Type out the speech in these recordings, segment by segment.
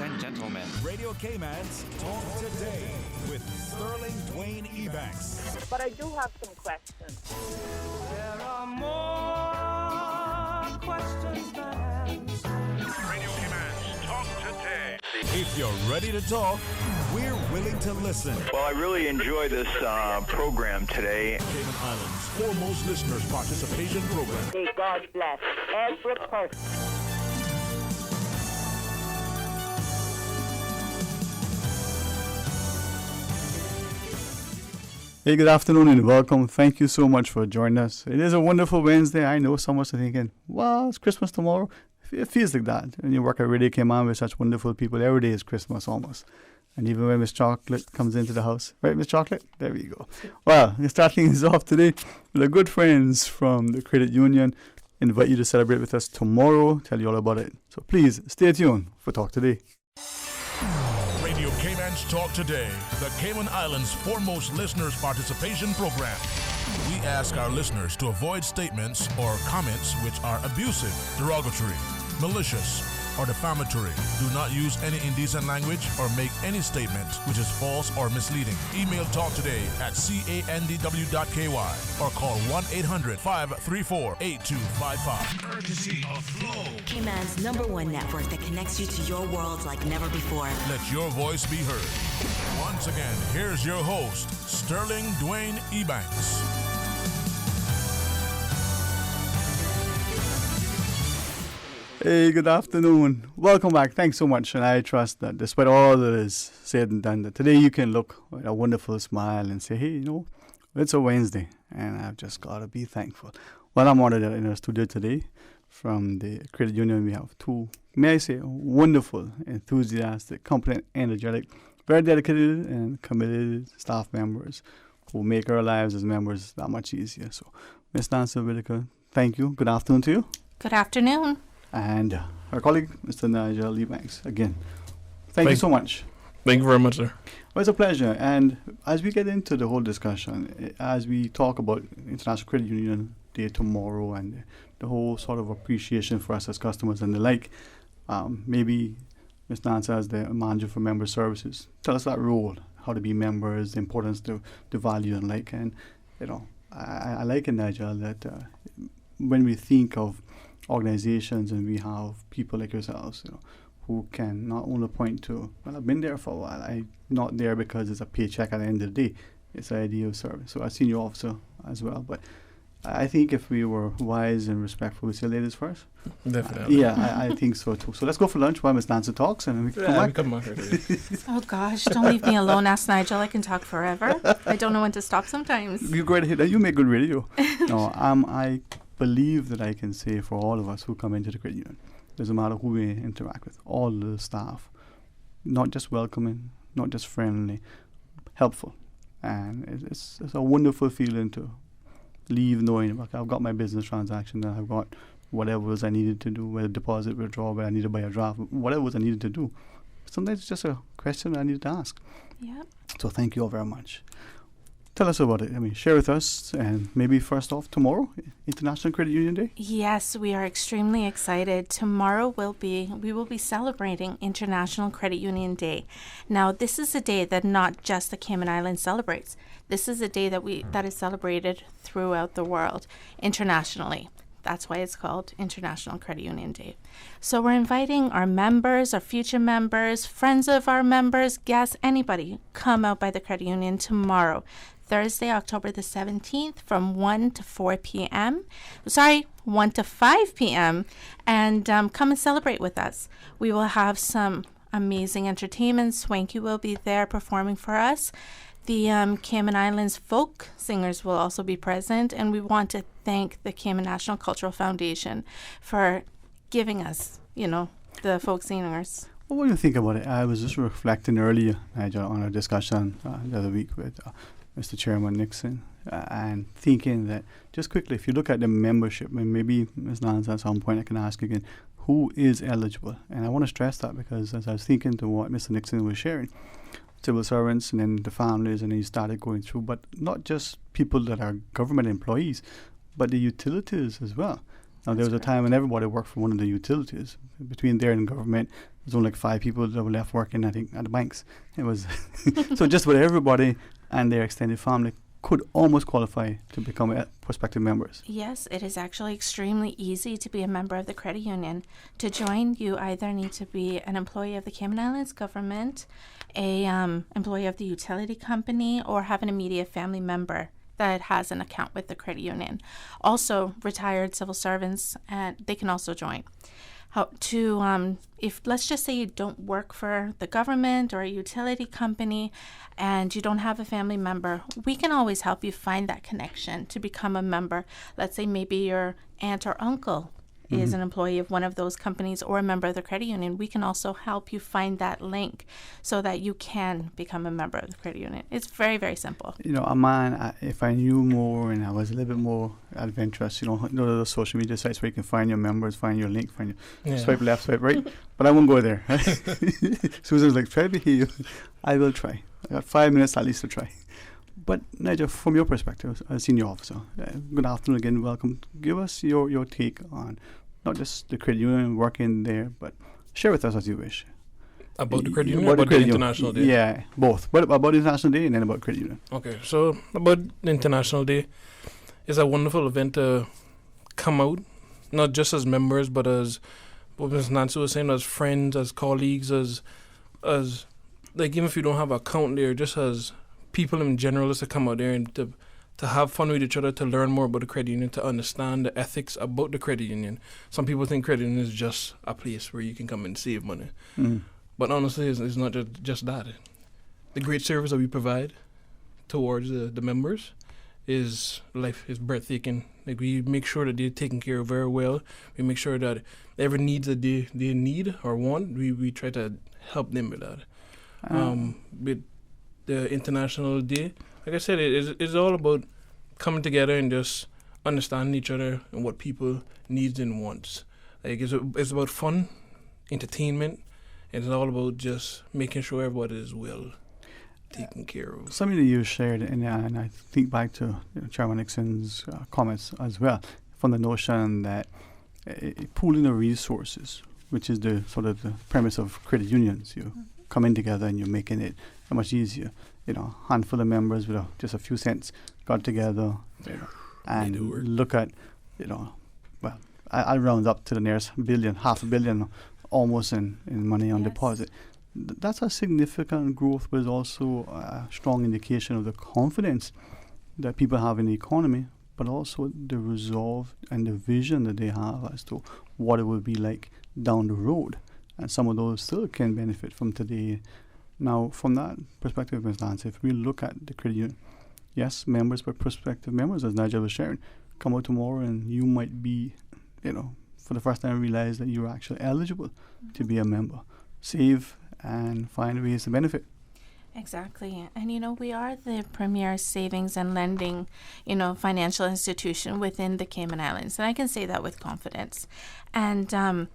Ladies and gentlemen, Radio Cayman's Talk Today with Sterling Dwayne Ebanks. But I do have some questions. There are more questions than answers. Radio Cayman's Talk Today. If you're ready to talk, we're willing to listen. Well, I really enjoy this program today. Cayman Islands' foremost listeners participation program. May God bless every person. Hey, good afternoon and welcome. Thank you so much for joining us. It is a wonderful Wednesday. I know some of us are thinking, well, it's Christmas tomorrow. It feels like that. When you work at Radio Cayman with such wonderful people, every day is Christmas almost. And even when Miss Chocolate comes into the house. Right, Miss Chocolate? There we go. Well, we're starting things off today with our good friends from the Credit Union. Invite you to celebrate with us tomorrow. Tell you all about it. So please stay tuned for Talk Today. Radio Cayman's Talk Today, the Cayman Islands' foremost listeners participation program. We ask our listeners to avoid statements or comments which are abusive, derogatory, malicious, or defamatory. Do not use any indecent language or make any statement which is false or misleading. Email Talk Today at candw.ky or call 1-800-534-8255. Courtesy of Flow. Cayman's #1 network that connects you to your world like never before. Let your voice be heard. Once again, here's your host, Sterling Dwayne Ebanks. Hey, good afternoon. Welcome back. Thanks so much. And I trust that despite all that is said and done, that today you can look with a wonderful smile and say, hey, you know, it's a Wednesday and I've just got to be thankful. Well, I'm honored that in our studio today from the Credit Union, we have two, may I say, wonderful, enthusiastic, competent, energetic, very dedicated and committed staff members who make our lives as members that much easier. So, Ms. Nancy Whitaker, thank you. Good afternoon to you. Good afternoon. And our colleague, Mr. Nigel Ebanks, again. Thank you so much. Thank you very much, sir. Well, it's a pleasure. And as we get into the whole discussion, as we talk about International Credit Union Day tomorrow and the whole sort of appreciation for us as customers and the like, maybe Ms. Nancy, as the manager for member services, tell us that role, how to be members, the importance to value and like. And, you know, I like it, Nigel, that when we think of organizations and we have people like yourselves, you know, who can not only point to, well, I've been there for a while. I'm not there because it's a paycheck at the end of the day. It's the idea of service. So I've seen you officer as well. But I think if we were wise and respectful, we say ladies first. Definitely. I think so too. So let's go for lunch while Miss Nancy talks and we can come back. Oh gosh, don't leave me alone. Ask Nigel. I can talk forever. I don't know when to stop sometimes. You go ahead. You make good radio. No, I believe that I can say for all of us who come into the credit union, doesn't matter who we interact with, all the staff, not just welcoming, not just friendly, helpful. And it's a wonderful feeling to leave knowing, okay, I've got my business transaction and I've got whatever was I needed to do, whether deposit, withdraw, whether I needed to buy a draft, whatever was I needed to do. Sometimes it's just a question I needed to ask. Yeah. So thank you all very much. Tell us about it. I mean, share with us, and maybe first off, tomorrow, International Credit Union Day? Yes, we are extremely excited. Tomorrow we will be celebrating International Credit Union Day. Now, this is a day that not just the Cayman Islands celebrates. This is a day that is celebrated throughout the world, internationally. That's why it's called International Credit Union Day. So we're inviting our members, our future members, friends of our members, guests, anybody, come out by the credit union tomorrow, Thursday, October the 17th from 1 to 4 p.m. 1 to 5 p.m. And come and celebrate with us. We will have some amazing entertainment. Swanky will be there performing for us. The Cayman Islands folk singers will also be present, and we want to thank the Cayman National Cultural Foundation for giving us, the folk singers. Well, what do you think about it? I was just reflecting earlier, Nigel, on our discussion the other week with Mr. Chairman Nixon, and thinking that, just quickly, if you look at the membership, and maybe Ms. Nance at some point I can ask again, who is eligible? And I want to stress that because as I was thinking to what Mr. Nixon was sharing, civil servants and then the families, and then you started going through, but not just people that are government employees, but the utilities as well. Now, there was a time when everybody worked for one of the utilities. Between there and government, there's only like 5 people that were left working, I think, at the banks. It was so just about everybody and their extended family could almost qualify to become prospective members. Yes, it is actually extremely easy to be a member of the credit union. To join, you either need to be an employee of the Cayman Islands government, a employee of the utility company, or have an immediate family member that has an account with the credit union. Also, retired civil servants, and they can also join. If let's just say you don't work for the government or a utility company and you don't have a family member, we can always help you find that connection to become a member. Let's say maybe your aunt or uncle is an employee of one of those companies or a member of the credit union. We can also help you find that link so that you can become a member of the credit union. It's very, very simple. You know, a man, if I knew more and I was a little bit more adventurous, you know those social media sites where you can find your members, find your link, find your swipe left, swipe right. But I won't go there. Susan's like, try to behave. I will try. I got 5 minutes at least to try. But Nigel, from your perspective as a senior officer, good afternoon again, welcome. Give us your take on not just the credit union working there, but share with us as you wish. About the credit union or about the International Day? Yeah, both. But about the International Day and then about credit union. Okay, so about the International Day, it's a wonderful event to come out, not just as members, but as what Ms. Nancy was saying, as friends, as colleagues, as like even if you don't have an account there, just as people in general, just to come out there and to have fun with each other, to learn more about the credit union, to understand the ethics about the credit union. Some people think credit union is just a place where you can come and save money. But honestly, it's not just that. The great service that we provide towards the members is breathtaking. Like, we make sure that they're taken care of very well. We make sure that every needs that they need or want, we try to help them with that. With the International Day, like I said, it's all about coming together and just understanding each other and what people needs and wants. Like, it's about fun, entertainment. It's all about just making sure everybody is well taken care of. Something that you shared, and I think back to Chairman Nixon's comments as well, from the notion that pooling of resources, which is the sort of the premise of credit unions, you coming together and you're making it much easier. You know, handful of members with just a few cents got together, and look at, well, I'll round up to the nearest billion, $500 million almost in money on deposit. That's a significant growth, but it's also a strong indication of the confidence that people have in the economy, but also the resolve and the vision that they have as to what it will be like down the road. And some of those still can benefit from today. Now, from that perspective, Ms. Lance, if we look at the credit union, yes, members, but prospective members, as Nigel was sharing, come out tomorrow and you might be, for the first time realize that you're actually eligible to be a member. Save and find ways to benefit. Exactly. And, we are the premier savings and lending, financial institution within the Cayman Islands. And I can say that with confidence. And,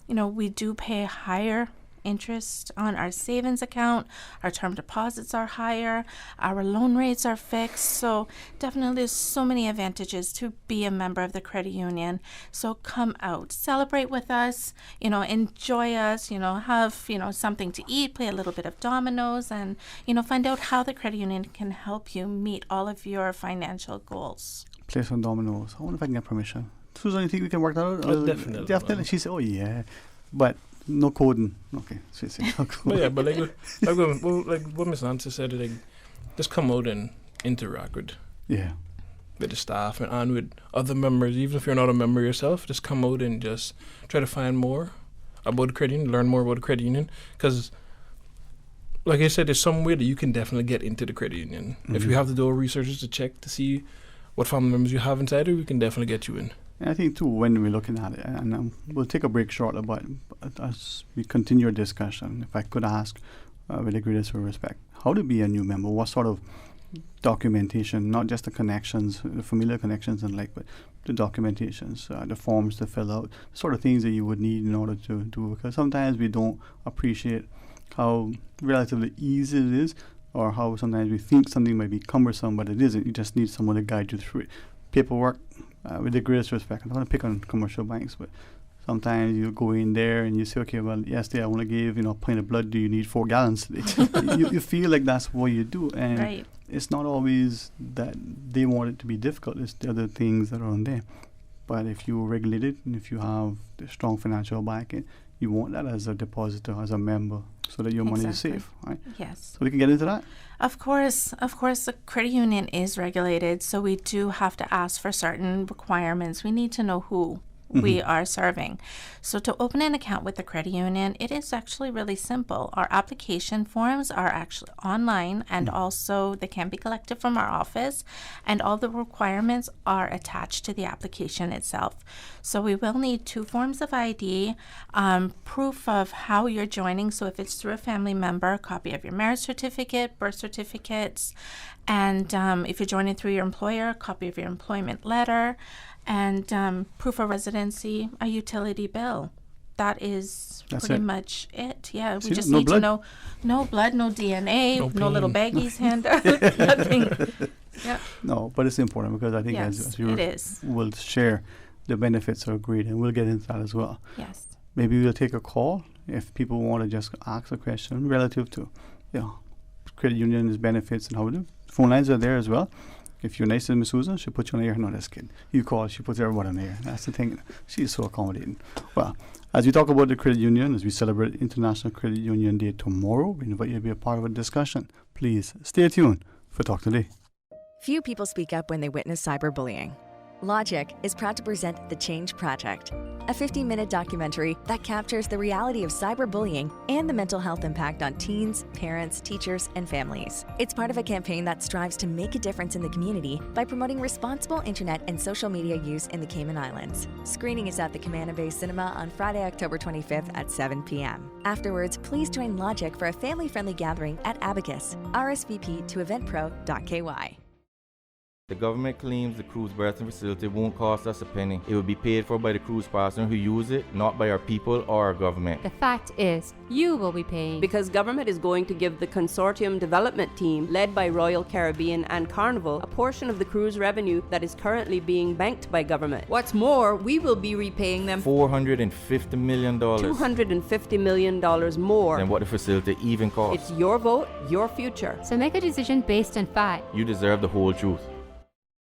we do pay higher interest on our savings account. Our term deposits are higher. Our loan rates are fixed. So definitely there's so many advantages to be a member of the credit union. So come out, celebrate with us, enjoy us, have, something to eat, play a little bit of dominoes, and, find out how the credit union can help you meet all of your financial goals. Play some dominoes. I wonder if I can get permission. Susan, you think we can work that out? Definitely. She said, oh yeah. But no coding. Okay. So no coding. But like what Ms. Nancy said, like, just come out and interact with the staff and with other members. Even if you're not a member yourself, just come out and just try to find more about the credit union, learn more about the credit union. Because, like I said, there's some way that you can definitely get into the credit union. If you have to do research to check to see what family members you have inside it, we can definitely get you in. And I think, too, when we're looking at it, and we'll take a break shortly, but as we continue our discussion, if I could ask, with the greatest respect, how to be a new member? What sort of documentation, not just the connections, the familiar connections and but the documentations, the forms to fill out, the sort of things that you would need in order to do, because sometimes we don't appreciate how relatively easy it is, or how sometimes we think something might be cumbersome, but it isn't. You just need someone to guide you through it. Paperwork, with the greatest respect, I don't want to pick on commercial banks, but sometimes you go in there and you say, okay, well, yesterday I want to give, a pint of blood. Do you need 4 gallons today? you feel like that's what you do. And Right. it's not always that they want it to be difficult. It's the other things that are on there. But if you regulate it and if you have the strong financial backing, you want that as a depositor, as a member, so that your money is Exactly. safe, right? Yes. So we can get into that. Of course, the credit union is regulated, so we do have to ask for certain requirements. We need to know who we are serving. So to open an account with the credit union, it is actually really simple. Our application forms are actually online, and also they can be collected from our office, and all the requirements are attached to the application itself. So we will need 2 forms of ID, proof of how you're joining. So if it's through a family member, a copy of your marriage certificate, birth certificates, and if you're joining through your employer, a copy of your employment letter, and proof of residency, a utility bill. That's pretty it. much it. Yeah, we See, just no need blood? to know no blood, no DNA, No no little pain. baggies hand out, nothing. Yeah, No, but it's important because I think yes, as we it is. will share, the benefits are great, and we'll get into that as well. Yes. Maybe we'll take a call if people want to just ask a question relative to, credit union's benefits and how we do. Phone lines are there as well. If you're nice to Miss Susan, she'll put you on the air. No, that's kidding. You call, she puts everyone on the air. That's the thing. She's so accommodating. Well, as we talk about the credit union, as we celebrate International Credit Union Day tomorrow, we invite you to be a part of a discussion. Please stay tuned for Talk Today. Few people speak up when they witness cyberbullying. Logic is proud to present The Change Project, a 15-minute documentary that captures the reality of cyberbullying and the mental health impact on teens, parents, teachers, and families. It's part of a campaign that strives to make a difference in the community by promoting responsible internet and social media use in the Cayman Islands. Screening is at the Camana Bay Cinema on Friday, October 25th at 7 p.m. Afterwards, please join Logic for a family-friendly gathering at Abacus. RSVP to eventpro.ky. The government claims the cruise berthing facility won't cost us a penny. It will be paid for by the cruise partner who use it, not by our people or our government. The fact is, you will be paying. Because government is going to give the consortium development team, led by Royal Caribbean and Carnival, a portion of the cruise revenue that is currently being banked by government. What's more, we will be repaying them $450 million. $250 million more than what the facility even costs. It's your vote, your future. So make a decision based on fact. You deserve the whole truth.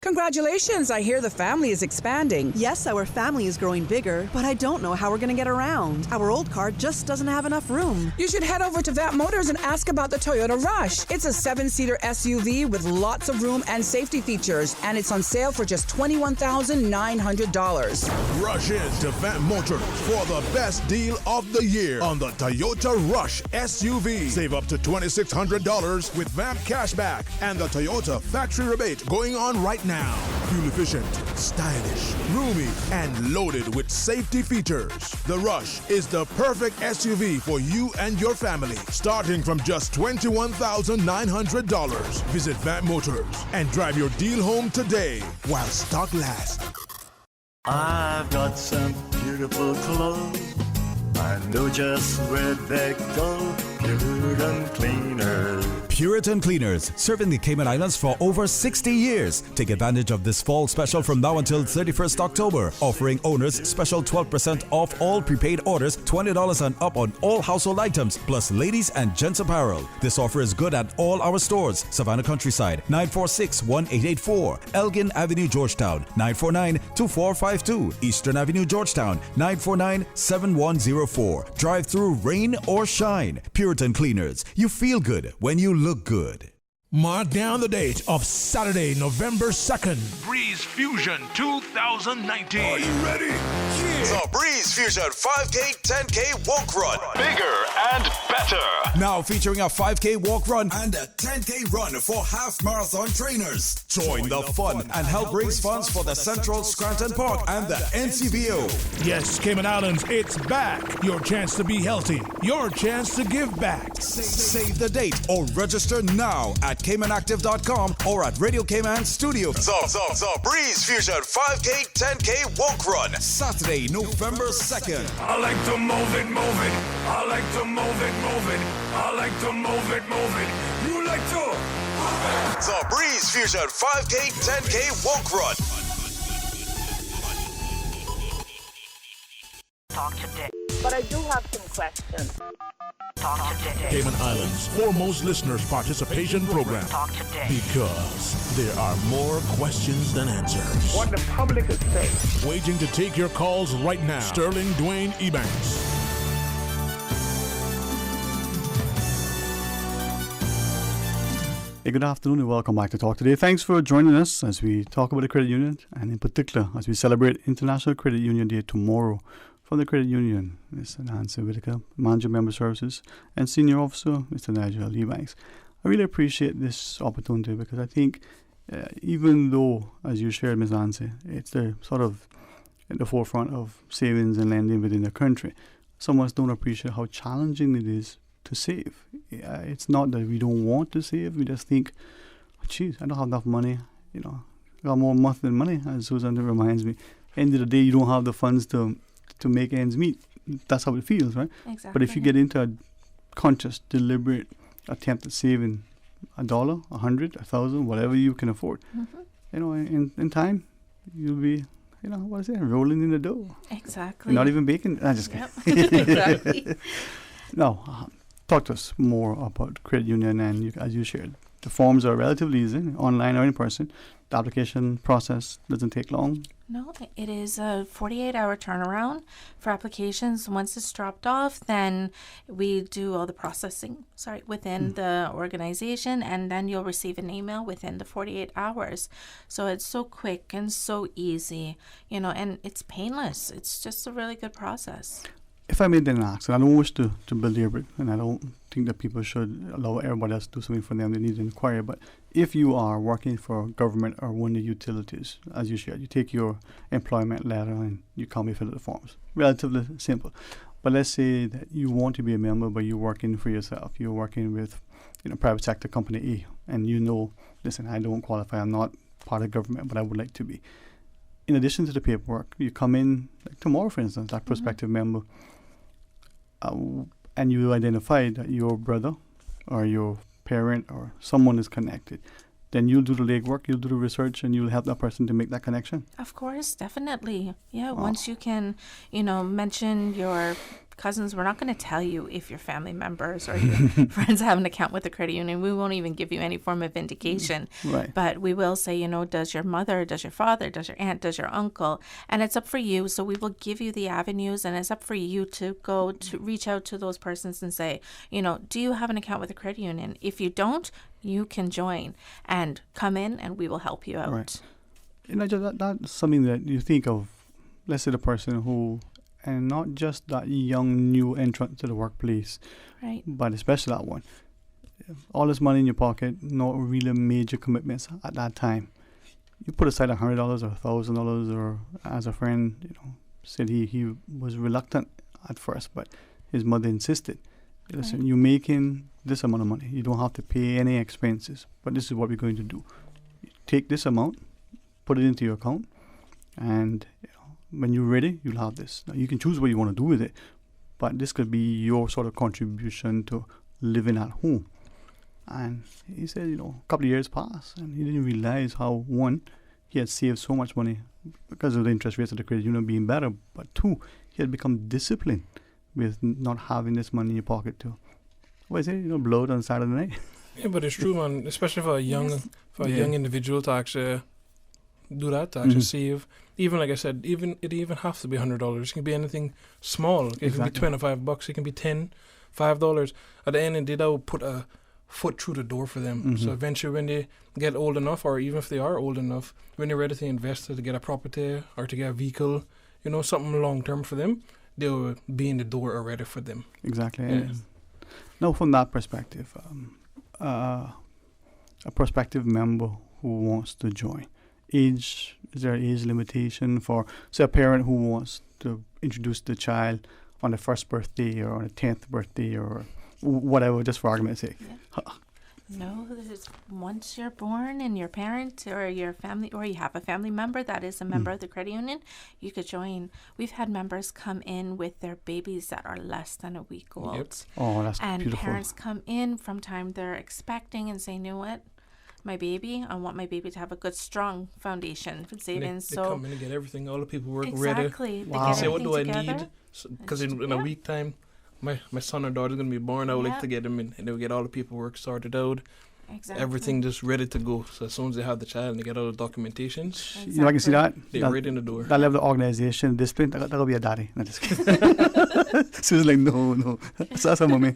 Congratulations, I hear the family is expanding. Yes, our family is growing bigger, but I don't know how we're going to get around. Our old car just doesn't have enough room. You should head over to Vamp Motors and ask about the Toyota Rush. It's a 7-seater SUV with lots of room and safety features, and it's on sale for just $21,900. Rush in to Vamp Motors for the best deal of the year on the Toyota Rush SUV. Save up to $2,600 with Vamp cashback and the Toyota factory rebate going on right now. Fuel efficient, stylish, roomy, and loaded with safety features. The Rush is the perfect SUV for you and your family, starting from just $21,900. Visit Vamp Motors and drive your deal home today while stock lasts. I've got some beautiful clothes. I know just where they go. Puritan Cleaners. Puritan Cleaners, serving the Cayman Islands for over 60 years. Take advantage of this fall special from now until 31st October, offering owners special 12% off all prepaid orders, $20 and up on all household items, plus ladies and gents apparel. This offer is good at all our stores. Savannah Countryside, 946-1884. Elgin Avenue, Georgetown, 949-2452. Eastern Avenue, Georgetown, 949-7104. Drive-through, rain or shine. Puritan Cleaners. You feel good when you look good. Mark down the date of Saturday, November 2nd. Breeze Fusion 2019. Are you ready? Yeah. The Breeze Fusion 5K, 10K walk run. Bigger and better. Now featuring a 5K walk run and a 10K run for half marathon trainers. Join the fun and help raise funds for the Central Scranton Park and the NCBO. Yes, Cayman Islands, it's back. Your chance to be healthy. Your chance to give back. Save the date or register now at CaymanActive.com or at Radio Cayman Studio. The Breeze Fusion 5K, 10K walk run. Saturday, November 2nd. I like to move it, move it. I like to move it, move it. I like to move it, move it. You like to move it. The Breeze Fusion 5K, 10K walk run. Talk today. But I do have some questions. Talk today. Cayman Islands' foremost listeners participation program. Talk today. Because there are more questions than answers. What the public is saying. Waiting to take your calls right now. Sterling Dwayne Ebanks. Hey, good afternoon and welcome back to Talk Today. Thanks for joining us as we talk about the credit union and in particular as we celebrate International Credit Union Day tomorrow. From the credit union, Mr. Nancy Whitaker, Manager Member Services, and Senior Officer, Mr. Nigel Ebanks. I really appreciate this opportunity because I think even though, as you shared, Ms. Nancy, it's the sort of at the forefront of savings and lending within the country, some of us don't appreciate how challenging it is to save. It's not that we don't want to save, we just think, oh, geez, I don't have enough money, I got more month than money, as Susan reminds me. End of the day, you don't have the funds to make ends meet. That's how it feels, right? Exactly. But if you get into a conscious, deliberate attempt at saving $1, $100, $1,000, whatever you can afford, in time, you'll be, rolling in the dough. Exactly. You're not even baking. I'm just kidding. Exactly. Now, talk to us more about credit union, and as you shared, the forms are relatively easy, online or in person. The application process doesn't take long. No, it is a 48-hour turnaround for applications. Once it's dropped off, then we do all the processing, within the organization, and then you'll receive an email within the 48 hours. So it's so quick and so easy, and it's painless. It's just a really good process. If I may then ask, and I don't wish to belabor it, and I don't think that people should allow everybody else to do something for them, they need to inquire, but if you are working for government or one of the utilities, as you shared, you take your employment letter and you come and fill out the forms. Relatively simple. But let's say that you want to be a member, but you're working for yourself. You're working with private sector company A, and listen, I don't qualify, I'm not part of government, but I would like to be. In addition to the paperwork, you come in, like tomorrow, for instance, that prospective member, and you identify that your brother or your parent or someone is connected, then you'll do the legwork, you'll do the research, and you'll help that person to make that connection. Of course, definitely. Yeah, once you can, mention your cousins, we're not going to tell you if your family members or your friends have an account with the credit union. We won't even give you any form of indication. Right. But we will say, does your mother, does your father, does your aunt, does your uncle? And it's up for you. So we will give you the avenues, and it's up for you to go to reach out to those persons and say, do you have an account with the credit union? If you don't, you can join and come in and we will help you out. Right. That's something that you think of, let's say the person who, and not just that young new entrant to the workplace, right? But especially that one. All this money in your pocket, not really major commitments at that time. You put aside $100 or $1,000, or as a friend, said he was reluctant at first, but his mother insisted. Listen, you're making this amount of money. You don't have to pay any expenses, but this is what we're going to do. Take this amount, put it into your account, and when you're ready, you'll have this. Now, you can choose what you want to do with it, but this could be your sort of contribution to living at home. And he said, a couple of years passed, and he didn't realize how, one, he had saved so much money because of the interest rates of the credit union being better, but two, he had become disciplined with not having this money in your pocket to, blow it on Saturday night. Yeah, but it's true, man, especially for a young young individual to actually do that, to actually save. Even like I said, it even have to be $100. It can be anything small. It can be $25. It can be $10, $5. At the end of the day, that will put a foot through the door for them. Mm-hmm. So eventually, when they get old enough, or even if they are old enough, when they're ready to invest, to get a property or to get a vehicle, something long term for them, they'll be in the door already for them. Exactly. Yeah. Now, from that perspective, a prospective member who wants to join. Is there an age limitation for, say, a parent who wants to introduce the child on the first birthday or on the 10th birthday or whatever, just for argument's sake? Yeah. No, once you're born and your parent or your family, or you have a family member that is a member of the credit union, you could join. We've had members come in with their babies that are less than a week old. Yep. Oh, that's and beautiful. Parents come in from time they're expecting and say, what? my baby. I want my baby to have a good, strong foundation for savings. They so come in and get everything, all the paperwork exactly. ready. They Wow. get Say, what do I everything need? together. Because in a week time, my son or daughter's going to be born. I would like Yeah. to get them in, and they'll get all the paperwork sorted out. Exactly. Everything just ready to go. So as soon as they have the child and they get all the documentation, You know, I can see that. they're right in the door. That level of organization, discipline, that'll be a daddy. No, just kidding. Susan's like, no. That's a mommy.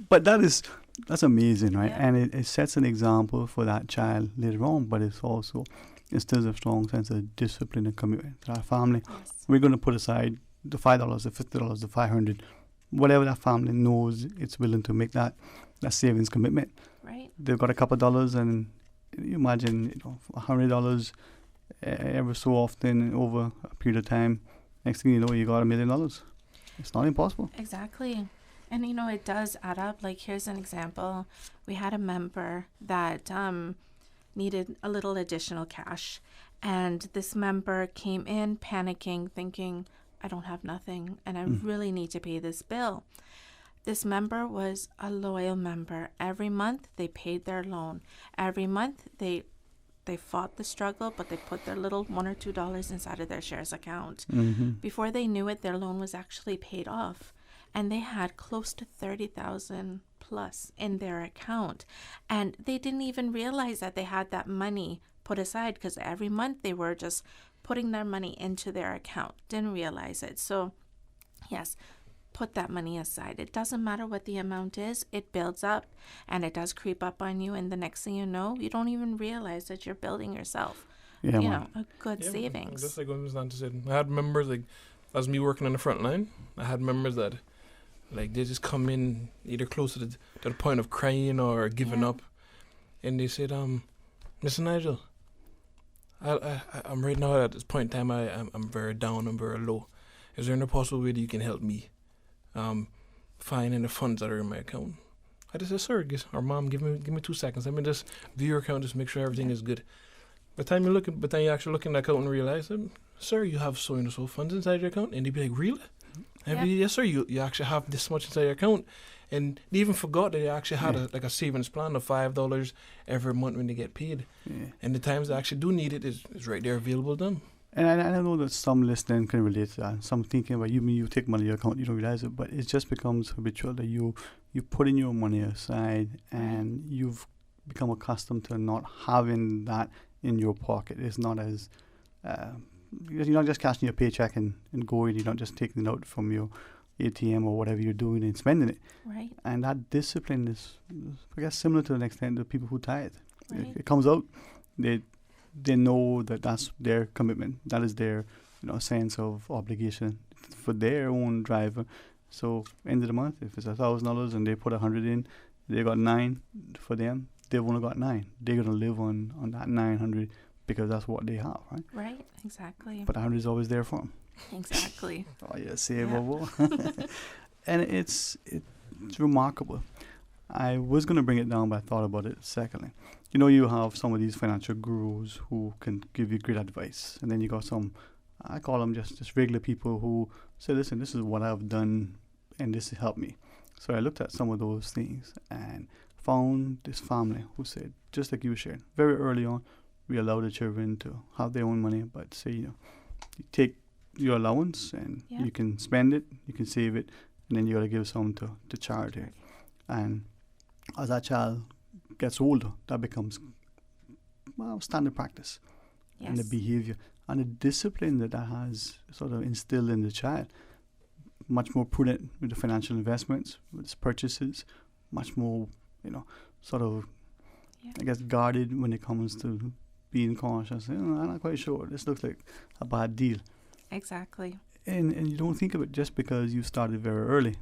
But that's amazing, right? Yeah. And it sets an example for that child later on, but it's also instills a strong sense of discipline and commitment to our family. Yes. We're going to put aside the $5, the $50, the $500, whatever that family knows it's willing to make that savings commitment. Right. They've got a couple of dollars, and you imagine, $100 every so often over a period of time. Next thing you know, you got $1 million. It's not impossible. Exactly. And it does add up. Like, here's an example. We had a member that needed a little additional cash, and this member came in panicking, thinking, I don't have nothing and I really need to pay this bill. This member was a loyal member. Every month they paid their loan. Every month they fought the struggle, but they put their little $1 or $2 inside of their shares account. Before they knew it, their loan was actually paid off, and they had close to $30,000 plus in their account, and they didn't even realize that they had that money put aside, because every month they were just putting their money into their account. Didn't realize it. So yes, put that money aside. It doesn't matter what the amount is, it builds up and it does creep up on you, and the next thing you know, you don't even realize that you're building yourself a good savings. Just like what Ms. Nanta said, I had members, like, as me working on the front line, I had members that, like, they just come in either close to the point of crying or giving up, and they said, Mr. Nigel, I'm right now at this point in time, I'm very down, I'm very low. Is there any possible way that you can help me finding the funds that are in my account? I just said, sir, or mom, give me 2 seconds. Let me just view your account, just make sure everything is good. By the time you actually look in the account and realize, sir, you have so and so funds inside your account, and they'd be like, really? I'd be, yes, sir, you actually have this much inside your account. And they even forgot that they actually had a savings plan of $5 every month when they get paid. Yeah. And the times they actually do need it is right there available to them. And I know that some listening can relate to that. Some thinking about you take money in your account, you don't realize it, but it just becomes habitual that you putting your money aside and you've become accustomed to not having that in your pocket. It's not as you're not just cashing your paycheck and going. You're not just taking it out from your ATM or whatever you're doing and spending it. Right. And that discipline is, I guess, similar to an extent to people who tithe. Right. It comes out. They know that that's their commitment. That is their sense of obligation for their own driver. So end of the month, if it's $1,000 and they put $100 in, they got $9 for them. They've only got $9. They're gonna live on that $900 because that's what they have, right? Right. Exactly. But $100 is always there for them. Exactly. Oh yeah, savable. And it's remarkable. I was going to bring it down, but I thought about it secondly. You have some of these financial gurus who can give you great advice, and then you got some, I call them just regular people who say, listen, this is what I've done and this has helped me. So I looked at some of those things and found this family who said, just like you shared, very early on, we allow the children to have their own money, but say, you take your allowance and you can spend it, you can save it, and then you got to give some to charity. And as that child gets older, that becomes standard practice. Yes. And the behavior and the discipline that has sort of instilled in the child. Much more prudent with the financial investments, with his purchases, much more, sort of, I guess, guarded when it comes to being cautious. I'm not quite sure. This looks like a bad deal. Exactly. And you don't think of it just because you started very early.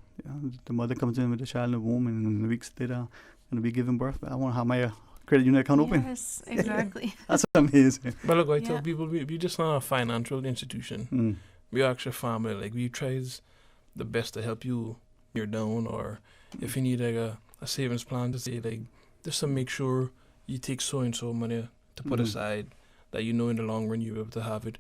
The mother comes in with the child in the womb, and weeks later, going to be giving birth. I want to have my credit union account open. Yes, exactly. That's amazing. But look, I tell people, we just not a financial institution. We are actually a family. Like, we try the best to help you. You're down, or if you need like a savings plan to say, like, just to make sure you take so and so money to put aside, that in the long run you'll be able to have it.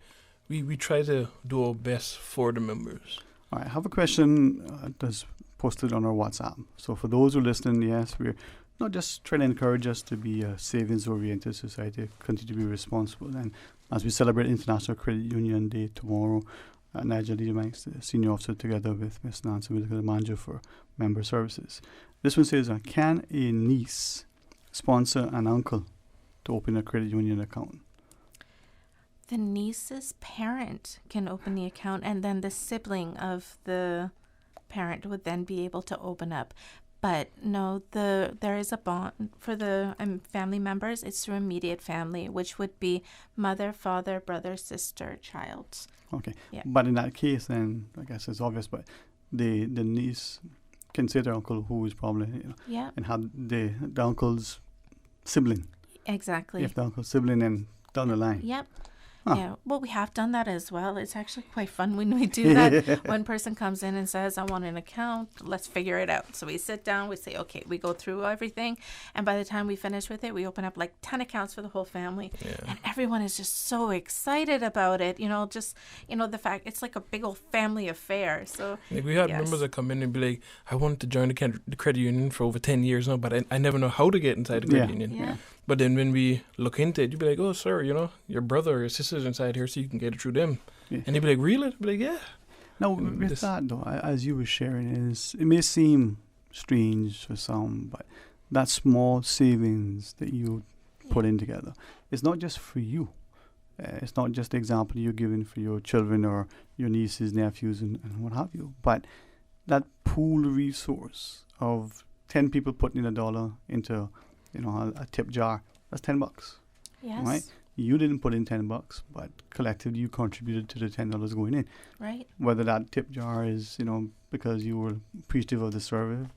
We try to do our best for the members. All right, I have a question that's posted on our WhatsApp. So for those who are listening, yes, we're not just trying to encourage us to be a savings-oriented society, continue to be responsible. And as we celebrate International Credit Union Day tomorrow, Nigel Ebanks, the senior officer, together with Ms. Nancy Whitaker, the manager for member services. This one says, can a niece sponsor an uncle to open a credit union account? The niece's parent can open the account, and then the sibling of the parent would then be able to open up. But no, there is a bond for the family members. It's through immediate family, which would be mother, father, brother, sister, child. Okay. Yeah. But in that case, then I guess it's obvious, but the niece can say to their uncle, who is probably, Yeah. and have the uncle's sibling. Exactly. If the uncle's sibling, then down the line. Yep. Huh. Yeah, well, we have done that as well. It's actually quite fun when we do that. One person comes in and says, I want an account. Let's figure it out. So we sit down, we say, okay, we go through everything. And by the time we finish with it, we open up like 10 accounts for the whole family. Yeah. And everyone is just so excited about it. The fact it's like a big old family affair. So like we had yes. members that come in and be like, I wanted to join the credit union for over 10 years now, but I never know how to get inside the credit union. Yeah. But then when we look into it, you'd be like, oh, sir, your brother or your sister's inside here, so you can get it through them. Yeah. And they'd be like, really? I'd be like, yeah. Now, with that, though, as you were sharing, it may seem strange for some, but that small savings that you put in together, it's not just for you. It's not just the example you're giving for your children or your nieces, nephews, and what have you. But that pool resource of 10 people putting in $1 into a tip jar, that's $10. Yes. Right? You didn't put in $10, but collectively you contributed to the $10 going in. Right. Whether that tip jar is, because you were appreciative of the service,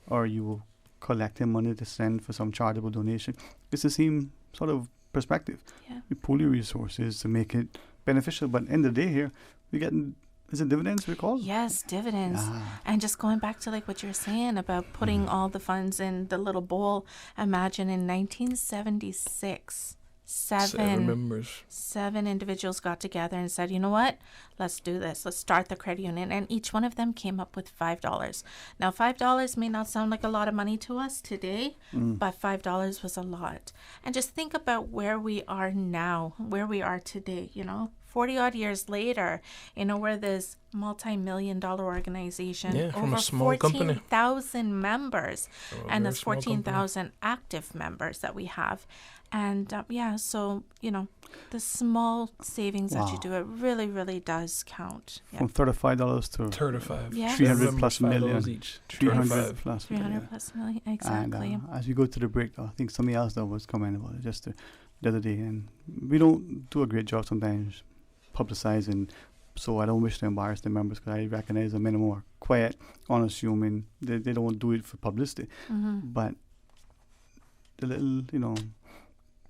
or you were collecting money to send for some charitable donation, it's the same sort of perspective. Yeah. We pool your resources to make it beneficial, but end of the day here, we're getting. Is it dividends we call? Yes, dividends. And just going back to like what you're saying about putting all the funds in the little bowl. Imagine in 1976, seven individuals got together and said, you know what? Let's do this. Let's start the credit union. And each one of them came up with $5. Now, $5 may not sound like a lot of money to us today, but $5 was a lot. And just think about where we are now, where we are today, 40 odd years later, we're this multi-million-dollar organization, from over a small company. 14,000 members, and there's 14,000 active members that we have. And so, the small savings that you do, it really, really does count. Yeah. From $35 to 35. Yeah. 300 plus million. Each. 300 plus 300 plus million, exactly. And as we go to the break, though, I think something else that was coming about it just the other day, and we don't do a great job sometimes publicizing, so I don't wish to embarrass the members, because I recognize the men are quiet, unassuming. They don't do it for publicity. Mm-hmm. But the little,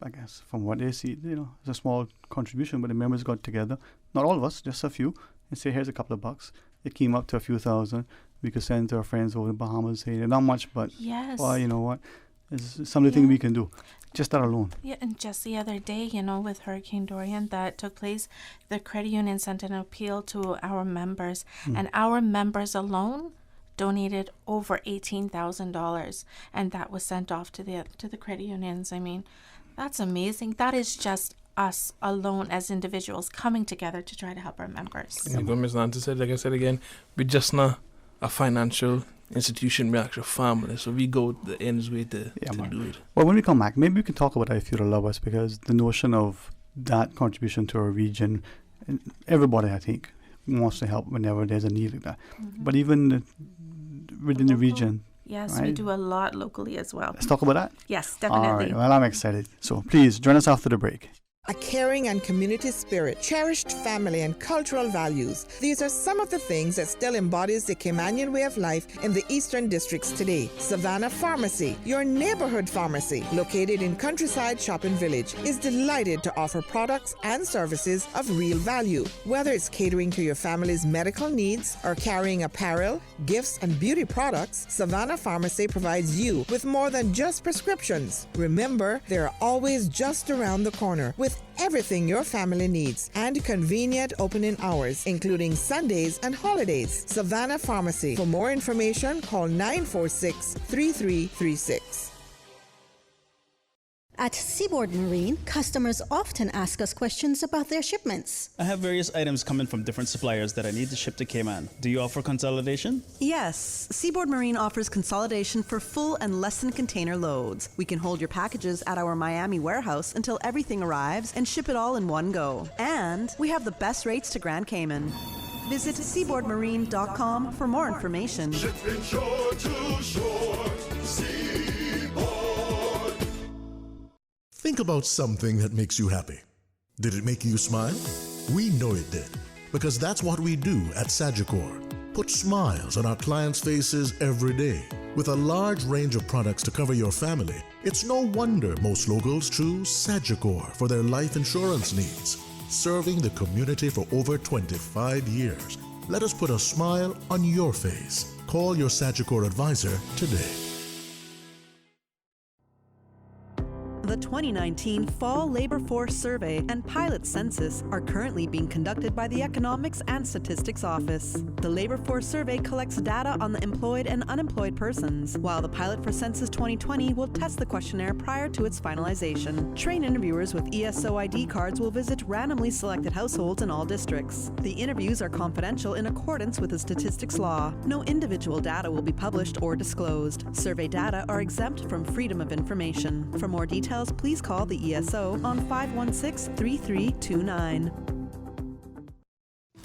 I guess from what they see, it's a small contribution, but the members got together, not all of us, just a few, and say, here's a couple of bucks. It came up to a few thousand. We could send to our friends over in the Bahamas, say, not much, but well, you know what? It's something we can do. Just that alone. Yeah, and just the other day, with Hurricane Dorian that took place, the credit union sent an appeal to our members, and our members alone donated over $18,000, and that was sent off to the credit unions. I mean, that's amazing. That is just us alone as individuals coming together to try to help our members. And like what Ms. Nancy said, like I said again, we're just not a financial institution, we're actually a family, so we go the ends way to do it. Well, when we come back, maybe we can talk about if you love us, because the notion of that contribution to our region, everybody I think wants to help whenever there's a need like that. But even within the region. Yes, right? we do a lot locally as well. Let's talk about that. Yes, definitely. All right, well, I'm excited. So please join us after the break. A caring and community spirit, cherished family and cultural values. These are some of the things that still embodies the Caymanian way of life in the Eastern Districts today. Savannah Pharmacy, your neighborhood pharmacy, located in Countryside Shopping Village, is delighted to offer products and services of real value. Whether it's catering to your family's medical needs or carrying apparel, gifts, and beauty products, Savannah Pharmacy provides you with more than just prescriptions. Remember, they're always just around the corner with everything your family needs and convenient opening hours, including Sundays and holidays. Savannah Pharmacy. For more information, call 946-3336. At Seaboard Marine, customers often ask us questions about their shipments. I have various items coming from different suppliers that I need to ship to Cayman. Do you offer consolidation? Yes, Seaboard Marine offers consolidation for full and less than container loads. We can hold your packages at our Miami warehouse until everything arrives and ship it all in one go. And we have the best rates to Grand Cayman. Visit seaboardmarine.com for more information. Shipping shore to shore, Seaboard. Think about something that makes you happy. Did it make you smile? We know it did, because that's what we do at Sagicor. Put smiles on our clients' faces every day. With a large range of products to cover your family, it's no wonder most locals choose Sagicor for their life insurance needs. Serving the community for over 25 years. Let us put a smile on your face. Call your Sagicor advisor today. The 2019 Fall Labor Force Survey and Pilot Census are currently being conducted by the Economics and Statistics Office. The Labor Force Survey collects data on the employed and unemployed persons, while the Pilot for Census 2020 will test the questionnaire prior to its finalization. Trained interviewers with ESO ID cards will visit randomly selected households in all districts. The interviews are confidential in accordance with the statistics law. No individual data will be published or disclosed. Survey data are exempt from freedom of information. For more details, please call the ESO on 516-3329.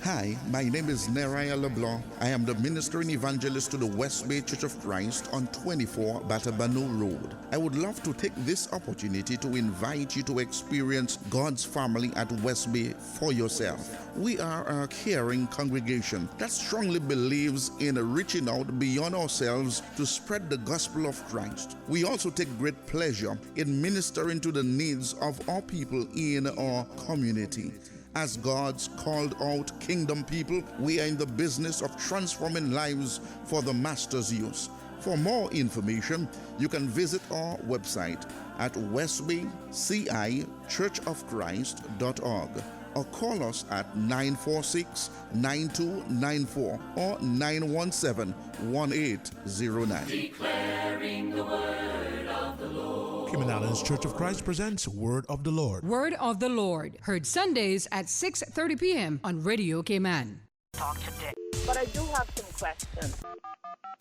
Hi, my name is Neraya LeBlanc. I am the minister and evangelist to the West Bay Church of Christ on 24 Batabano Road. I would love to take this opportunity to invite you to experience God's family at West Bay for yourself. We are a caring congregation that strongly believes in reaching out beyond ourselves to spread the gospel of Christ. We also take great pleasure in ministering to the needs of our people in our community. As God's called out kingdom people, we are in the business of transforming lives for the Master's use. For more information, you can visit our website at westbaycichurchofchrist.org or call us at 946-9294 or 917-1809. Declaring the word of the Lord. Cayman Islands Church of Christ presents Word of the Lord. Word of the Lord, heard Sundays at 6:30 p.m. on Radio Cayman. Talk today. But I do have some questions.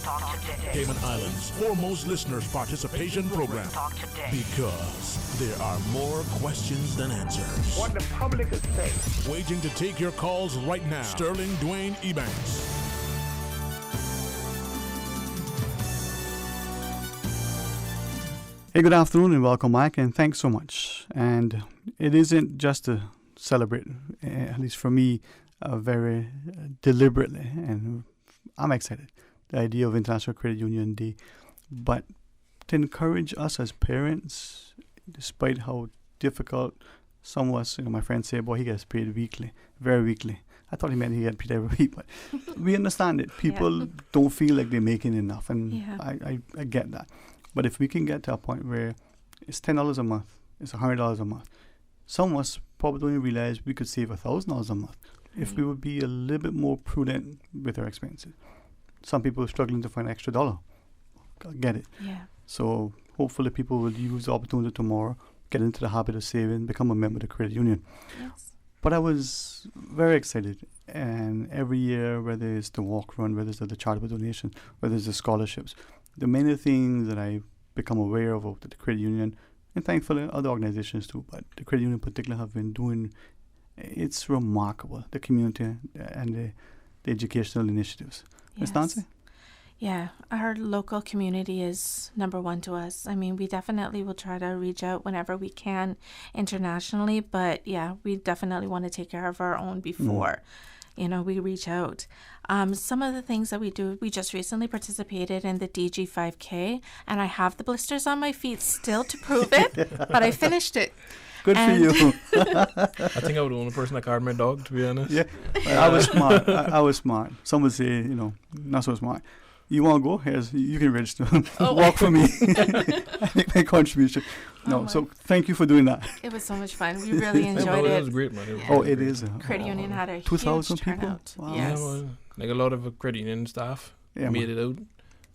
Talk today. Cayman Islands' foremost listeners participation program. Talk today. Because there are more questions than answers. What the public is saying. Waiting to take your calls right now. Sterling Dwayne Ebanks. Hey, good afternoon and welcome back, and thanks so much. And it isn't just to celebrate, at least for me, very deliberately, and I'm excited, the idea of International Credit Union Day, but to encourage us as parents, despite how difficult some of us, my friends say, boy, he gets paid weekly, very weekly. I thought he meant he got paid every week, but we understand it. People don't feel like they're making enough, and I get that. But if we can get to a point where it's $10 a month, it's $100 a month, some of us probably don't even realize we could save $1,000 a month if we would be a little bit more prudent with our expenses. Some people are struggling to find an extra dollar. I get it. Yeah. So hopefully people will use the opportunity tomorrow, get into the habit of saving, become a member of the credit union. Yes. But I was very excited, and every year, whether it's the walk run, whether it's the charitable donation, whether it's the scholarships, the many things that I become aware of the credit union, and thankfully other organizations too, but the credit union in particular have been doing, it's remarkable, the community and the educational initiatives. Ms. Nancy? Yeah, our local community is number one to us. I mean, we definitely will try to reach out whenever we can internationally, but yeah, we definitely want to take care of our own before, we reach out. Some of the things that we do, we just recently participated in the DG 5K, and I have the blisters on my feet still to prove it, but I finished it. Good for you. I think I was the only person that carved my dog, to be honest. Yeah, I was smart. I was smart. Some would say, not so smart. You want to go? You can register. Walk for me. I make my contribution. So thank you for doing that. It was so much fun. We really enjoyed it. It was great, man. It is. Credit union had a 2,000 huge people? turnout. Wow. Yes. Yeah, well, like a lot of credit union staff made it out.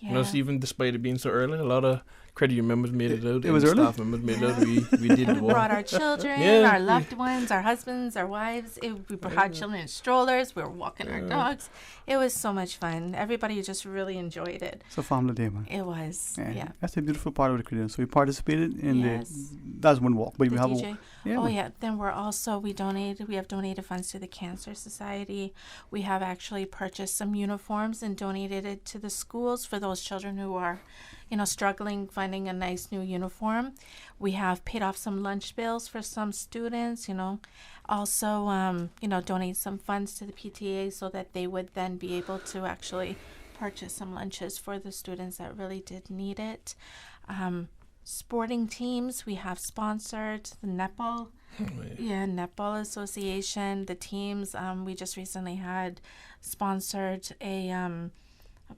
Yeah. Even despite it being so early, a lot of credit union members made it out. It was and early. Staff members made it out. We did the We walk. brought our children, Yeah. our loved ones, our husbands, our wives. We brought our children in strollers. We were walking our dogs. It was so much fun. Everybody just really enjoyed it. It's a family day, man. It was, yeah. That's a beautiful part of the credit union. So we participated in Yes. that's one walk, but we The have DJ. yeah. Oh yeah. Then we have donated funds to the Cancer Society. We have actually purchased some uniforms and donated it to the schools for those children who are, struggling finding a nice new uniform. We have paid off some lunch bills for some students, Also, donate some funds to the PTA so that they would then be able to actually purchase some lunches for the students that really did need it. Sporting teams, we have sponsored the netball. Netball Association. The teams, we just recently had sponsored a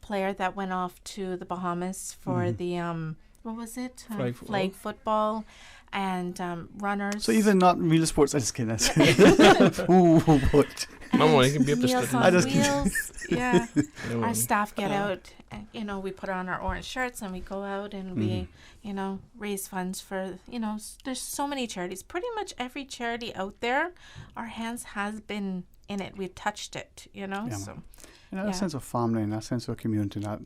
player that went off to the Bahamas for the what was it? Flag football and runners. So even not real sports, I just kidding. Ooh, what? Mama, you can be up to Meals study. on Wheels. Yeah. No, Our staff get out, and, we put on our orange shirts and we go out and we, raise funds for, there's so many charities. Pretty much every charity out there, our hands has been in it. We've touched it, so. That sense of family and that sense of community, that,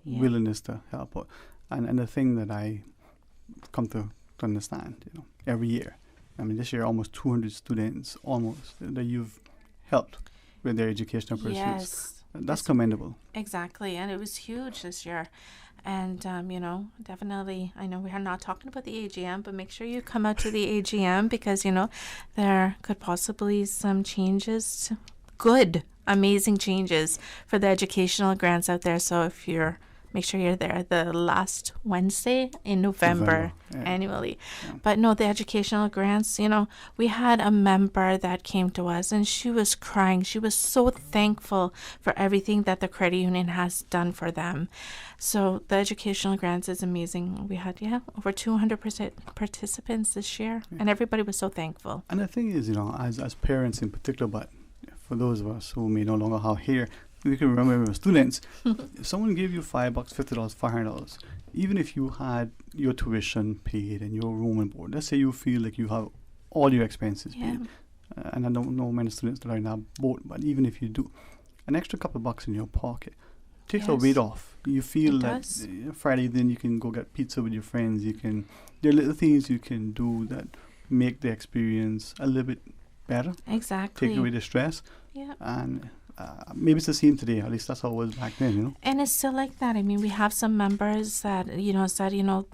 willingness to help. And the thing that I come to understand, every year, I mean, this year almost 200 students that you've helped with their educational pursuits. Yes. That's commendable. Exactly. And it was huge this year. And, definitely, I know we are not talking about the AGM, but make sure you come out to the AGM because, there could possibly some changes, good, amazing changes for the educational grants out there. So make sure you're there the last Wednesday in November annually. Yeah. But no, the educational grants, we had a member that came to us and she was crying. She was so thankful for everything that the credit union has done for them. So the educational grants is amazing. We had, over 200% participants this year and everybody was so thankful. And the thing is, as parents in particular, but for those of us who may no longer have hair, we can remember when we were students, if someone gave you $5, $50, $500, even if you had your tuition paid and your room and board, let's say you feel like you have all your expenses paid, and I don't know many students that are in that boat, but even if you do, an extra couple of bucks in your pocket takes a weight off. You feel like Friday then you can go get pizza with your friends. There are little things you can do that make the experience a little bit better. Exactly. Take away the stress. Yeah. And maybe it's the same today. At least that's how it was back then, And it's still like that. I mean, we have some members that, said,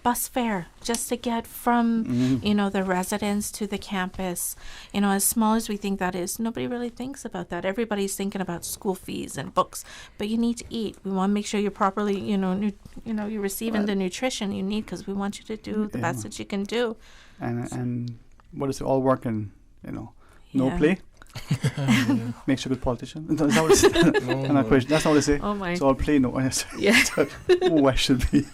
bus fare just to get from, the residence to the campus. As small as we think that is, nobody really thinks about that. Everybody's thinking about school fees and books, but you need to eat. We want to make sure you're properly, you're receiving the nutrition you need because we want you to do the best that you can do. And what is it? All work and, no play. Makes you a good politician. Is that what it says? That's not what they say. Oh my! So I'll play no. Yeah. I should be.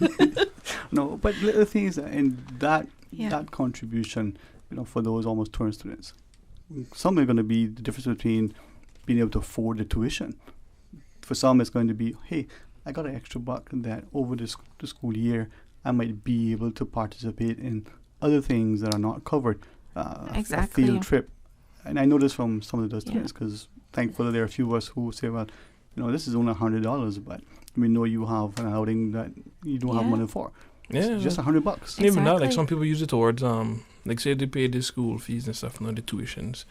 No, but little things in that contribution, for those almost 200 students, some are going to be the difference between being able to afford the tuition. For some, it's going to be, hey, I got an extra buck that over the school year, I might be able to participate in other things that are not covered. Exactly. A field trip. And I know this from some of those students because thankfully there are a few of us who say, well, this is only $100, but we know you have an outing that you don't have money for. Yeah. It's just $100. Exactly. Even that, like some people use it towards, like say they pay the school fees and stuff, the tuitions.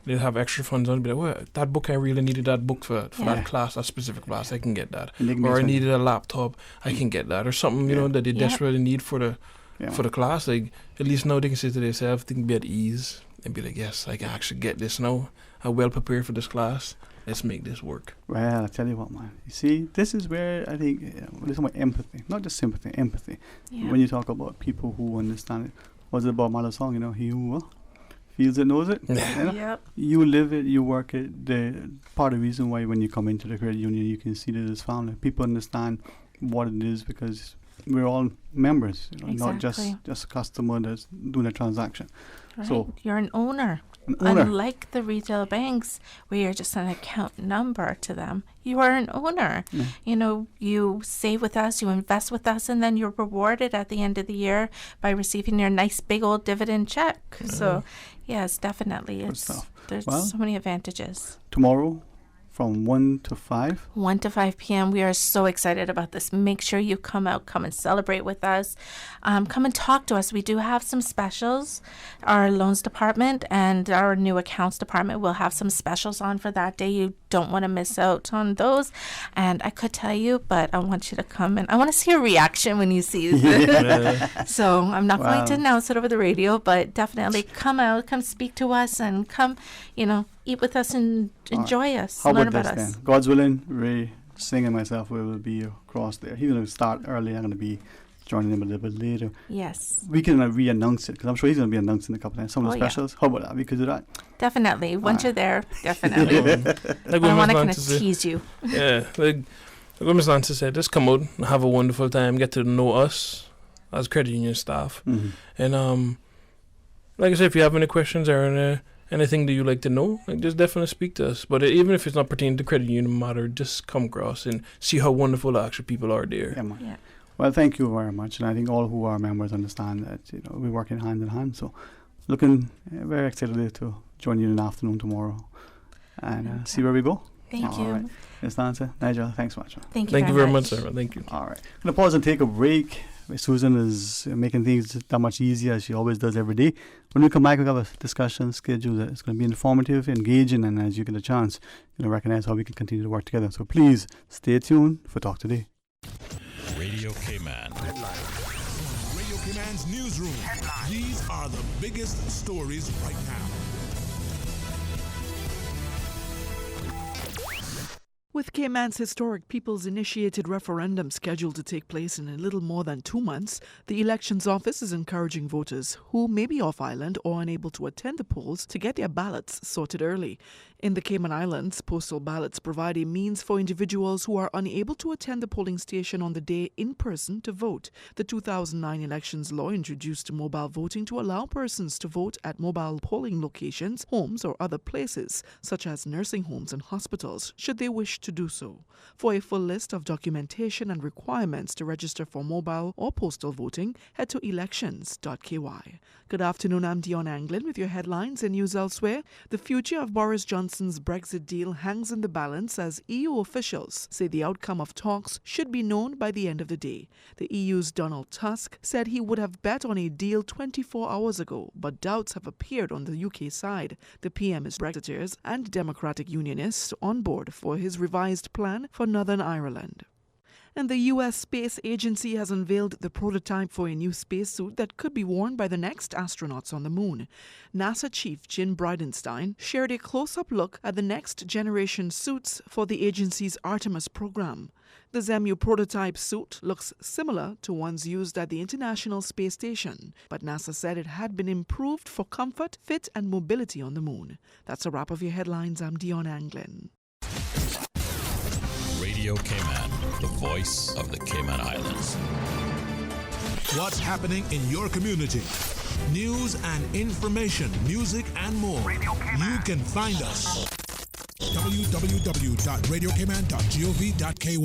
They'll have extra funds on, be like, well, that book, I really needed that book for that class, that specific class, I can get that. Or I needed a laptop, I can get that. Or something, that they desperately need for the class. Like, at least now they can say to themselves, they can be at ease and be like, yes, I can actually get this now. I'm well prepared for this class. Let's make this work. Well, I tell you what, man. You see, this is where I think there's about empathy, not just sympathy, empathy. Yeah. When you talk about people who understand it, what's it about Marlon song? He who feels it knows it. Yep. You live it, you work it. The part of the reason why when you come into the credit union, you can see that as family. People understand what it is because we're all members, not just a customer that's doing a transaction. Right. So you're an owner. An owner. Unlike the retail banks, where you're just an account number to them, you are an owner. Yeah. You know, you save with us, you invest with us, and then you're rewarded at the end of the year by receiving your nice big old dividend check. So, yes, definitely. There's Well, so many advantages. Tomorrow from 1 to 5. 1 to 5 p.m. We are so excited about this. Make sure you come out, come and celebrate with us. Come and talk to us. We do have some specials. Our loans department and our new accounts department will have some specials on for that day. You don't want to miss out on those. And I could tell you, but I want you to come and I want to see your reaction when you see it. So I'm not going to announce it over the radio, but definitely come out, come speak to us, and come, eat with us and enjoy us. How learn about about this us. then? God's willing, Ray, Singh and myself will be across there. He's going to start early. I'm going to be joining him a little bit later. Yes. We can re-announce it because I'm sure he's going to be announcing a couple of times. Some of the specials. How about that? We could do that. Definitely. Once you're there, definitely. I don't want to kind of tease you. Yeah. Like Ms. Nancy said, just come out and have a wonderful time. Get to know us as credit union staff. Mm-hmm. And like I said, if you have any questions or anything that you like to know, just definitely speak to us. But even if it's not pertaining to credit union matter, just come across and see how wonderful the actual people are there. Yeah. Well, thank you very much. And I think all who are members understand that we're working hand in hand. So looking very excited to join you in the afternoon tomorrow and see where we go. Thank you. All right. Ms. Nancy, Nigel, thanks so much. Thank you very much, sir. Thank you. All right. I'm going to pause and take a break. Susan is making things that much easier as she always does every day. When we come back, we'll have a discussion schedule that is going to be informative, engaging, and as you get a chance, recognize how we can continue to work together. So please stay tuned for Talk Today. Radio K-Man. Radio K-Man's newsroom. These are the biggest stories right now. With Cayman's historic people's-initiated referendum scheduled to take place in a little more than 2 months, the Elections Office is encouraging voters who may be off-island or unable to attend the polls to get their ballots sorted early. In the Cayman Islands, postal ballots provide a means for individuals who are unable to attend the polling station on the day in person to vote. The 2009 elections law introduced mobile voting to allow persons to vote at mobile polling locations, homes, or other places, such as nursing homes and hospitals, should they wish to do so. For a full list of documentation and requirements to register for mobile or postal voting, head to elections.ky. Good afternoon, I'm Dion Anglin with your headlines and news elsewhere. The future of Boris Johnson's Brexit deal hangs in the balance as EU officials say the outcome of talks should be known by the end of the day. The EU's Donald Tusk said he would have bet on a deal 24 hours ago, but doubts have appeared on the UK side. The PM is Brexiteers and Democratic Unionists on board for his revised plan for Northern Ireland. And the U.S. Space Agency has unveiled the prototype for a new spacesuit that could be worn by the next astronauts on the moon. NASA Chief Jim Bridenstine shared a close-up look at the next-generation suits for the agency's Artemis program. The Zemu prototype suit looks similar to ones used at the International Space Station, but NASA said it had been improved for comfort, fit, and mobility on the moon. That's a wrap of your headlines. I'm Dion Anglin. Radio Cayman, the voice of the Cayman Islands. What's happening in your community? News and information, music and more. You can find us. www.radiocayman.gov.ky.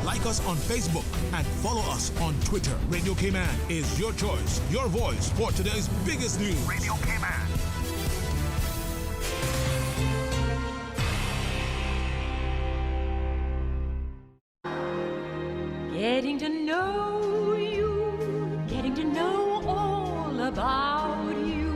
Like us on Facebook and follow us on Twitter. Radio Cayman is your choice, your voice for today's biggest news. Radio Cayman. Getting to know you, getting to know all about you.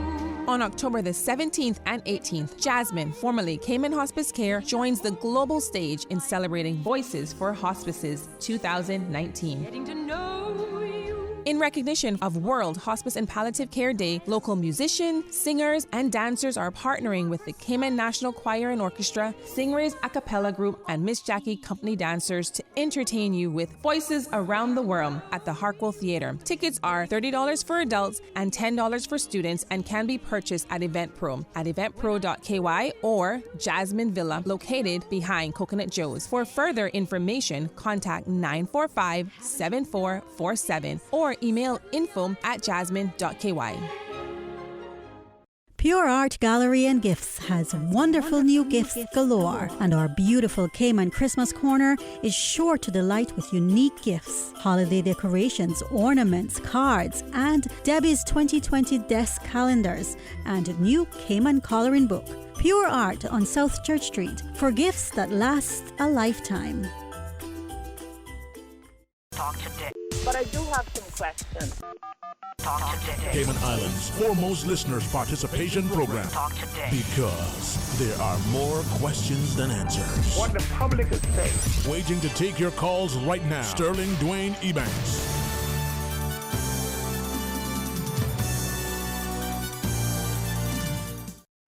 On October the 17th and 18th, Jasmine, formerly Cayman Hospice Care, joins the global stage in celebrating Voices for Hospices 2019. Getting to know you. In recognition of World Hospice and Palliative Care Day, local musicians, singers, and dancers are partnering with the Cayman National Choir and Orchestra, Stingrays a cappella group, and Miss Jackie Company dancers to entertain you with Voices Around the World at the Harkwell Theatre. Tickets are $30 for adults and $10 for students and can be purchased at EventPro at eventpro.ky or Jasmine Villa, located behind Coconut Joe's. For further information, contact 945-7447 or email info@jasmine.ky. Pure Art Gallery and Gifts has wonderful new gifts galore, and our beautiful Cayman Christmas Corner is sure to delight with unique gifts, holiday decorations, ornaments, cards, and Debbie's 2020 desk calendars, and new Cayman coloring book. Pure Art on South Church Street for gifts that last a lifetime. Talk today. But I do have some questions. Talk today. Cayman Islands' foremost listeners participation program. Talk today. Because there are more questions than answers. What the public is saying. Waiting to take your calls right now. Sterling Dwayne Ebanks.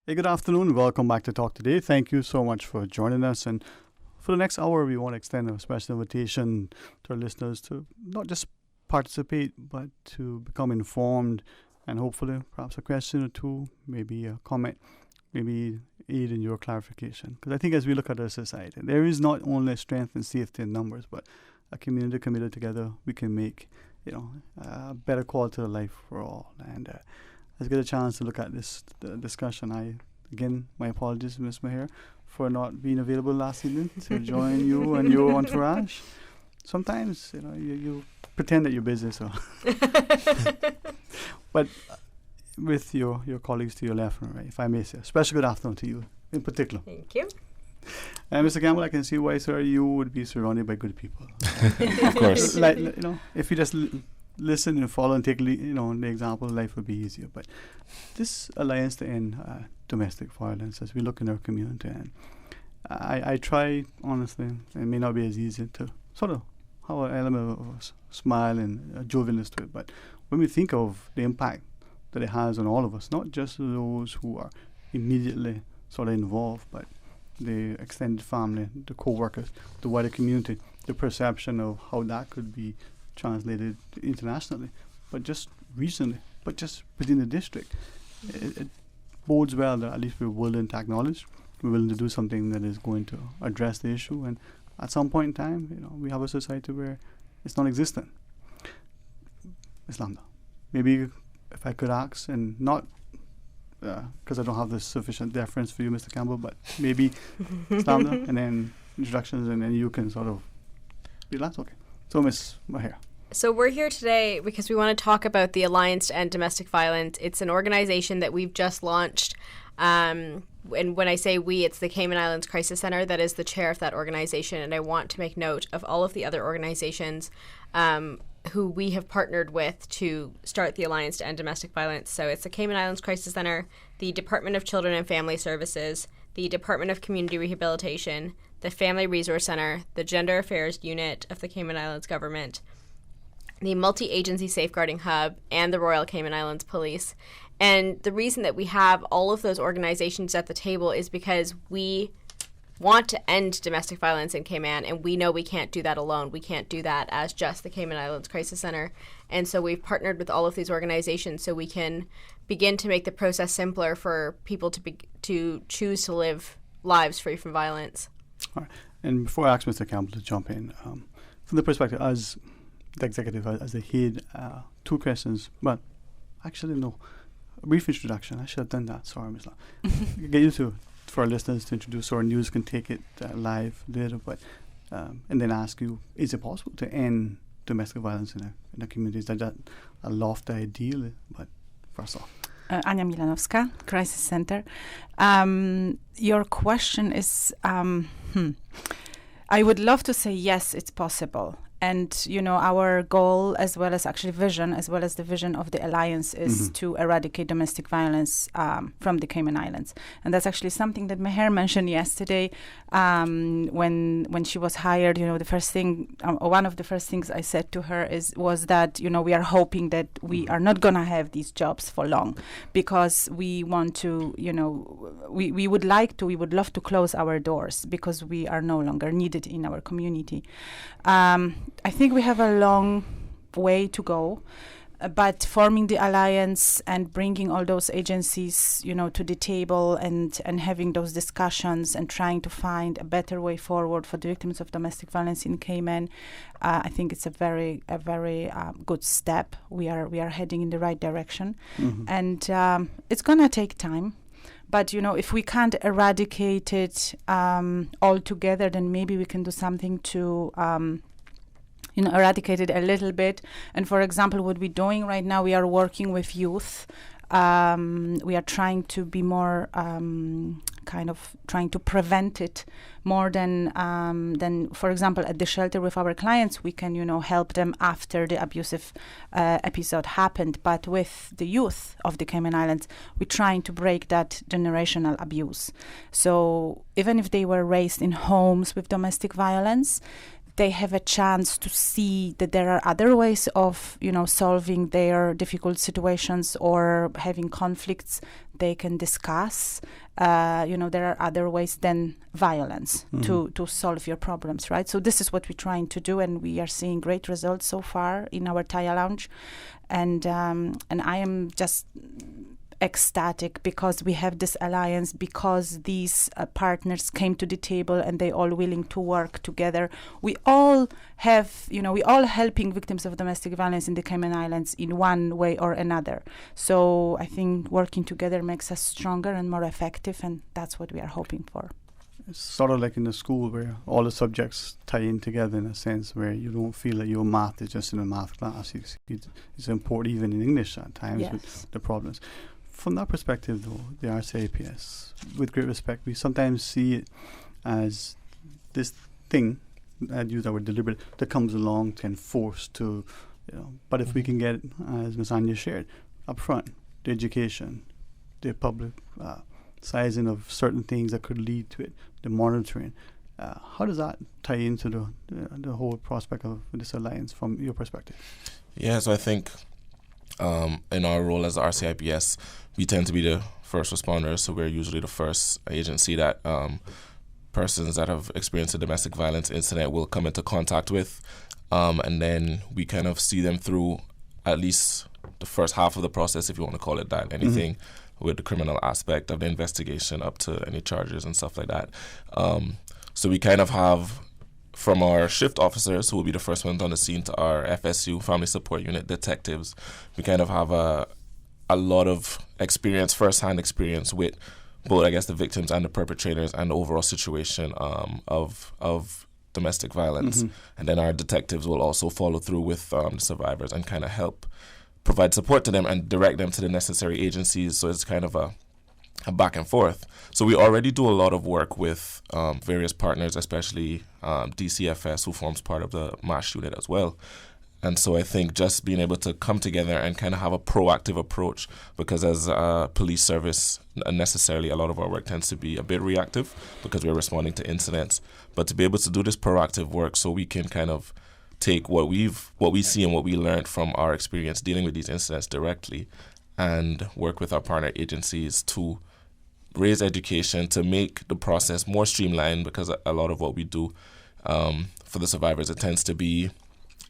Hey, good afternoon. Welcome back to Talk Today. Thank you so much for joining us. And for the next hour, we want to extend a special invitation to our listeners to not just participate, but to become informed, and hopefully perhaps a question or two, maybe a comment, maybe aid in your clarification. Because I think as we look at our society, there is not only strength and safety in numbers, but a community committed together, we can make a better quality of life for all. And let's get a chance to look at this discussion. Again, my apologies, Ms. Maher, for not being available last evening to join you and your entourage. Sometimes, you pretend that you're busy, so. But with your colleagues to your left and right, if I may say, a special good afternoon to you in particular. Thank you. And Mr. Campbell, I can see why, sir, you would be surrounded by good people. Of course. If you just listen and follow and take the example, life would be easier. But this alliance to end domestic violence, as we look in our community, and I try, honestly, it may not be as easy to sort of have an element of a smile and a jovialness to it. But when we think of the impact that it has on all of us, not just those who are immediately sort of involved, but the extended family, the co-workers, the wider community, the perception of how that could be translated internationally, but just regionally, but just within the district. It bodes well that at least we're willing to acknowledge, we're willing to do something that is going to address the issue, and at some point in time, we have a society where it's non-existent. Ms. Lambda, maybe if I could ask, and not because I don't have the sufficient deference for you, Mr. Campbell, but maybe Ms. Lambda, and then introductions, and then you can sort of be last. Okay. So, Ms. Maher. So we're here today because we want to talk about the Alliance to End Domestic Violence. It's an organization that we've just launched. And when I say we, it's the Cayman Islands Crisis Center that is the chair of that organization. And I want to make note of all of the other organizations who we have partnered with to start the Alliance to End Domestic Violence. So it's the Cayman Islands Crisis Center, the Department of Children and Family Services, the Department of Community Rehabilitation, the Family Resource Center, the Gender Affairs Unit of the Cayman Islands Government, the Multi-Agency Safeguarding Hub, and the Royal Cayman Islands Police. And the reason that we have all of those organizations at the table is because we want to end domestic violence in Cayman, and we know we can't do that alone. We can't do that as just the Cayman Islands Crisis Center. And so we've partnered with all of these organizations so we can begin to make the process simpler for people to choose to live lives free from violence. All right. And before I ask Mr. Campbell to jump in, from the perspective as the executive, as the head, two questions. But actually, no. A brief introduction. I should have done that. Sorry, Ms. Lam. Get you to, for our listeners to introduce, so our news can take it live later. But and then ask you, is it possible to end domestic violence in a community? Is that a lofty ideal? But first off. Ania Milanowska, Crisis Center. Your question is, I would love to say yes, it's possible. And, our goal, as well as actually vision, as well as the vision of the Alliance, is to eradicate domestic violence from the Cayman Islands. And that's actually something that Meher mentioned yesterday when she was hired. The first thing, one of the first things I said to her was that, we are hoping that we are not going to have these jobs for long, because we want to, we would love to close our doors because we are no longer needed in our community. I think we have a long way to go. but forming the alliance and bringing all those agencies, to the table and having those discussions and trying to find a better way forward for the victims of domestic violence in Cayman, I think it's a very good step. We are heading in the right direction, and it's gonna take time. But if we can't eradicate it altogether, then maybe we can do something to eradicate it a little bit. And for example, what we're doing right now, we are working with youth. We are trying to be more trying to prevent it more than for example, at the shelter with our clients, we can help them after the abusive episode happened. But with the youth of the Cayman Islands, we're trying to break that generational abuse. So even if they were raised in homes with domestic violence, they have a chance to see that there are other ways of, solving their difficult situations or having conflicts they can discuss. There are other ways than violence to solve your problems, right? So this is what we're trying to do, and we are seeing great results so far in our Taya Lounge. And I am just ecstatic because we have this alliance, because these partners came to the table and they all willing to work together. We all have, we all helping victims of domestic violence in the Cayman Islands in one way or another. So I think working together makes us stronger and more effective, and that's what we are hoping for. It's sort of like in the school where all the subjects tie in together in a sense, where you don't feel that your math is just in a math class. It's important even in English at times with the problems. From that perspective, though, the RCIPS, with great respect, we sometimes see it as this thing, I'd use that word deliberate, that comes along to enforce to, but if we can get, as Ms. Anya shared, up front, the education, the public sizing of certain things that could lead to it, the monitoring, how does that tie into the whole prospect of this alliance from your perspective? Yeah, so I think in our role as the RCIPS, we tend to be the first responders, so we're usually the first agency that persons that have experienced a domestic violence incident will come into contact with, and then we kind of see them through at least the first half of the process, if you want to call it that, anything with the criminal aspect of the investigation up to any charges and stuff like that. So we kind of have, from our shift officers, who will be the first ones on the scene, to our FSU, Family Support Unit detectives, we kind of have a lot of experience, first-hand experience with both, I guess, the victims and the perpetrators and the overall situation of domestic violence. And then our detectives will also follow through with the survivors and kind of help provide support to them and direct them to the necessary agencies. So it's kind of a back and forth. So we already do a lot of work with various partners, especially DCFS, who forms part of the MASH unit as well. And so I think just being able to come together and kind of have a proactive approach, because as a police service, necessarily a lot of our work tends to be a bit reactive because we're responding to incidents. But to be able to do this proactive work so we can kind of take what we see and what we learned from our experience dealing with these incidents directly and work with our partner agencies to raise education, to make the process more streamlined, because a lot of what we do for the survivors, it tends to be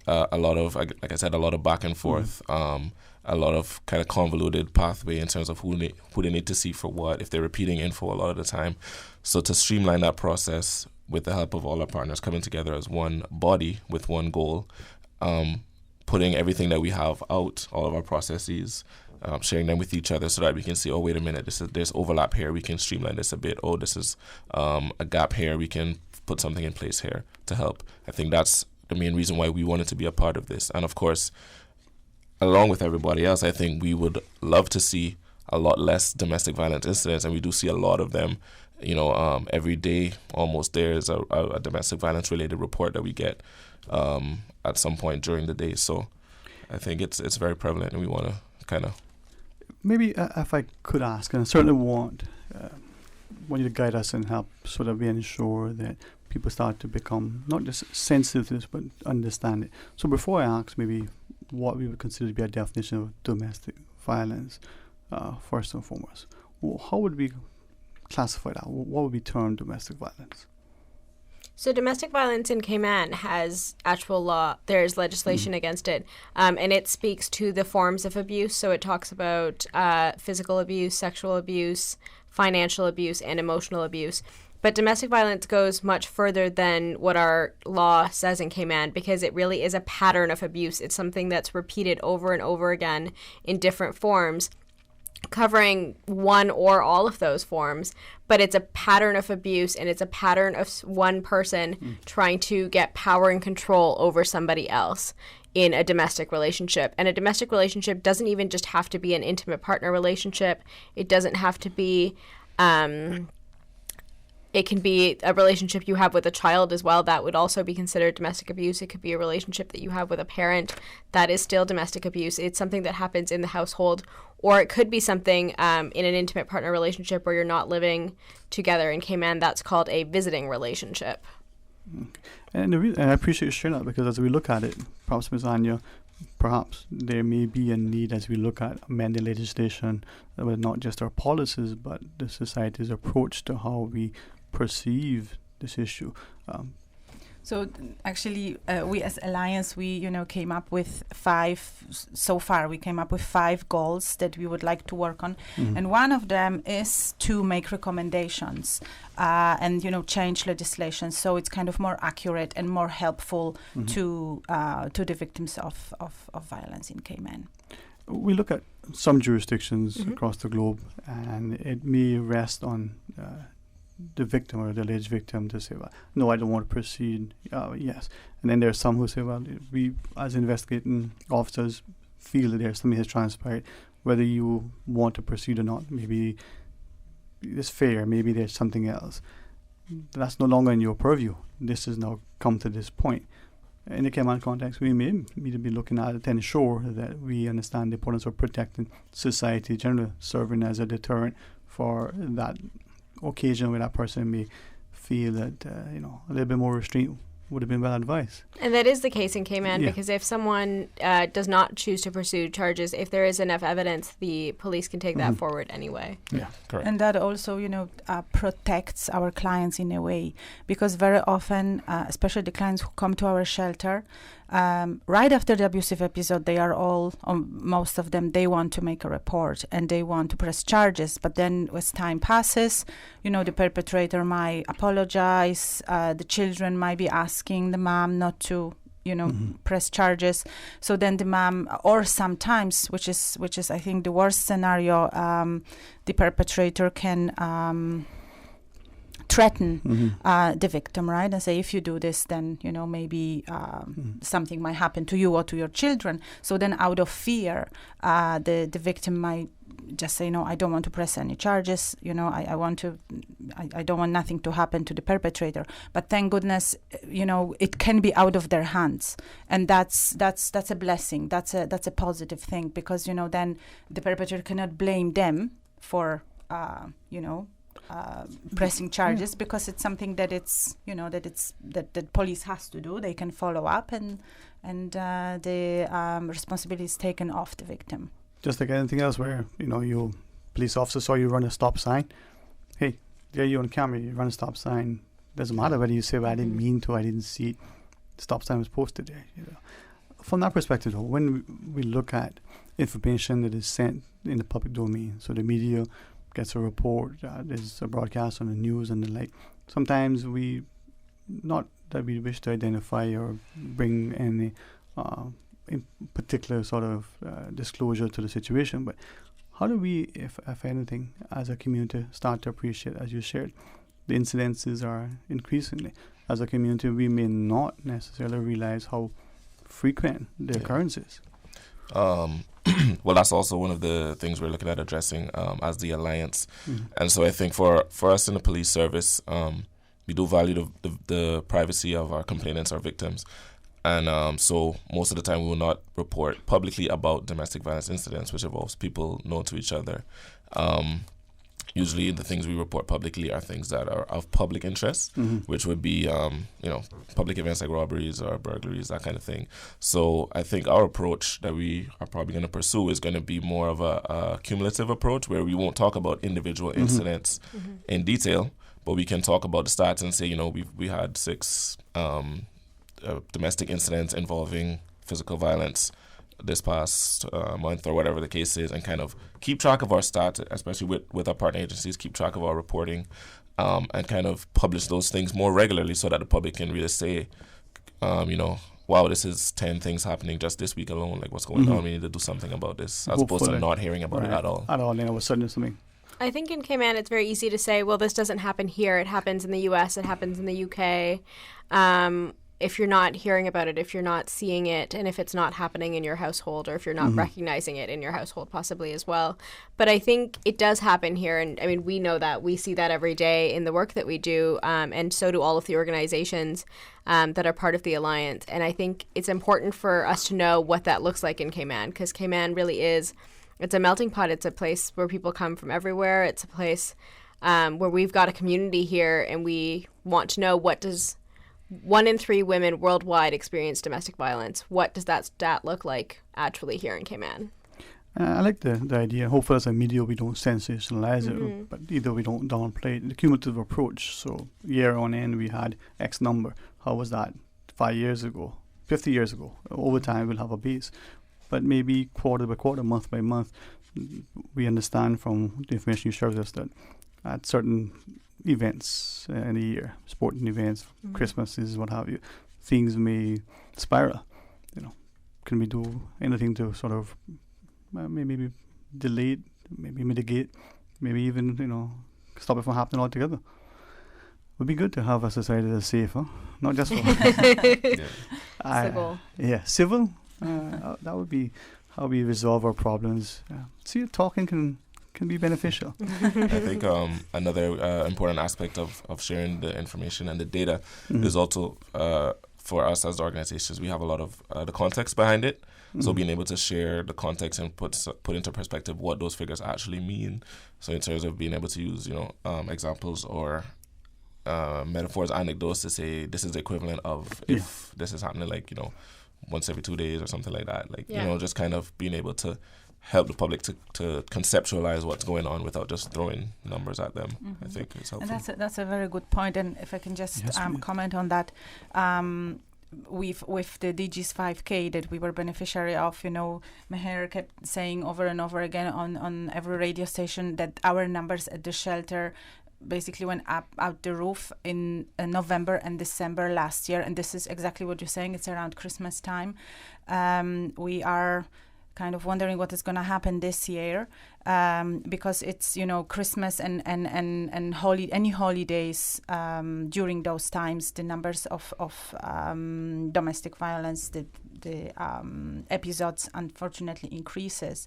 a lot of, like I said, a lot of back and forth, a lot of kind of convoluted pathway in terms of who they need to see for what, if they're repeating info a lot of the time. So to streamline that process with the help of all our partners coming together as one body with one goal, putting everything that we have out, all of our processes, sharing them with each other so that we can see, oh, wait a minute, there's overlap here, we can streamline this a bit. Oh, this is a gap here, we can put something in place here to help. I think that's the main reason why we wanted to be a part of this. And of course, along with everybody else, I think we would love to see a lot less domestic violence incidents, and we do see a lot of them. Every day almost there's a domestic violence related report that we get at some point during the day. So I think it's very prevalent, and we want to kind of... Maybe if I could ask, and I certainly want you to guide us and help so that we ensure that people start to become not just sensitive to this, but understand it. So before I ask maybe what we would consider to be a definition of domestic violence, first and foremost, how would we classify that? What would be termed domestic violence? So domestic violence in Cayman has actual law. There's legislation against it, and it speaks to the forms of abuse. So it talks about physical abuse, sexual abuse, financial abuse, and emotional abuse. But domestic violence goes much further than what our law says in Cayman, because it really is a pattern of abuse. It's something that's repeated over and over again in different forms, covering one or all of those forms. But it's a pattern of abuse, and it's a pattern of one person trying to get power and control over somebody else in a domestic relationship. And a domestic relationship doesn't even just have to be an intimate partner relationship. It doesn't have to be... It can be a relationship you have with a child as well. That would also be considered domestic abuse. It could be a relationship that you have with a parent. That is still domestic abuse. It's something that happens in the household. Or it could be something in an intimate partner relationship where you're not living together. In Cayman, that's called a visiting relationship. And I appreciate you sharing that, because as we look at it, perhaps Ms. Anya, perhaps there may be a need as we look at amending legislation with not just our policies, but the society's approach to how we perceive this issue. So actually, we as Alliance, we came up with we came up with 5 goals that we would like to work on, and one of them is to make recommendations and change legislation so it's kind of more accurate and more helpful to the victims of violence in Cayman. We look at some jurisdictions across the globe, and it may rest on the victim or the alleged victim to say, well, no, I don't want to proceed. Yes. And then there are some who say, well, we as investigating officers feel that there's something has transpired, whether you want to proceed or not. Maybe it's fair, maybe there's something else. That's no longer in your purview. This has now come to this point. In the Cayman context, we may need to be looking at it to ensure that we understand the importance of protecting society generally, serving as a deterrent for that occasion where that person may feel that a little bit more restraint would have been well advised. And that is the case in Cayman, because if someone does not choose to pursue charges, if there is enough evidence, the police can take that forward anyway. Yeah, correct. And that also, protects our clients in a way, because very often, especially the clients who come to our shelter, right after the abusive episode, they are all, most of them, they want to make a report and they want to press charges. But then as time passes, the perpetrator might apologize. The children might be asking the mom not to, press charges. So then the mom, or sometimes, which is I think the worst scenario, the perpetrator can threaten the victim, right? And say, if you do this, then, maybe something might happen to you or to your children. So then out of fear, the victim might just say, no, I don't want to press any charges. I don't want nothing to happen to the perpetrator. But thank goodness, it can be out of their hands. And that's a blessing. That's a positive thing, because, then the perpetrator cannot blame them for, pressing charges, because it's something that that police has to do. They can follow up, and the responsibility is taken off the victim. Just like anything else, where you police officer saw you run a stop sign. Hey, there you on camera. You run a stop sign. Doesn't matter whether you say, well, I didn't mean to. I didn't see it. The stop sign was posted there. From that perspective, though, when we look at information that is sent in the public domain, so the media gets a report, there's a broadcast on the news and the like. Sometimes not that we wish to identify or bring any in particular sort of disclosure to the situation, but how do we, if anything, as a community, start to appreciate, as you shared, the incidences are increasingly. As a community, we may not necessarily realize how frequent the occurrence is. Well, that's also one of the things we're looking at addressing as the Alliance. And so I think for us in the police service, we do value the privacy of our complainants, our victims. And so most of the time we will not report publicly about domestic violence incidents, which involves people known to each other. Usually the things we report publicly are things that are of public interest, which would be, public events like robberies or burglaries, that kind of thing. So I think our approach that we are probably going to pursue is going to be more of a cumulative approach, where we won't talk about individual incidents in detail, but we can talk about the stats and say, you know, we had 6 domestic incidents involving physical violence this past month or whatever the case is, and kind of keep track of our stats, especially with our partner agencies, keep track of our reporting, and kind of publish those things more regularly so that the public can really say, you know, wow, this is 10 things happening just this week alone. Like, what's going on? We need to do something about this, as opposed to not hearing about it at all. At all, and all of a sudden something. I think in Cayman it's very easy to say, well, this doesn't happen here. It happens in the U.S. It happens in the UK. If you're not hearing about it, if you're not seeing it, and if it's not happening in your household, or if you're not recognizing it in your household possibly as well. But I think it does happen here. And I mean, we know that. We see that every day in the work that we do. And so do all of the organizations that are part of the Alliance. And I think it's important for us to know what that looks like in Cayman, because Cayman really is, it's a melting pot. It's a place where people come from everywhere. It's a place where we've got a community here, and we want to know, what does 1 in 3 women worldwide experience domestic violence? What does that stat look like actually here in Cayman? I like the idea. Hopefully as a media we don't sensationalize it, but either we don't downplay it. The cumulative approach. So year on end we had X number. How was that 5 years ago, 50 years ago? Over time we'll have a base. But maybe quarter by quarter, month by month, we understand from the information you share with us that at certain events in the year, sporting events, Christmases, what have you, things may spiral. You know, can we do anything to sort of maybe delay it, maybe mitigate, maybe even, you know, stop it from happening altogether? It would be good to have a society that's safer, not just for civil. Yeah, civil. That would be how we resolve our problems. See, talking can be beneficial. I think another important aspect of sharing the information and the data is also for us as organizations, we have a lot of the context behind it. So being able to share the context and put into perspective what those figures actually mean. So in terms of being able to use, you know, examples or metaphors, anecdotes to say this is the equivalent of if this is happening, like, you know, once every 2 days or something like that. Like, you know, just kind of being able to help the public to conceptualize what's going on without just throwing numbers at them. I think it's helpful. And that's a very good point. And if I can just comment on that, with the DG's 5K that we were beneficiary of, you know, Meher kept saying over and over again on every radio station that our numbers at the shelter basically went up out the roof in November and December last year. And this is exactly what you're saying. It's around Christmas time. We are kind of wondering what is going to happen this year, because it's, you know, Christmas and any holidays during those times, the numbers of domestic violence, the episodes unfortunately increases.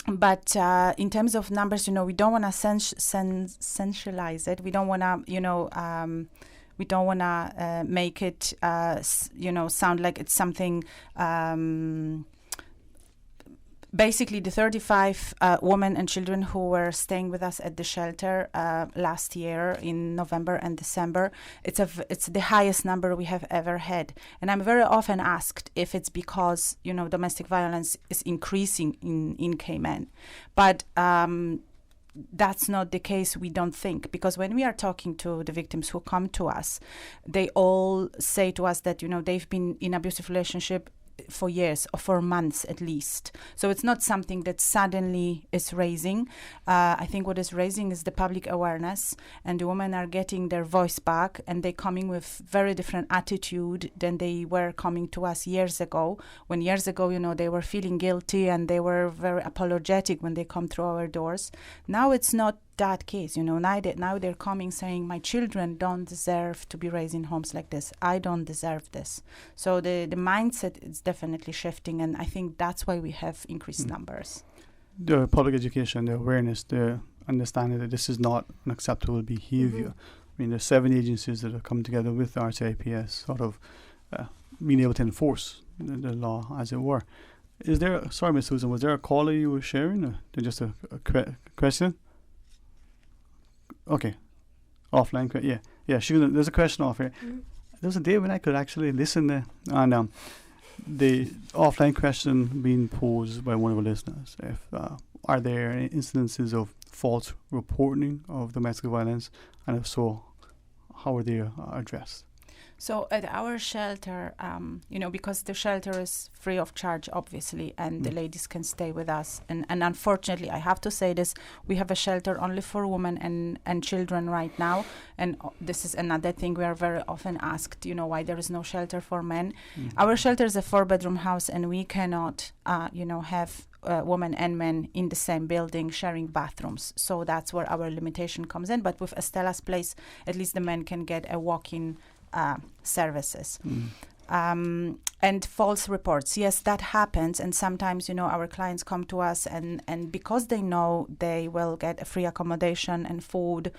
But in terms of numbers, you know, we don't want to centralize it. We don't want to, you know, we don't want to make it, you know, sound like it's something. Basically, the 35 women and children who were staying with us at the shelter last year in November and December, it's the highest number we have ever had. And I'm very often asked if it's because, you know, domestic violence is increasing in Cayman. But that's not the case, we don't think, because when we are talking to the victims who come to us, they all say to us that, you know, they've been in abusive relationship for years or for months at least. So it's not something that suddenly is raising. I think what is raising is the public awareness, and the women are getting their voice back, and they're coming with very different attitude than they were coming to us years ago. When years ago, you know, they were feeling guilty and they were very apologetic when they come through our doors. Now it's not that case, you know. Now they're coming saying, my children don't deserve to be raised in homes like this. I don't deserve this. So the mindset is definitely shifting, and I think that's why we have increased numbers. The public education, the awareness, the understanding that this is not an acceptable behavior. I mean, there's 7 agencies that have come together with RCIPS, sort of being able to enforce the law, as it were. Is there, sorry, Ms. Susan, was there a caller you were sharing, or just a question? Okay, offline. Yeah. There's a question off here. There was a day when I could actually listen on the offline question being posed by one of our listeners. If are there any incidences of false reporting of domestic violence, and if so, how are they addressed? So at our shelter, because the shelter is free of charge, obviously, and the ladies can stay with us. And unfortunately, I have to say this, we have a shelter only for women and children right now. And this is another thing we are very often asked, why there is no shelter for men. Our shelter is a 4-bedroom house, and we cannot, have women and men in the same building sharing bathrooms. So that's where our limitation comes in. But with Estella's place, at least the men can get a walk-in services. And false reports, yes, that happens, and sometimes our clients come to us and because they know they will get a free accommodation and food,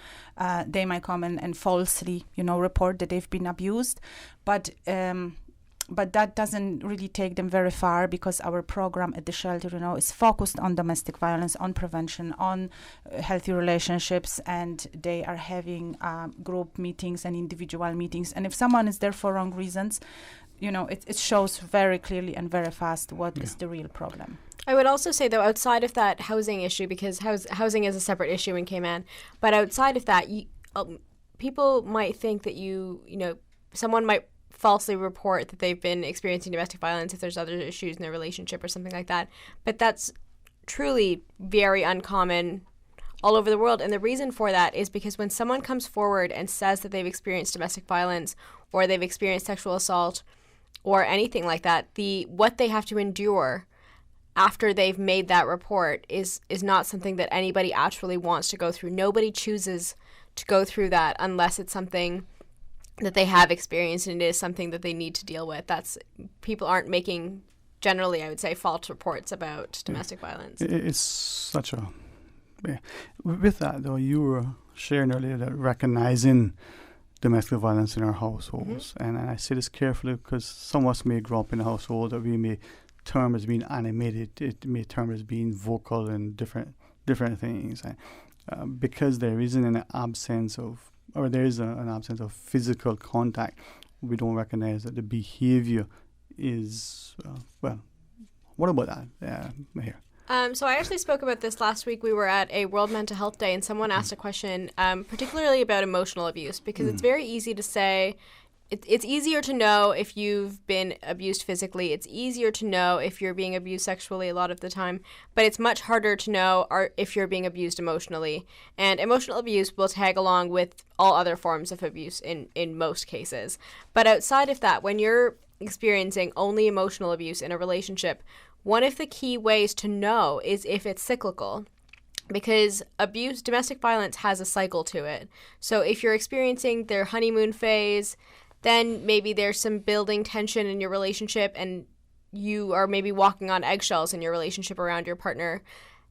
they might come and falsely report that they've been abused, but that doesn't really take them very far, because our program at the shelter, is focused on domestic violence, on prevention, on healthy relationships, and they are having group meetings and individual meetings. And if someone is there for wrong reasons, it shows very clearly and very fast what is the real problem. I would also say, though, outside of that housing issue, because housing is a separate issue in Cayman, but outside of that, people might think that someone might falsely report that they've been experiencing domestic violence if there's other issues in their relationship or something like that. But that's truly very uncommon all over the world. And the reason for that is because when someone comes forward and says that they've experienced domestic violence or they've experienced sexual assault or anything like that, what they have to endure after they've made that report is not something that anybody actually wants to go through. Nobody chooses to go through that unless it's something that they have experienced and it is something that they need to deal with. People aren't making, generally, I would say, false reports about domestic violence. It's such a... With that, though, you were sharing earlier that recognizing domestic violence in our households, and I say this carefully because some of us may grow up in a household that we may term as being animated, it may term as being vocal and different things, because there isn't an absence of physical contact. We don't recognize that the behavior is, what about that here? So I actually spoke about this last week. We were at a World Mental Health Day, and someone asked a question particularly about emotional abuse, because it's very easy to say, it's easier to know if you've been abused physically. It's easier to know if you're being abused sexually a lot of the time, but it's much harder to know if you're being abused emotionally. And emotional abuse will tag along with all other forms of abuse in most cases. But outside of that, when you're experiencing only emotional abuse in a relationship, one of the key ways to know is if it's cyclical. Because domestic violence has a cycle to it. So if you're experiencing their honeymoon phase, then maybe there's some building tension in your relationship and you are maybe walking on eggshells in your relationship around your partner.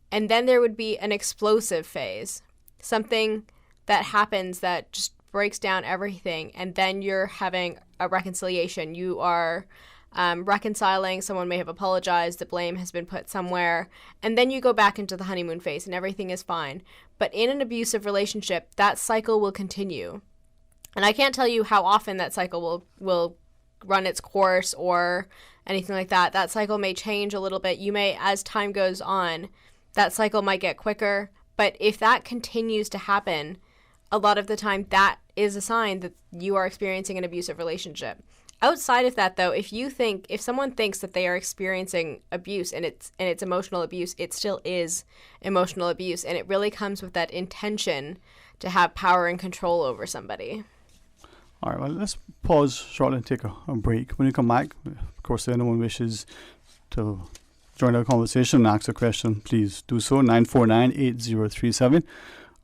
And then there would be an explosive phase, something that happens that just breaks down everything. And then you're having a reconciliation. You are reconciling, someone may have apologized, the blame has been put somewhere, and then you go back into the honeymoon phase and everything is fine. But in an abusive relationship, that cycle will continue. And I can't tell you how often that cycle will run its course or anything like that. That cycle may change a little bit. You may, as time goes on, that cycle might get quicker. But if that continues to happen, a lot of the time that is a sign that you are experiencing an abusive relationship. Outside of that, though, if someone thinks that they are experiencing abuse and it's emotional abuse, it still is emotional abuse. And it really comes with that intention to have power and control over somebody. All right, well, let's pause shortly and take a break. When you come back, of course, if anyone wishes to join our conversation and ask a question, please do so, 949-8037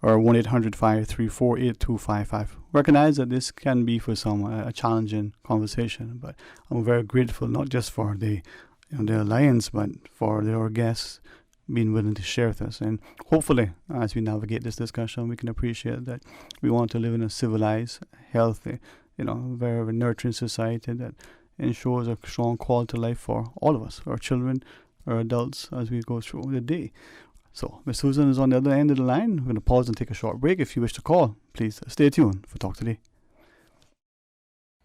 or 1-800-534-8255. Recognize that this can be for some a challenging conversation, but I'm very grateful not just for the alliance, but for our guests being willing to share with us. And hopefully, as we navigate this discussion, we can appreciate that we want to live in a civilized, healthy, very nurturing society that ensures a strong quality of life for all of us, our children, our adults, as we go through the day. So, Ms. Susan is on the other end of the line. We're going to pause and take a short break. If you wish to call, please stay tuned for Talk Today.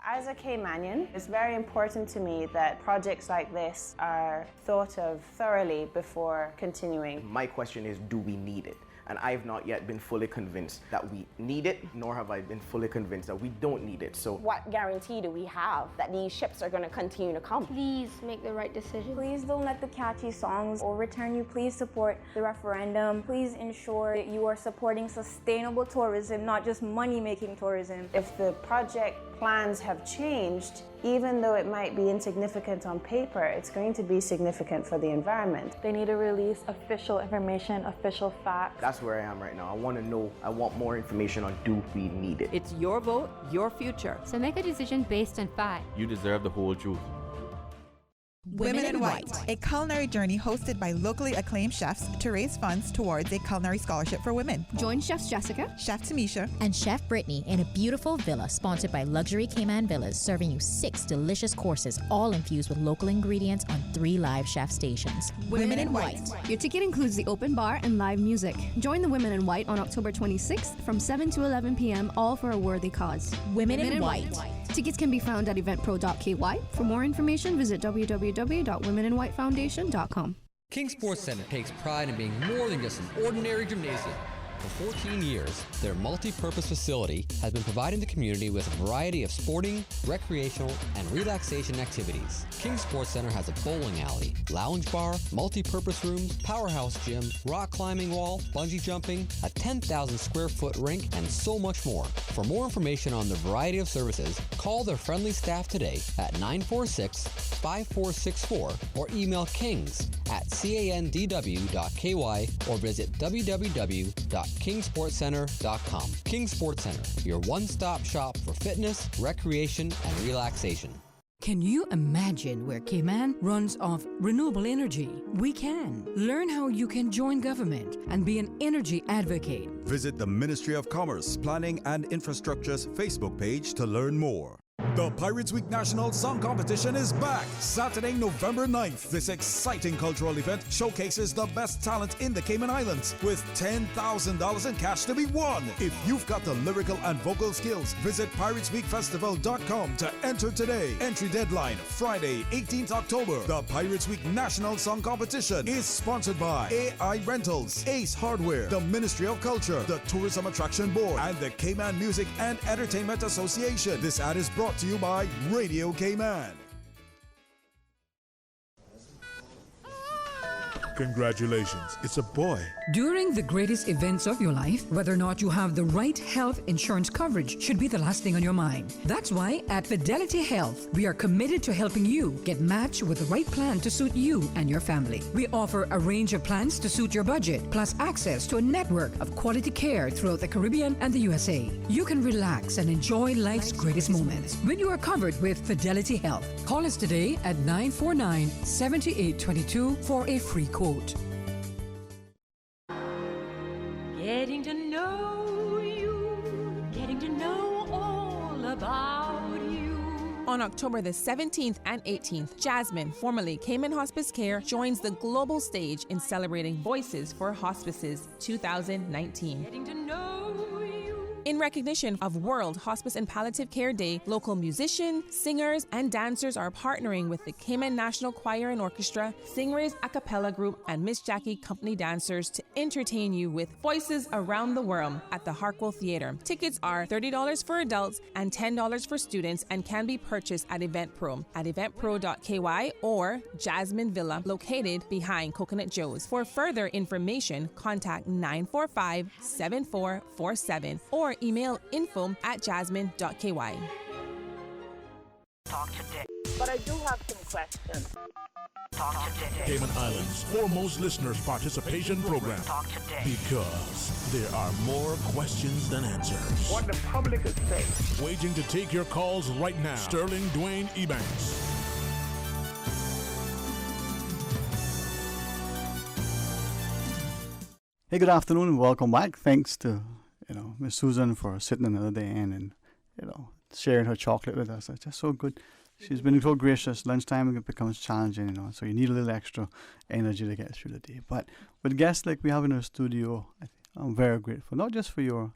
As a Caymanian, it's very important to me that projects like this are thought of thoroughly before continuing. My question is, do we need it? and I've not yet been fully convinced that we need it, nor have I been fully convinced that we don't need it. So what guarantee do we have that these ships are going to continue to come? Please make the right decision. Please don't let the catchy songs overturn you. Please support the referendum. Please ensure that you are supporting sustainable tourism, not just money-making tourism. If the project plans have changed, even though it might be insignificant on paper, it's going to be significant for the environment. They need to release official information, official facts. That's where I am right now. I want to know, I want more information on do we need it. It's your vote, your future. So make a decision based on fact. You deserve the whole truth. Women in White, a culinary journey hosted by locally acclaimed chefs to raise funds towards a culinary scholarship for women. Join Chefs Jessica, Chef Tamisha, and Chef Brittany in a beautiful villa sponsored by Luxury Cayman Villas, serving you 6 delicious courses, all infused with local ingredients on 3 live chef stations. Women in White. Your ticket includes the open bar and live music. Join the Women in White on October 26th from 7 to 11 p.m., all for a worthy cause. Women in White. Tickets can be found at eventpro.ky. For more information, visit www.womeninwhitefoundation.com. King Sports Center takes pride in being more than just an ordinary gymnasium. For 14 years, their multi-purpose facility has been providing the community with a variety of sporting, recreational, and relaxation activities. King Sports Center has a bowling alley, lounge bar, multi-purpose rooms, powerhouse gym, rock climbing wall, bungee jumping, a 10,000 square foot rink, and so much more. For more information on the variety of services, call their friendly staff today at 946-5464 or email kings@candw.ky or visit www.kingsportscenter.com. King Sports Center, your one-stop shop for fitness, recreation, and relaxation. Can you imagine where Cayman runs off renewable energy? We can. Learn how you can join government and be an energy advocate. Visit the Ministry of Commerce, Planning and Infrastructure's Facebook page to learn more. The Pirates Week National Song Competition is back Saturday, November 9th. This exciting cultural event showcases the best talent in the Cayman Islands with $10,000 in cash to be won. If you've got the lyrical and vocal skills, visit piratesweekfestival.com to enter today. Entry deadline Friday, 18th October. The Pirates Week National Song Competition is sponsored by AI Rentals, Ace Hardware, the Ministry of Culture, the Tourism Attraction Board, and the Cayman Music and Entertainment Association. This ad is brought to you by Radio Cayman. Congratulations, it's a boy. During the greatest events of your life, whether or not you have the right health insurance coverage should be the last thing on your mind. That's why at Fidelity Health, we are committed to helping you get matched with the right plan to suit you and your family. We offer a range of plans to suit your budget, plus access to a network of quality care throughout the Caribbean and the USA. You can relax and enjoy life's greatest moments when you are covered with Fidelity Health. Call us today at 949-7822 for a free quote. Getting to know you, getting to know all about you. On October the 17th and 18th, Jasmine, formerly Cayman Hospice Care, joins the global stage in celebrating Voices for Hospices 2019. Getting to know you. In recognition of World Hospice and Palliative Care Day, local musicians, singers, and dancers are partnering with the Cayman National Choir and Orchestra, Singers a Cappella Group, and Miss Jackie Company Dancers to entertain you with Voices Around the World at the Harkwell Theatre. Tickets are $30 for adults and $10 for students and can be purchased at EventPro at eventpro.ky or Jasmine Villa, located behind Coconut Joe's. For further information, contact 945-7447 or email info@jasmine.ky. Talk today. But I do have some questions. Talk today. Cayman Islands' foremost listeners participation program. Talk today. Because there are more questions than answers. What the public is saying. Waiting to take your calls right now. Sterling Dwayne Ebanks. Hey, good afternoon and welcome back. Thanks to Miss Susan for sitting another day in and sharing her chocolate with us. It's just so good. She's been so gracious. Lunchtime it becomes challenging, so you need a little extra energy to get through the day. But with guests like we have in our studio, I'm very grateful, not just for your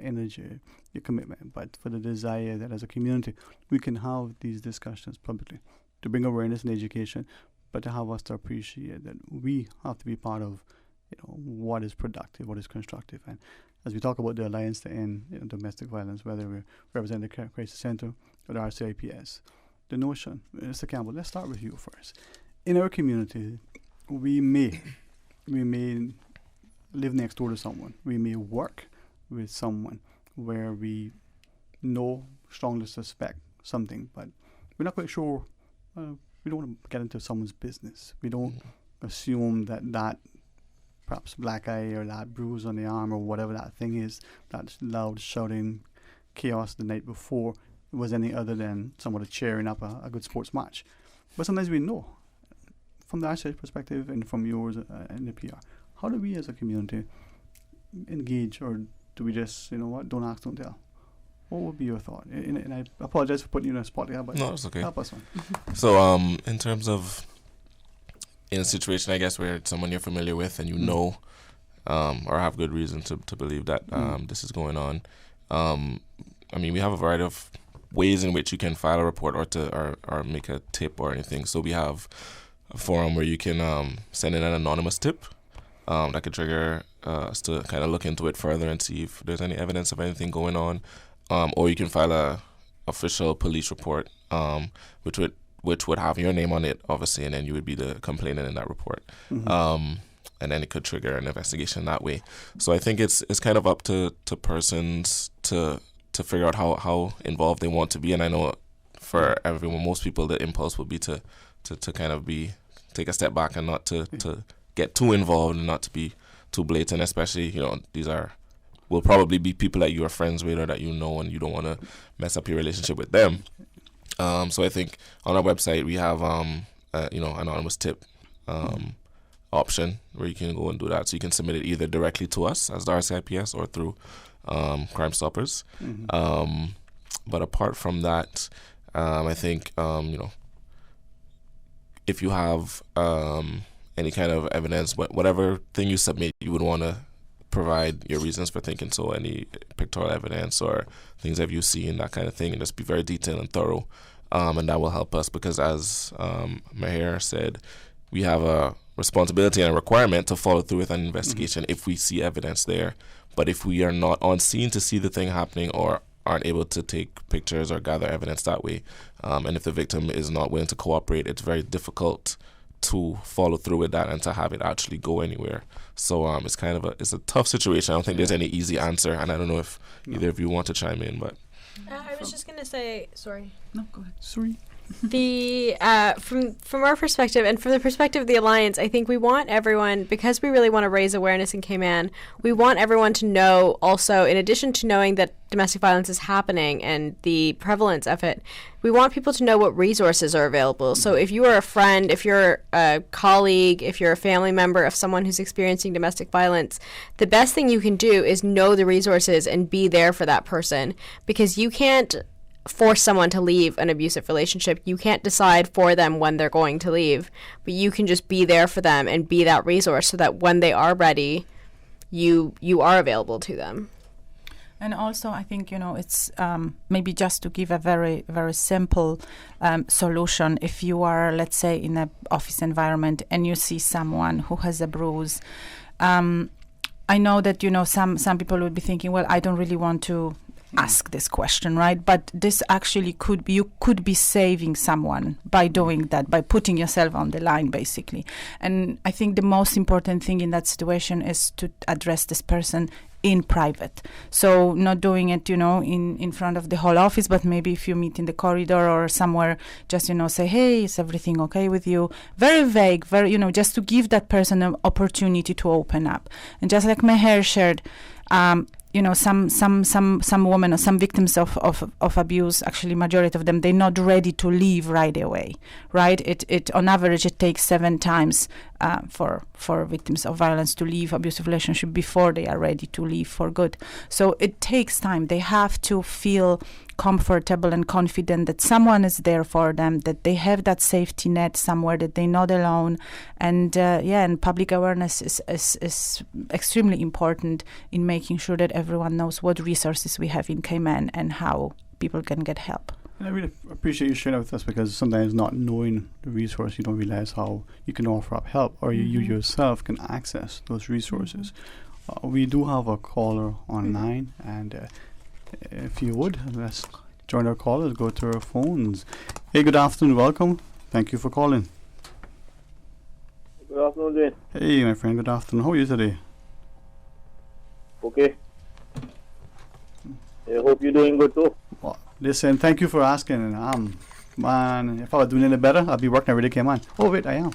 energy, your commitment, but for the desire that as a community we can have these discussions publicly to bring awareness and education, but to have us to appreciate that we have to be part of what is productive, what is constructive. And as we talk about the Alliance to End Domestic Violence, whether we represent the Crisis Center or the RCIPS, the notion, Mr. Campbell, let's start with you first. In our community, we may live next door to someone. We may work with someone where we know, strongly suspect something, but we're not quite sure. We don't want to get into someone's business. We don't assume that perhaps black eye or that bruise on the arm or whatever that thing is, that loud shouting chaos the night before, was any other than someone cheering up a good sports match. But sometimes we know, from the RCI perspective and from yours in the PR, how do we as a community engage, or do we just, don't ask, don't tell? What would be your thought? And I apologize for putting you in a spot here, but no, it's okay. Help us on. So, in terms of in a situation, I guess, where it's someone you're familiar with and you know, or have good reason to believe that this is going on. I mean, we have a variety of ways in which you can file a report or make a tip or anything. So we have a forum where you can send in an anonymous tip that could trigger us to kind of look into it further and see if there's any evidence of anything going on. Or you can file a official police report, which would have your name on it, obviously, and then you would be the complainant in that report. And then it could trigger an investigation that way. So I think it's kind of up to persons to figure out how involved they want to be. And I know for everyone, most people, the impulse would be to kind of take a step back and not to get too involved and not to be too blatant, especially, these will probably be people that you are friends with or that you know, and you don't want to mess up your relationship with them. So I think on our website we have anonymous tip option where you can go and do that. So you can submit it either directly to us as the RCIPS or through Crime Stoppers. But apart from that, I think if you have any kind of evidence, whatever thing you submit, you would want to provide your reasons for thinking so, any pictorial evidence or things that you've seen, that kind of thing, and just be very detailed and thorough. And that will help us because, as Maher said, we have a responsibility and a requirement to follow through with an investigation if we see evidence there. But if we are not on scene to see the thing happening or aren't able to take pictures or gather evidence that way, and if the victim is not willing to cooperate, it's very difficult to follow through with that and to have it actually go anywhere. So it's kind of it's a tough situation. I don't think there's any easy answer, and I don't know if either of you want to chime in, but I was just gonna say, sorry. No, go ahead. Sorry. The from our perspective and from the perspective of the Alliance, I think we want everyone, because we really want to raise awareness in Cayman, we want everyone to know also, in addition to knowing that domestic violence is happening and the prevalence of it, we want people to know what resources are available. So if you are a friend, if you're a colleague, if you're a family member of someone who's experiencing domestic violence, the best thing you can do is know the resources and be there for that person, because you can't force someone to leave an abusive relationship. You can't decide for them when they're going to leave, but you can just be there for them and be that resource so that when they are ready, you are available to them. And also, I think, it's maybe just to give a very, very simple solution. If you are, let's say, in an office environment and you see someone who has a bruise, I know that, some people would be thinking, well, I don't really want to ask this question, right? But this actually you could be saving someone by doing that, by putting yourself on the line, basically. And I think the most important thing in that situation is to address this person in private. So not doing it, in front of the whole office, but maybe if you meet in the corridor or somewhere, just, say, hey, is everything okay with you? Very vague, very, just to give that person an opportunity to open up. And just like Meher shared, some women or some victims of abuse, actually majority of them, they're not ready to leave right away, right? It on average it takes 7 times for victims of violence to leave abusive relationship before they are ready to leave for good. So it takes time. They have to feel comfortable and confident that someone is there for them, that they have that safety net somewhere, that they're not alone. And and public awareness is extremely important in making sure that everyone knows what resources we have in Cayman and how people can get help. I really appreciate you sharing with us, because sometimes not knowing the resource, you don't realize how you can offer up help, or you yourself can access those resources. We do have a caller online, and if you would, let's join our callers, go to our phones. Hey, good afternoon, welcome. Thank you for calling. Good afternoon, Dwayne. Hey, my friend, good afternoon. How are you today? Okay. I hope you're doing good too. Well, listen, thank you for asking. Man, if I was doing any better, I'd be working every day came on. Oh, wait, I am.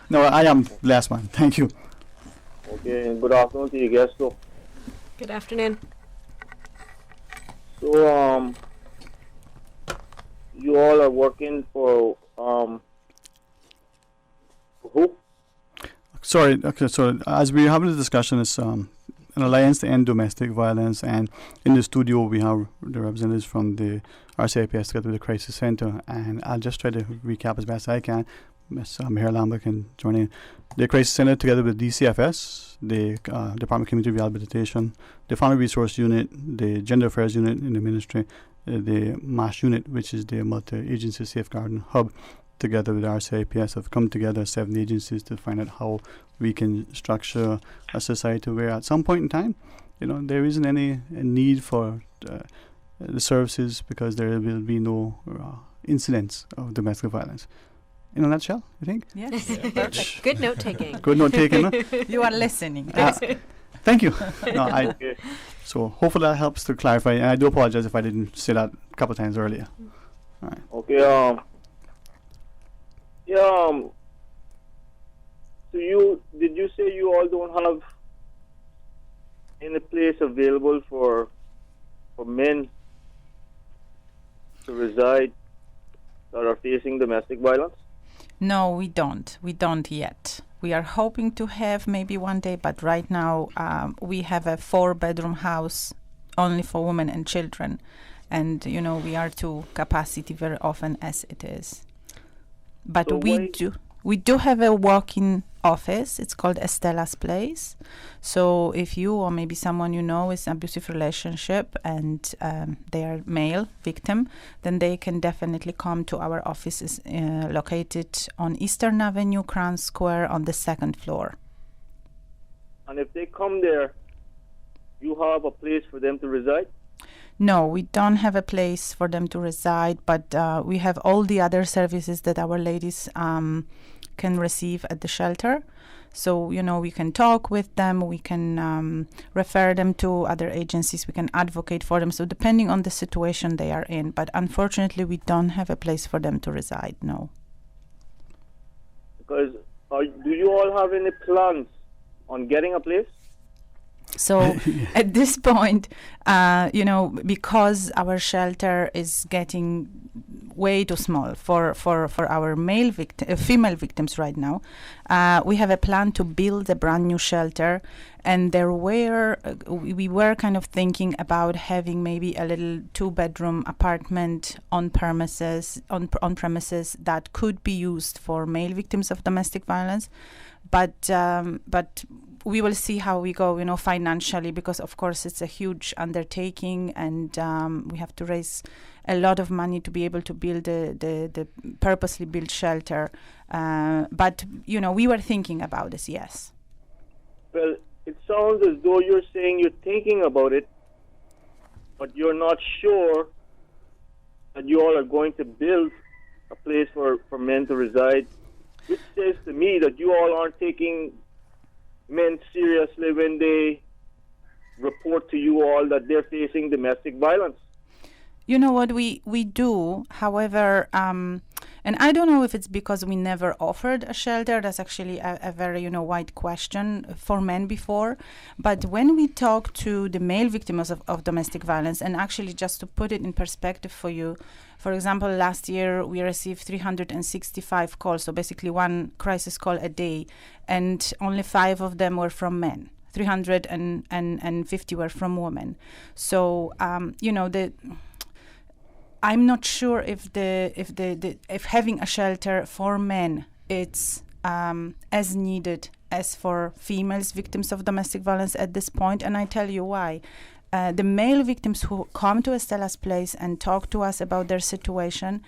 No, I am blessed, man. Thank you. Okay, and good afternoon to you guys too. Good afternoon. So, you all are working for, who? Sorry, okay, so as we're having this discussion, it's an alliance to end domestic violence, and in the studio we have the representatives from the RCIPS together with the Crisis Center, and I'll just try to recap as best I can. Ms. Mayor Lambert can join in. The Crisis Center together with DCFS, the Department of Community Rehabilitation, the Family Resource Unit, the Gender Affairs Unit in the Ministry, the MASH Unit, which is the Multi-Agency Safeguarding Hub, together with RCIPS have come together, 7 agencies, to find out how we can structure a society where at some point in time, there isn't any need for the services, because there will be no incidents of domestic violence. In a nutshell, you think? Yes. Perfect. Good note taking. Good note taking. No? You are listening. Thank you. No, so hopefully that helps to clarify, and I do apologize if I didn't say that a couple of times earlier. All right. Okay, so did you say you all don't have any place available for men to reside that are facing domestic violence? No, we don't. We don't yet. We are hoping to have maybe one day, but right now we have a 4-bedroom house only for women and children, and we are to capacity very often as it is. But So we do have a walk-in office. It's called Estella's Place. So if you or maybe someone you know is in an abusive relationship and they are male victim, then they can definitely come to our offices located on Eastern Avenue, Crown Square, on the 2nd floor. And if they come there, you have a place for them to reside? No, we don't have a place for them to reside, but we have all the other services that our ladies can receive at the shelter. So, we can talk with them, we can refer them to other agencies, we can advocate for them. So depending on the situation they are in. But unfortunately, we don't have a place for them to reside, no. Because do you all have any plans on getting a place? So at this point, because our shelter is getting way too small for our female victims right now, we have a plan to build a brand new shelter, and we were kind of thinking about having maybe a little 2-bedroom apartment on premises that could be used for male victims of domestic violence, but we will see how we go, financially, because of course it's a huge undertaking, and we have to raise a lot of money to be able to build the purposely built shelter. But we were thinking about this, yes. Well, it sounds as though you're saying you're thinking about it, but you're not sure that you all are going to build a place for men to reside, which says to me that you all aren't taking men seriously when they report to you all that they're facing domestic violence. You know what, we do, however, and I don't know if it's because we never offered a shelter. That's actually a very, wide question for men before. But when we talk to the male victims of domestic violence, and actually just to put it in perspective for you, for example, last year we received 365 calls, so basically 1 crisis call a day, and only 5 of them were from men. 350 were from women. So, I'm not sure if having a shelter for men it's as needed as for females victims of domestic violence at this point, and I tell you why. The male victims who come to Estella's place and talk to us about their situation,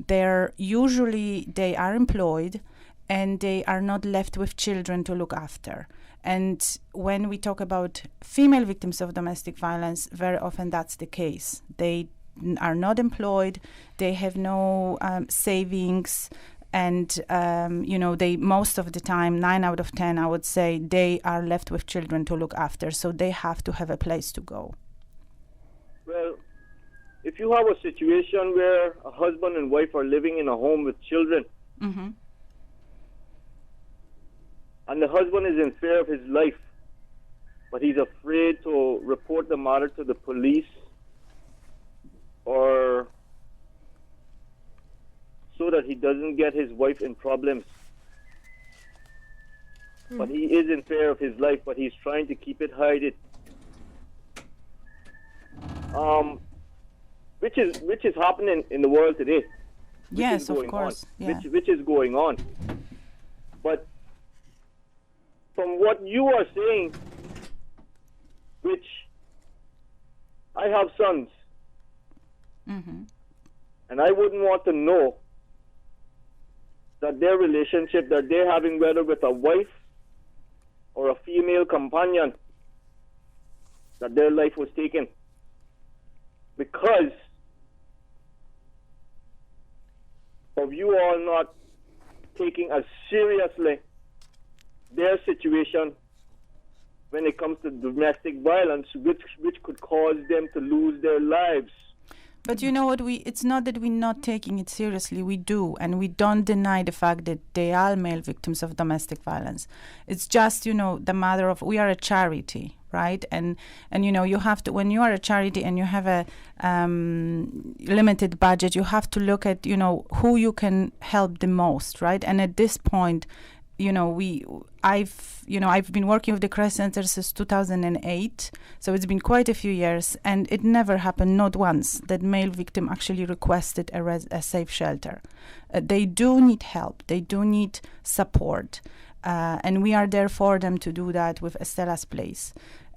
they are employed and they are not left with children to look after. And when we talk about female victims of domestic violence, very often that's the case. They are not employed, they have no savings, and they most of the time, 9 out of 10, I would say, they are left with children to look after, so they have to have a place to go. Well, if you have a situation where a husband and wife are living in a home with children, mm-hmm. and the husband is in fear of his life, but he's afraid to report the matter to the police, or so that he doesn't get his wife in problems. But he is in fear of his life, but he's trying to keep it hidden. Which is happening in the world today. Yes, of course. Yeah. Which is going on. But from what you are saying, which I have sons, mm-hmm. and I wouldn't want to know that their relationship that they're having, whether with a wife or a female companion, that their life was taken because of you all not taking as seriously their situation when it comes to domestic violence, which could cause them to lose their lives. But you know what, it's not that we're not taking it seriously, we do, and we don't deny the fact that they are male victims of domestic violence. It's just, the matter of, we are a charity, right? And you have to, when you are a charity and you have a limited budget, you have to look at, who you can help the most, right? And at this point, I've been working with the Crisis Center since 2008, so it's been quite a few years, and it never happened, not once, that male victim actually requested a safe shelter. They do need help, they do need support, and we are there for them to do that with Estella's Place.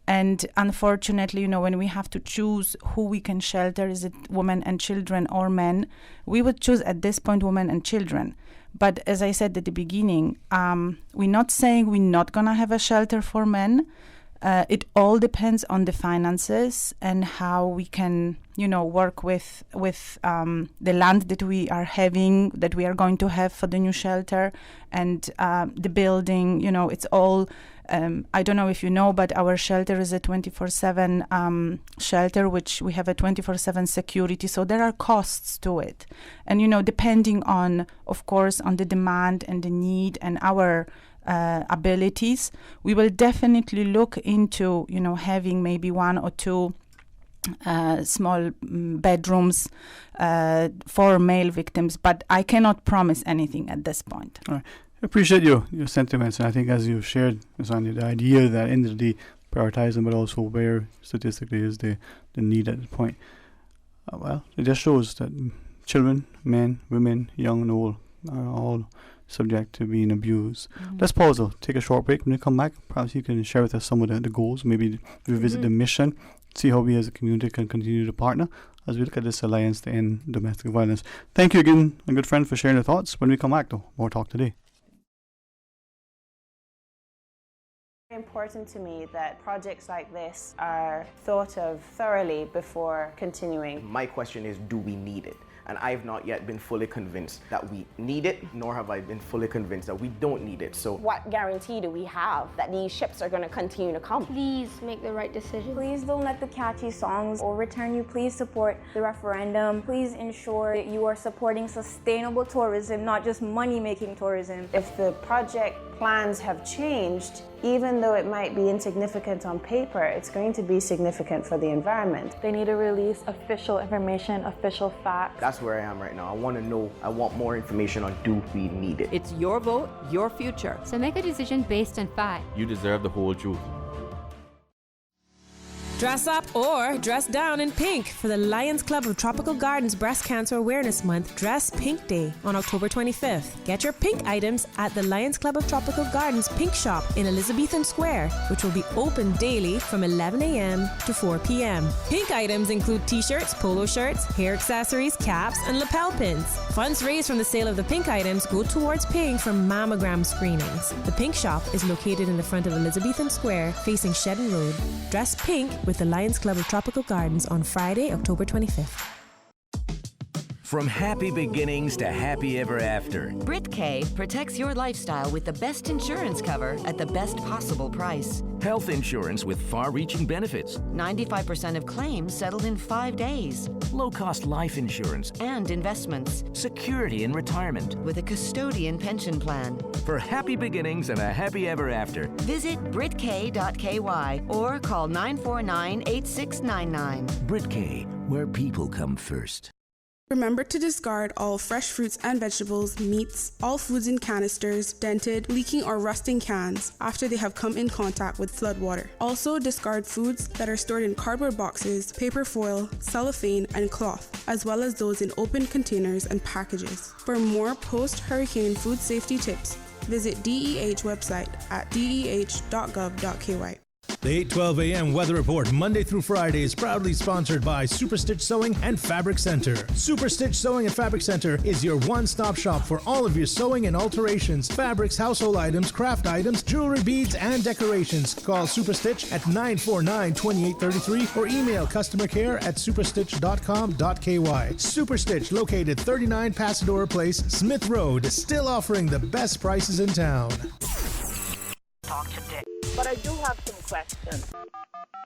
And unfortunately, when we have to choose who we can shelter, is it women and children or men, we would choose at this point women and children. But as I said at the beginning, we're not saying we're not going to have a shelter for men. It all depends on the finances and how we can, work with the land that we are having, that we are going to have for the new shelter, and the building. It's all. I don't know if you know, but our shelter is a 24/7 shelter, which we have a 24/7 security. So there are costs to it, and depending on, of course, on the demand and the need and our abilities, we will definitely look into having maybe 1 or 2 small bedrooms for male victims. But I cannot promise anything at this point. All right. I appreciate your sentiments, and I think as you shared, Sonia, the idea that in the day prioritizing, but also where statistically is the need at the point. Well, it just shows that children, men, women, young and old are all subject to being abused. Mm-hmm. Let's pause though, take a short break. When we come back, perhaps you can share with us some of the goals, maybe revisit the mission, see how we as a community can continue to partner as we look at this alliance to end domestic violence. Thank you again, my good friend, for sharing your thoughts. When we come back though, more talk today. Important to me that projects like this are thought of thoroughly before continuing. My question is, do we need it? And I've not yet been fully convinced that we need it, nor have I been fully convinced that we don't need it. So what guarantee do we have that these ships are going to continue to come? Please make the right decision. Please don't let the catchy songs overturn you. Please support the referendum. Please ensure that you are supporting sustainable tourism, not just money-making tourism. If the project plans have changed, even though it might be insignificant on paper, it's going to be significant for the environment. They need to release official information, official facts. That's where I am right now. I want to know, I want more information on, do we need it? It's your vote, your future. So make a decision based on fact. You deserve the whole truth. Dress up or dress down in pink for the Lions Club of Tropical Gardens Breast Cancer Awareness Month Dress Pink Day on October 25th. Get your pink items at the Lions Club of Tropical Gardens Pink Shop in Elizabethan Square, which will be open daily from 11 a.m. to 4 p.m. Pink items include t-shirts, polo shirts, hair accessories, caps, and lapel pins. Funds raised from the sale of the pink items go towards paying for mammogram screenings. The Pink Shop is located in the front of Elizabethan Square, facing Shedden Road. Dress pink with the Lions Club of Tropical Gardens on Friday, October 25th. From happy beginnings to happy ever after. Brit K protects your lifestyle with the best insurance cover at the best possible price. Health insurance with far-reaching benefits. 95% of claims settled in 5 days. Low-cost life insurance. And investments. Security in retirement. With a custodian pension plan. For happy beginnings and a happy ever after. Visit britk.ky or call 949-8699. Brit K, where people come first. Remember to discard all fresh fruits and vegetables, meats, all foods in canisters, dented, leaking or rusting cans after they have come in contact with flood water. Also discard foods that are stored in cardboard boxes, paper foil, cellophane, and cloth, as well as those in open containers and packages. For more post-hurricane food safety tips, visit DEH website at deh.gov.ky. The 8:12 a.m. Weather Report, Monday through Friday, is proudly sponsored by Super Stitch Sewing and Fabric Center. Super Stitch Sewing and Fabric Center is your one-stop shop for all of your sewing and alterations, fabrics, household items, craft items, jewelry, beads, and decorations. Call Super Stitch at 949-2833 or email customercare@superstitch.com.ky. Super Stitch, located 39 Pasadora Place, Smith Road, still offering the best prices in town. Talk today. But I do have some questions.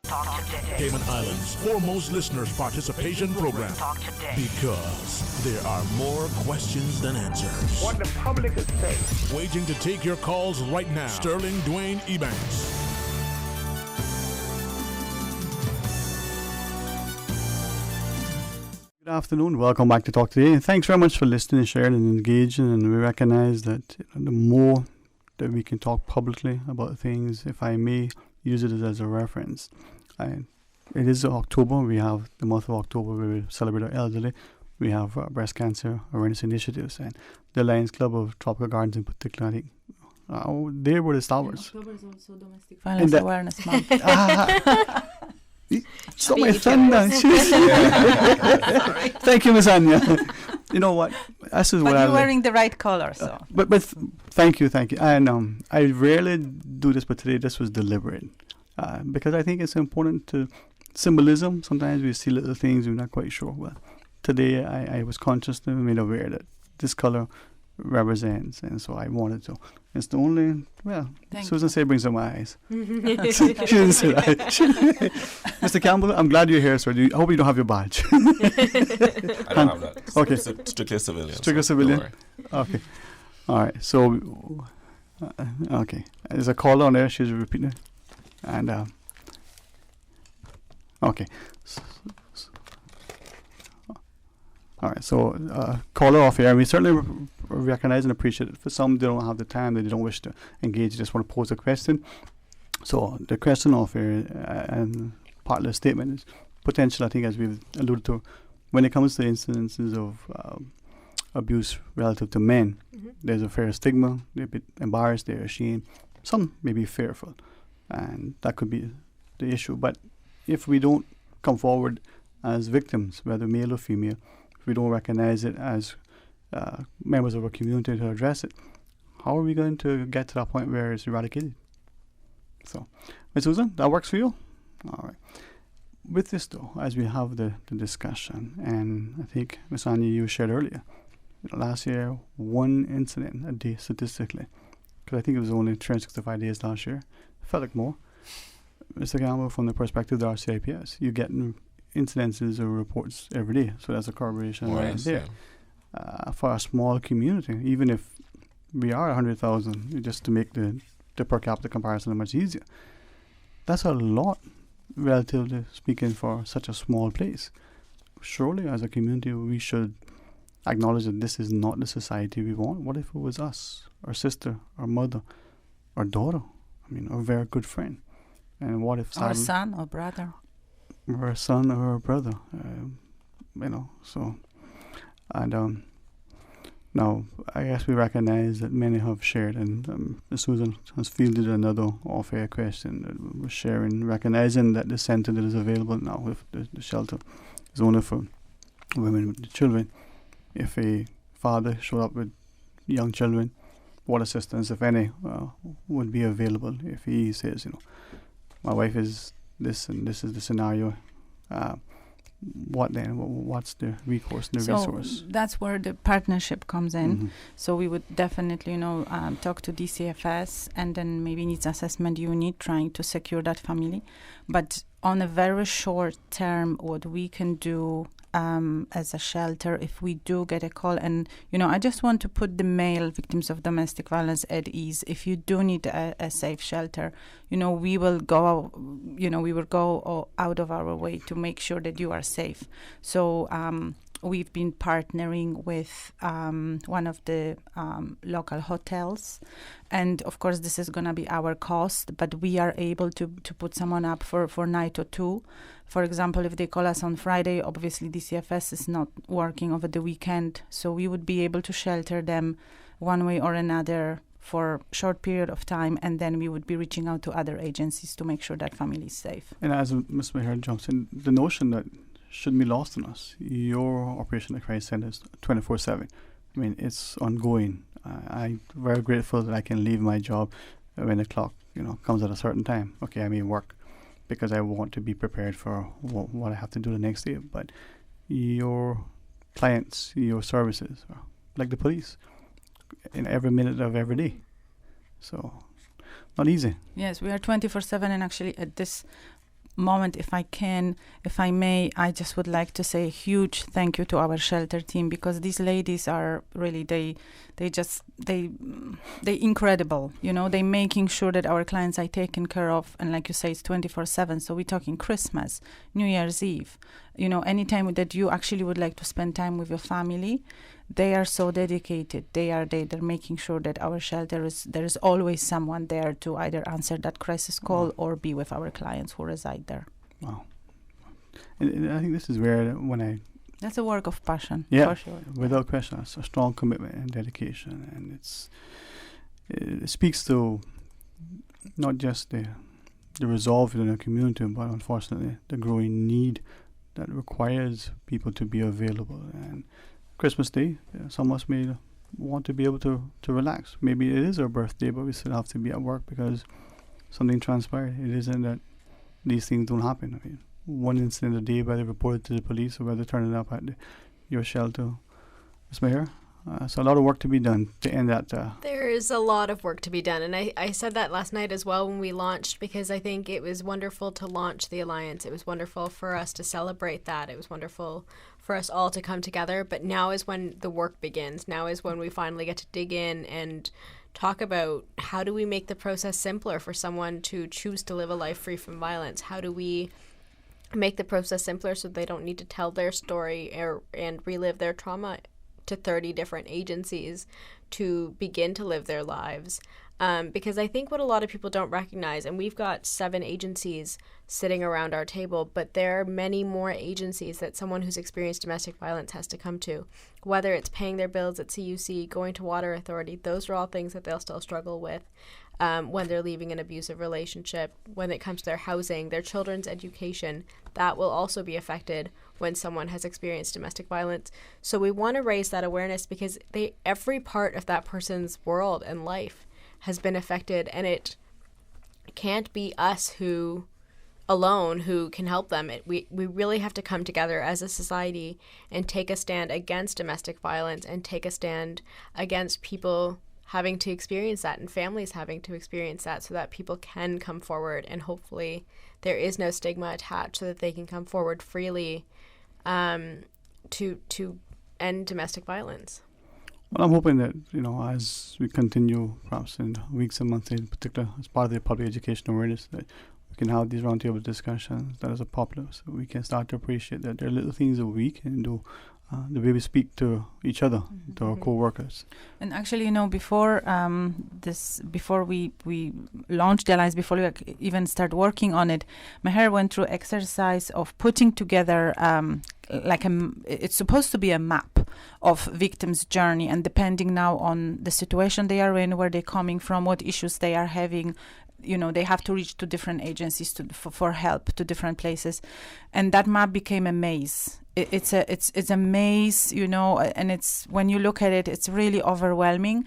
Talk today. Cayman Islands' foremost listeners participation program. Talk today. Because there are more questions than answers. What the public is saying. Waiting to take your calls right now. Sterling Dwayne Ebanks. Good afternoon. Welcome back to Talk Today. And thanks very much for listening, sharing, and engaging. And we recognize that the more that we can talk publicly about things, if I may use it as a reference. It is October. We have the month of October where we celebrate our elderly. We have breast cancer awareness initiatives, and the Lions Club of Tropical Gardens in particular, I think they were the stalwarts. October is also Domestic Violence Awareness Month. So my thunder. Thank you, Miss Anya. You know what? This is but what you're wearing the right color, so. But thank you. And I rarely do this, but today this was deliberate because I think it's important to symbolism. Sometimes we see little things we're not quite sure. Well, today I was conscious and made aware that this color represents, and so I wanted to. It's the only, Susan said brings up my eyes. She didn't say that. Mr. Campbell, I'm glad you're here, sir. I hope you don't have your badge. I don't have that. Okay. Strictly civilian. Strictly civilian? Okay. All right. So, okay. There's a caller on there. She's repeating. And, okay. All right, so caller off here, and we certainly recognize and appreciate it. For some, they don't have the time, they don't wish to engage, they just want to pose a question. So the question off here, and part of the statement is potential, I think, as we've alluded to, when it comes to incidences of abuse relative to men, there's a fair stigma, they're a bit embarrassed, they're ashamed, some may be fearful, and that could be the issue. But if we don't come forward as victims, whether male or female, if we don't recognize it as members of our community to address it, how are we going to get to that point where it's eradicated? So, Ms. Susan, that works for you? All right. With this, though, as we have the discussion, and I think, Ms. Anya, you shared earlier, last year, 1 incident a day statistically, because I think it was only 365 days last year. It felt like more. Mr. Campbell, from the perspective of our CIPS, you're getting incidences or reports every day, so that's a correlation right there. For a small community, even if we are 100,000, just to make the per capita comparison much easier, that's a lot, relatively speaking, for such a small place. Surely, as a community, we should acknowledge that this is not the society we want. What if it was us, our sister, our mother, our daughter, our very good friend? And what if our son or brother? or a son or a brother, so, and now I guess we recognize that many have shared, and Susan has fielded another off-air question that was sharing, recognizing that the center that is available now with the shelter is only for women with the children. If a father showed up with young children, what assistance, if any, would be available if he says, my wife is this and this is the scenario, what then? What's the recourse, the resource? That's where the partnership comes in. Mm-hmm. So we would definitely, talk to DCFS and then maybe needs assessment unit trying to secure that family. But on a very short term, what we can do as a shelter, if we do get a call, and I just want to put the male victims of domestic violence at ease. If you do need a safe shelter, we will go out of our way to make sure that you are safe. So we've been partnering with one of the local hotels, and of course this is going to be our cost, but we are able to put someone up for night or two. For example, if they call us on Friday, obviously DCFS is not working over the weekend, so we would be able to shelter them one way or another for a short period of time, and then we would be reaching out to other agencies to make sure that family is safe. And as Ms. Maher jumps in, the notion that shouldn't be lost on us. Your operation at Crisis Center is 24/7. I mean, it's ongoing. I'm very grateful that I can leave my job when the clock, comes at a certain time. Okay, I may work because I want to be prepared for what I have to do the next day. But your clients, your services, are like the police, in every minute of every day. So, not easy. Yes, we are 24/7, and actually at this moment, if I may, I just would like to say a huge thank you to our shelter team, because these ladies are really, they incredible. They making sure that our clients are taken care of, and like you say, it's 24/7. So we're talking Christmas, New Year's Eve, anytime that you actually would like to spend time with your family. They are so dedicated. They're making sure that our shelter there is always someone there to either answer that crisis call or be with our clients who reside there. Wow. And I think this is where that's a work of passion. Yeah, for sure. Without question, it's a strong commitment and dedication, and it speaks to not just the resolve in the community, but unfortunately the growing need that requires people to be available. And Christmas Day, some of us may want to be able to relax. Maybe it is our birthday, but we still have to be at work because something transpired. It isn't that these things don't happen. I mean, one incident a day, whether reported to the police or whether turning up at your shelter. Ms. Maher, so a lot of work to be done to end that. There is a lot of work to be done, and I said that last night as well when we launched, because I think it was wonderful to launch the Alliance. It was wonderful for us to celebrate that. It was wonderful for us all to come together, but now is when the work begins. Now is when we finally get to dig in and talk about how do we make the process simpler for someone to choose to live a life free from violence. How do we make the process simpler so they don't need to tell their story and relive their trauma to 30 different agencies to begin to live their lives. Because I think what a lot of people don't recognize, and we've got 7 agencies sitting around our table, but there are many more agencies that someone who's experienced domestic violence has to come to. Whether it's paying their bills at CUC, going to Water Authority, those are all things that they'll still struggle with when they're leaving an abusive relationship. When it comes to their housing, their children's education, that will also be affected when someone has experienced domestic violence. So we want to raise that awareness, because every part of that person's world and life has been affected, and it can't be us who can help them. We really have to come together as a society and take a stand against domestic violence, and take a stand against people having to experience that and families having to experience that, so that people can come forward, and hopefully there is no stigma attached, so that they can come forward freely to end domestic violence. Well, I'm hoping that, as we continue, perhaps in weeks and months in particular, as part of the public education awareness, that we can have these roundtable discussions that is popular, so we can start to appreciate that there are little things that we can do the way we speak to each other, to our co-workers. And actually, before we launched the Alliance, before we even start working on it, Meher went through exercise of putting together it's supposed to be a map of victims' journey, and depending now on the situation they are in, where they're coming from, what issues they are having, they have to reach to different agencies for help, to different places, and that map became a maze. It's a maze, and it's, when you look at it, it's really overwhelming.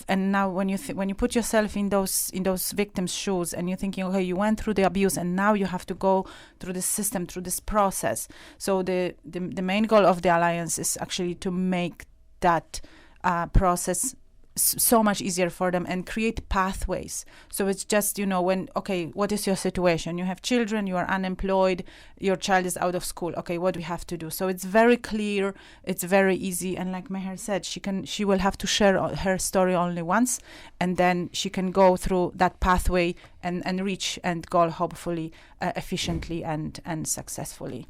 And now when you put yourself in those victims' shoes, and you're thinking, okay, you went through the abuse, and now you have to go through the system, through this process. So the main goal of the Alliance is actually to make that process so much easier for them and create pathways. So it's just, what is your situation? You have children, you are unemployed, your child is out of school. Okay, what do we have to do? So it's very clear, it's very easy. And like Meher said, she will have to share her story only once, and then she can go through that pathway and reach end goal, hopefully efficiently and successfully.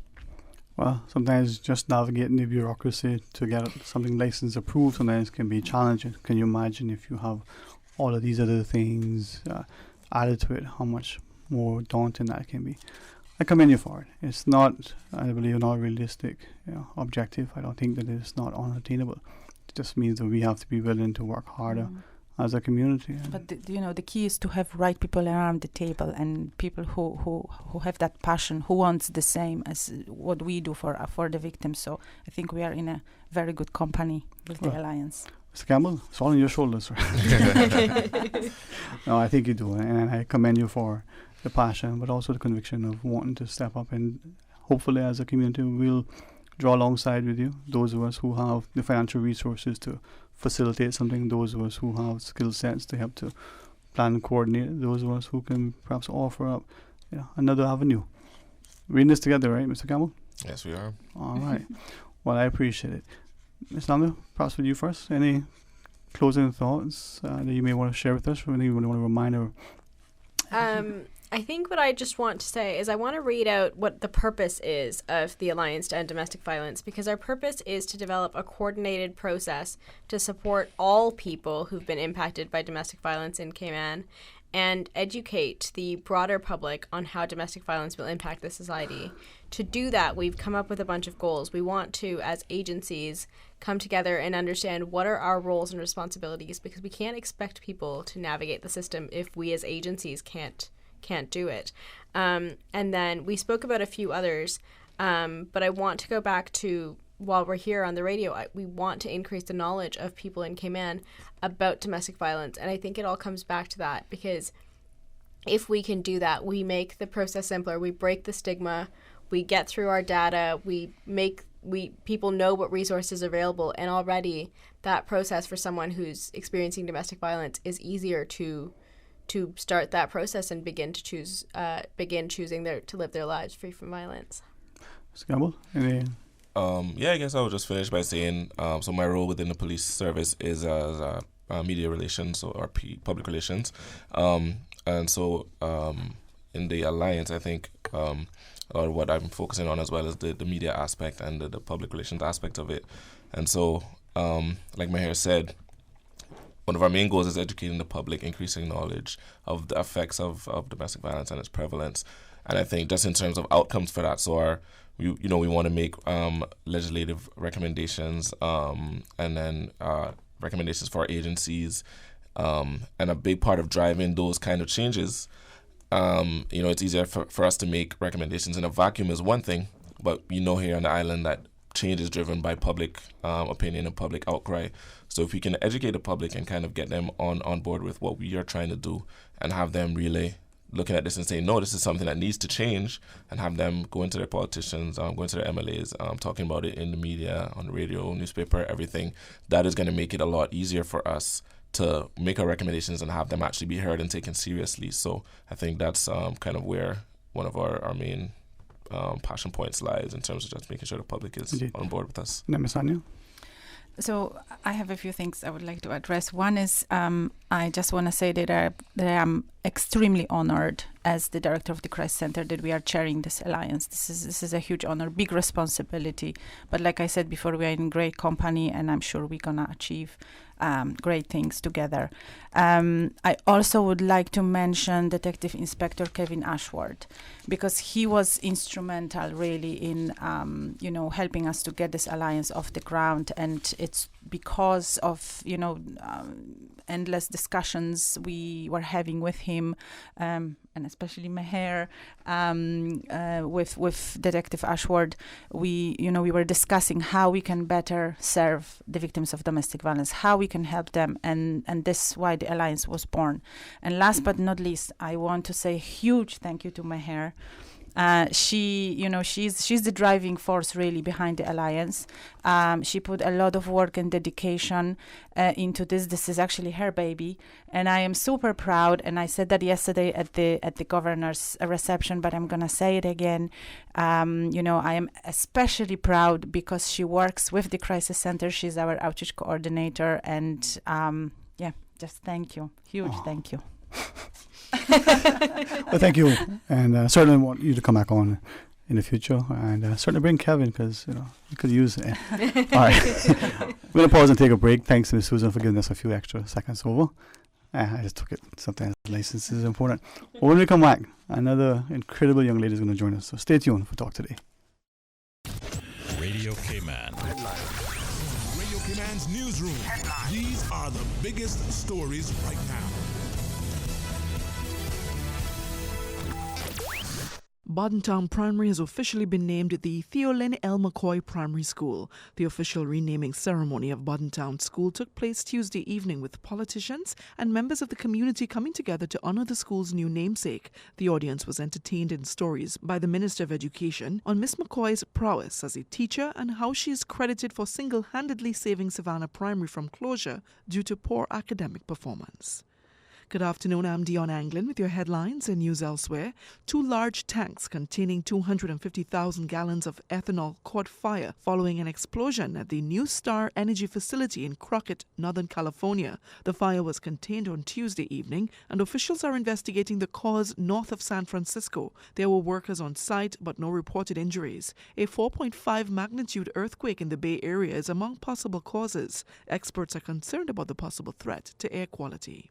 Well, sometimes just navigating the bureaucracy to get something license approved sometimes can be challenging. Can you imagine if you have all of these other things added to it, how much more daunting that can be? I commend you for it. It's not, I believe, not a realistic objective. I don't think that it's not unattainable. It just means that we have to be willing to work harder as a community. But the key is to have right people around the table, and people who have that passion, who wants the same as what we do for the victims. So I think we are in a very good company with the Alliance. Mr. Campbell, it's all on your shoulders, right? No, I think you do, and I commend you for the passion, but also the conviction of wanting to step up, and hopefully as a community we'll draw alongside with you, those of us who have the financial resources to facilitate something, those of us who have skill sets to help to plan and coordinate, those of us who can perhaps offer up another avenue. We're in this together, right, Mr. Campbell? Yes, we are. All right. Well, I appreciate it. Ms. Landa, perhaps with you first, any closing thoughts that you may want to share with us, or anything you want to remind her? I think what I just want to say is I want to read out what the purpose is of the Alliance to End Domestic Violence, because our purpose is to develop a coordinated process to support all people who've been impacted by domestic violence in Cayman and educate the broader public on how domestic violence will impact the society. To do that, we've come up with a bunch of goals. We want to, as agencies, come together and understand what are our roles and responsibilities, because we can't expect people to navigate the system if we as agencies can't do it. And then we spoke about a few others, but I want to go back to, while we're here on the radio, we want to increase the knowledge of people in Cayman about domestic violence. And I think it all comes back to that, because if we can do that, we make the process simpler, we break the stigma, we get through our data, people know what resources are available, and already that process for someone who's experiencing domestic violence is easier to start that process and begin choosing to live their lives free from violence. Mr. Campbell, any? I guess I will just finish by saying, so my role within the police service is as media relations or public relations, and so in the Alliance, I think or what I'm focusing on as well is the media aspect and the public relations aspect of it, and so like Meher said, one of our main goals is educating the public, increasing knowledge of the effects of domestic violence and its prevalence. And I think just in terms of outcomes for that, so we want to make legislative recommendations and then recommendations for our agencies. And a big part of driving those kind of changes, it's easier for us to make recommendations in a vacuum is one thing, but here on the island that change is driven by public opinion and public outcry. So if we can educate the public and kind of get them on board with what we are trying to do and have them really looking at this and saying, no, this is something that needs to change, and have them go into their politicians, go into their MLAs, talking about it in the media, on the radio, newspaper, everything, that is going to make it a lot easier for us to make our recommendations and have them actually be heard and taken seriously. So I think that's kind of where one of our main passion points lies in terms of just making sure the public is on board with us. Ms. Anya? So I have a few things I would like to address. One is I just want to say that I'm extremely honored as the director of the Crisis Center that we are chairing this alliance. This is a huge honor, big responsibility. But like I said before, we are in great company, and I'm sure we're gonna achieve great things together. I also would like to mention Detective Inspector Kevin Ashworth, because he was instrumental really in helping us to get this alliance off the ground, and it's because of endless discussions we were having with him, and especially Meher, with Detective Ashworth. We were discussing how we can better serve the victims of domestic violence, how we can help them, and this is why the alliance was born. And last but not least, I want to say a huge thank you to Meher. She's the driving force really behind the alliance. She put a lot of work and dedication into this. This is actually her baby, and I am super proud. And I said that yesterday at the governor's reception, but I'm gonna say it again. I am especially proud because she works with the Crisis Center. She's our outreach coordinator, and just thank you, huge thank you. Well, thank you, and certainly want you to come back on in the future, and certainly bring Kevin, because you could use it. All right, we're gonna pause and take a break. Thanks to Ms. Susan for giving us a few extra seconds over. I just took it. Sometimes license is important. Well, when we come back, another incredible young lady is going to join us. So stay tuned for Talk Today. Radio K-Man. Radio K-Man's newsroom. These are the biggest stories right now. Bordentown Primary has officially been named the Theolyn L. McCoy Primary School. The official renaming ceremony of Bordentown School took place Tuesday evening with politicians and members of the community coming together to honor the school's new namesake. The audience was entertained in stories by the Minister of Education on Miss McCoy's prowess as a teacher and how she is credited for single-handedly saving Savannah Primary from closure due to poor academic performance. Good afternoon, I'm Dion Anglin with your headlines and news elsewhere. 2 large tanks containing 250,000 gallons of ethanol caught fire following an explosion at the New Star Energy facility in Crockett, Northern California. The fire was contained on Tuesday evening, and officials are investigating the cause north of San Francisco. There were workers on site, but no reported injuries. A 4.5 magnitude earthquake in the Bay Area is among possible causes. Experts are concerned about the possible threat to air quality.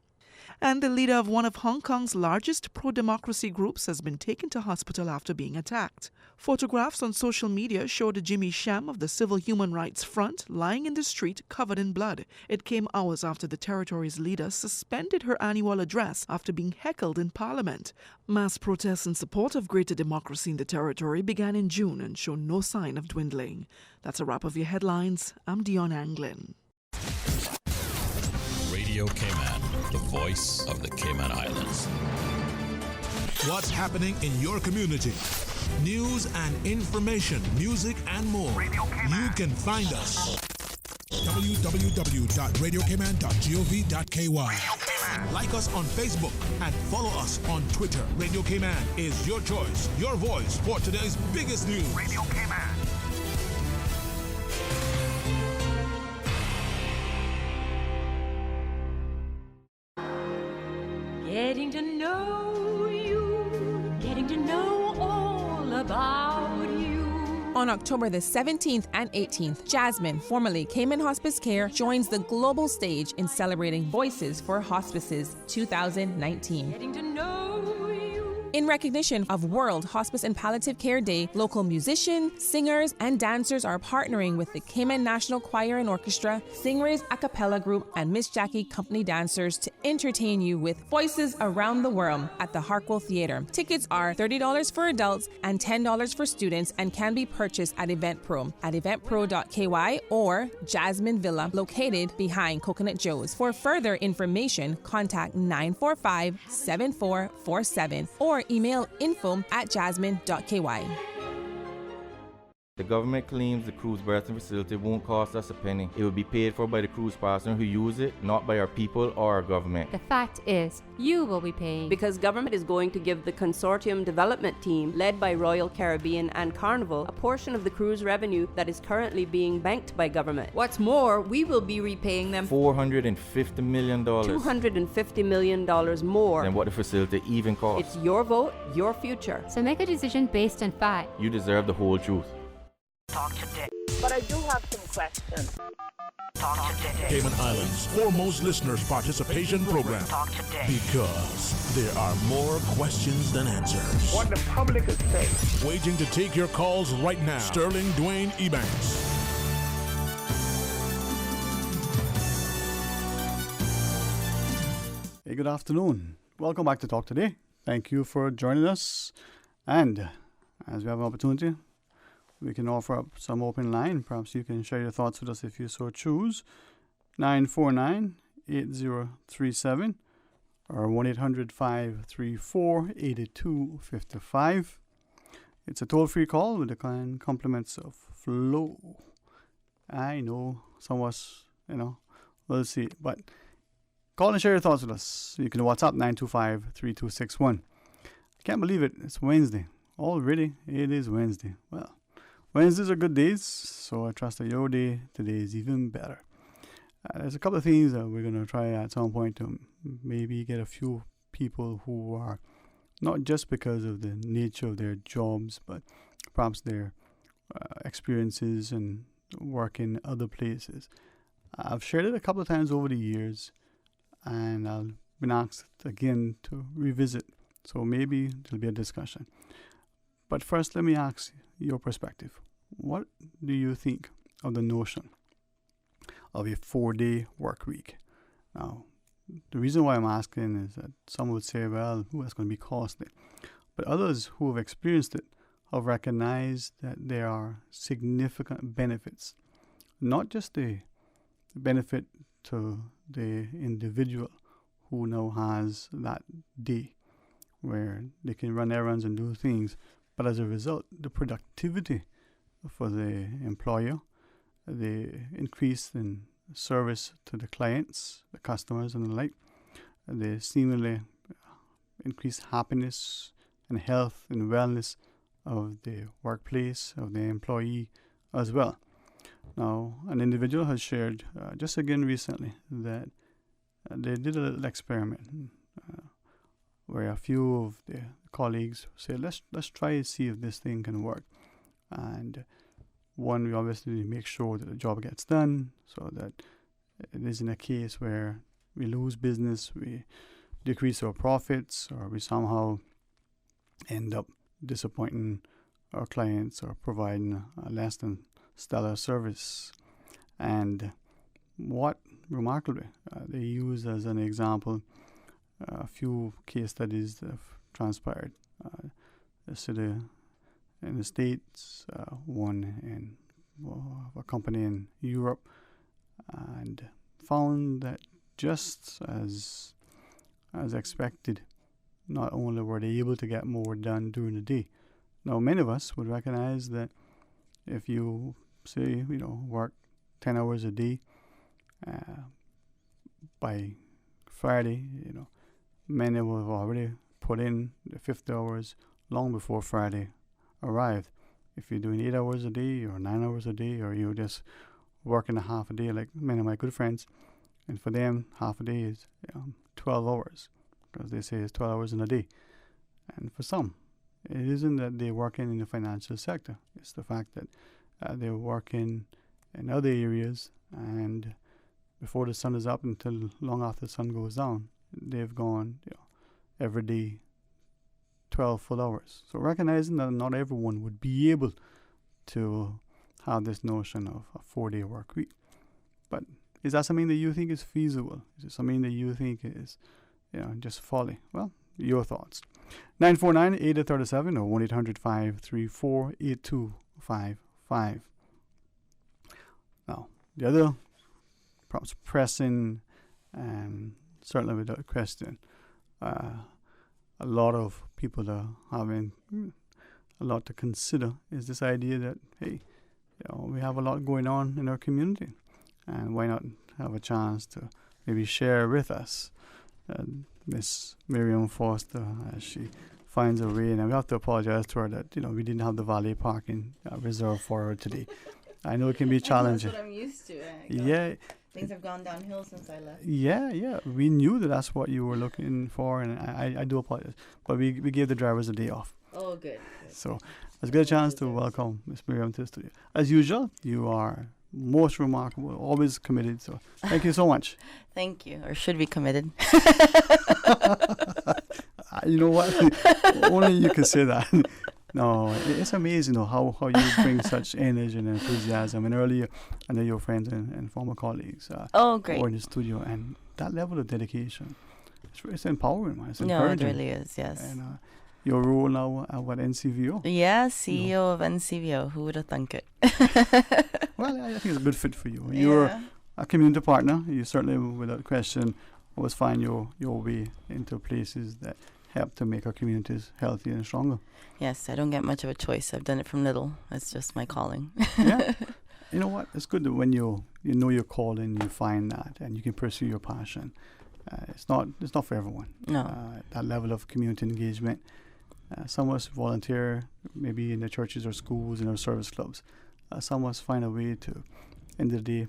And the leader of one of Hong Kong's largest pro-democracy groups has been taken to hospital after being attacked. Photographs on social media showed Jimmy Sham of the Civil Human Rights Front lying in the street covered in blood. It came hours after the territory's leader suspended her annual address after being heckled in Parliament. Mass protests in support of greater democracy in the territory began in June and show no sign of dwindling. That's a wrap of your headlines. I'm Dion Anglin. Radio K-Man, the voice of the Cayman Islands. What's happening in your community? News and information, music, and more. You can find us. www.radiocayman.gov.ky. Like us on Facebook and follow us on Twitter. Radio K-Man is your choice, your voice for today's biggest news. Radio K-Man. Getting to know you, getting to know all about you. On October the 17th and 18th, Jasmine, formerly Cayman Hospice Care, joins the global stage in celebrating Voices for Hospices 2019. Getting to know you. In recognition of World Hospice and Palliative Care Day, local musicians, singers, and dancers are partnering with the Cayman National Choir and Orchestra, Stingray's a cappella group, and Miss Jackie Company dancers to entertain you with Voices Around the World at the Harkwell Theatre. Tickets are $30 for adults and $10 for students and can be purchased at EventPro at eventpro.ky or Jasmine Villa, located behind Coconut Joe's. For further information, contact 945-7447 or email info@jasmine.ky. The government claims the cruise berthing facility won't cost us a penny. It will be paid for by the cruise passenger who use it, not by our people or our government. The fact is, you will be paying. Because government is going to give the consortium development team, led by Royal Caribbean and Carnival, a portion of the cruise revenue that is currently being banked by government. What's more, we will be repaying them $450 million. $250 million more than what the facility even costs. It's your vote, your future. So make a decision based on fact. You deserve the whole truth. Talk today. But I do have some questions. Talk today. Cayman Islands' foremost listeners participation program. Talk today. Because there are more questions than answers. What the public is saying. Waiting to take your calls right now. Sterling Dwayne Ebanks. Hey, good afternoon. Welcome back to Talk Today. Thank you for joining us. And as we have an opportunity, we can offer up some open line. Perhaps you can share your thoughts with us if you so choose. 949-8037 or 1-800-534-8255. It's a toll-free call with the kind compliments of Flow. I know some of us, we'll see. But call and share your thoughts with us. You can WhatsApp 925-3261. I can't believe it. It's Wednesday. Already, it is Wednesday. Well, Wednesdays are good days, so I trust that your day today is even better. There's a couple of things that we're going to try at some point to maybe get a few people who are not just because of the nature of their jobs, but perhaps their experiences and work in other places. I've shared it a couple of times over the years, and I've been asked again to revisit, so maybe there'll be a discussion. But first, let me ask your perspective. What do you think of the notion of a 4-day work week? Now, the reason why I'm asking is that some would say, well, that's going to be costly. But others who have experienced it have recognized that there are significant benefits. Not just the benefit to the individual who now has that day where they can run errands and do things, but as a result, the productivity for the employer, the increase in service to the clients, the customers and the like, the seemingly increased happiness and health and wellness of the workplace, of the employee as well. Now, an individual has shared just again recently that they did a little experiment where a few of the colleagues said, let's try and see if this thing can work. And one, we obviously make sure that the job gets done so that it isn't a case where we lose business, we decrease our profits, or we somehow end up disappointing our clients or providing a less than stellar service. And what remarkably, they use as an example a few case studies that have transpired. In the States, one in a company in Europe, and found that just as expected, not only were they able to get more done during the day. Now, many of us would recognize that if you say, work 10 hours a day, by Friday, many will have already put in the 50 hours long before Friday arrived. If you're doing 8 hours a day or 9 hours a day, or you're just working a half a day, like many of my good friends, and for them, half a day is 12 hours, because they say it's 12 hours in a day. And for some, it isn't that they're working in the financial sector. It's the fact that they're working in other areas, and before the sun is up until long after the sun goes down, they've gone every day 12 full hours. So recognizing that not everyone would be able to have this notion of a 4-day work week. But is that something that you think is feasible? Is it something that you think is just folly? Well, your thoughts. 949-8037 or 1-800-534-8255. Now, the other perhaps pressing and certainly without question, a lot of people are having a lot to consider is this idea that, hey, we have a lot going on in our community, and why not have a chance to maybe share with us Miss Miriam Foster as she finds a way. And we have to apologize to her that we didn't have the valet parking reserved for her today. I know it can be challenging. That's what I'm used to. Yeah. Things have gone downhill since I left. Yeah. We knew that's what you were looking for, and I do apologize. But we gave the drivers a day off. Oh, good. So it's a good chance to welcome Ms. Miriam to the studio. As usual, you are most remarkable, always committed. So thank you so much. Thank you. Or should be committed. You know what? Only you can say that. No, it's amazing how you bring such energy and enthusiasm. And earlier, I know your friends and former colleagues great. were in the studio, and that level of dedication, it's empowering, man. It's No, encouraging. it really is, yes. And your role now at NCVO? Yeah, CEO of NCVO. Who would have thunk it? Well, I think it's a good fit for you. You're a community partner. You certainly, without question, always find your way into places that help to make our communities healthier and stronger. Yes, I don't get much of a choice. I've done it from little. It's just my calling. Yeah. You know what? It's good that when you know your calling, you find that, and you can pursue your passion. It's not for everyone. No. That level of community engagement. Some of us volunteer, maybe in the churches or schools, in our service clubs. Some of us find a way to, end of the day,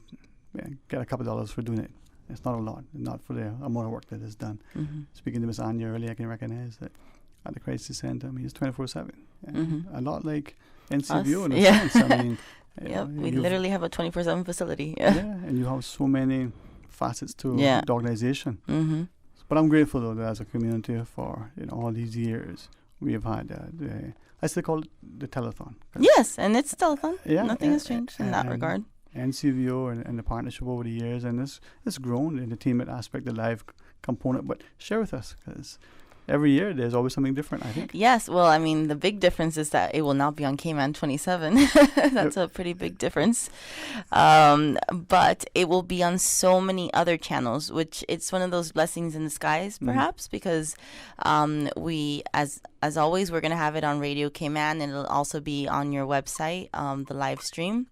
get a couple of dollars for doing it. It's not a lot, not for the amount of work that is done. Mm-hmm. Speaking to Ms. Anya earlier, I can recognize that at the crisis center, it's 24/7. A lot like NCVO in a sense. Yep, we literally have a 24/7 facility. Yeah, and you have so many facets to the organization. Mm-hmm. But I'm grateful, though, that as a community for all these years, we have had I still call it the telethon. Yes, and it's telethon. Yeah, nothing has changed in that regard. NCVO and the partnership over the years, and it's grown in the teammate aspect, the live component. But share with us, because every year there's always something different, I think. Yes, well, I mean, the big difference is that it will not be on Cayman 27. That's a pretty big difference. But it will be on so many other channels, which it's one of those blessings in disguise, perhaps, because we, as always, we're going to have it on Radio Cayman, and it'll also be on your website, the live stream.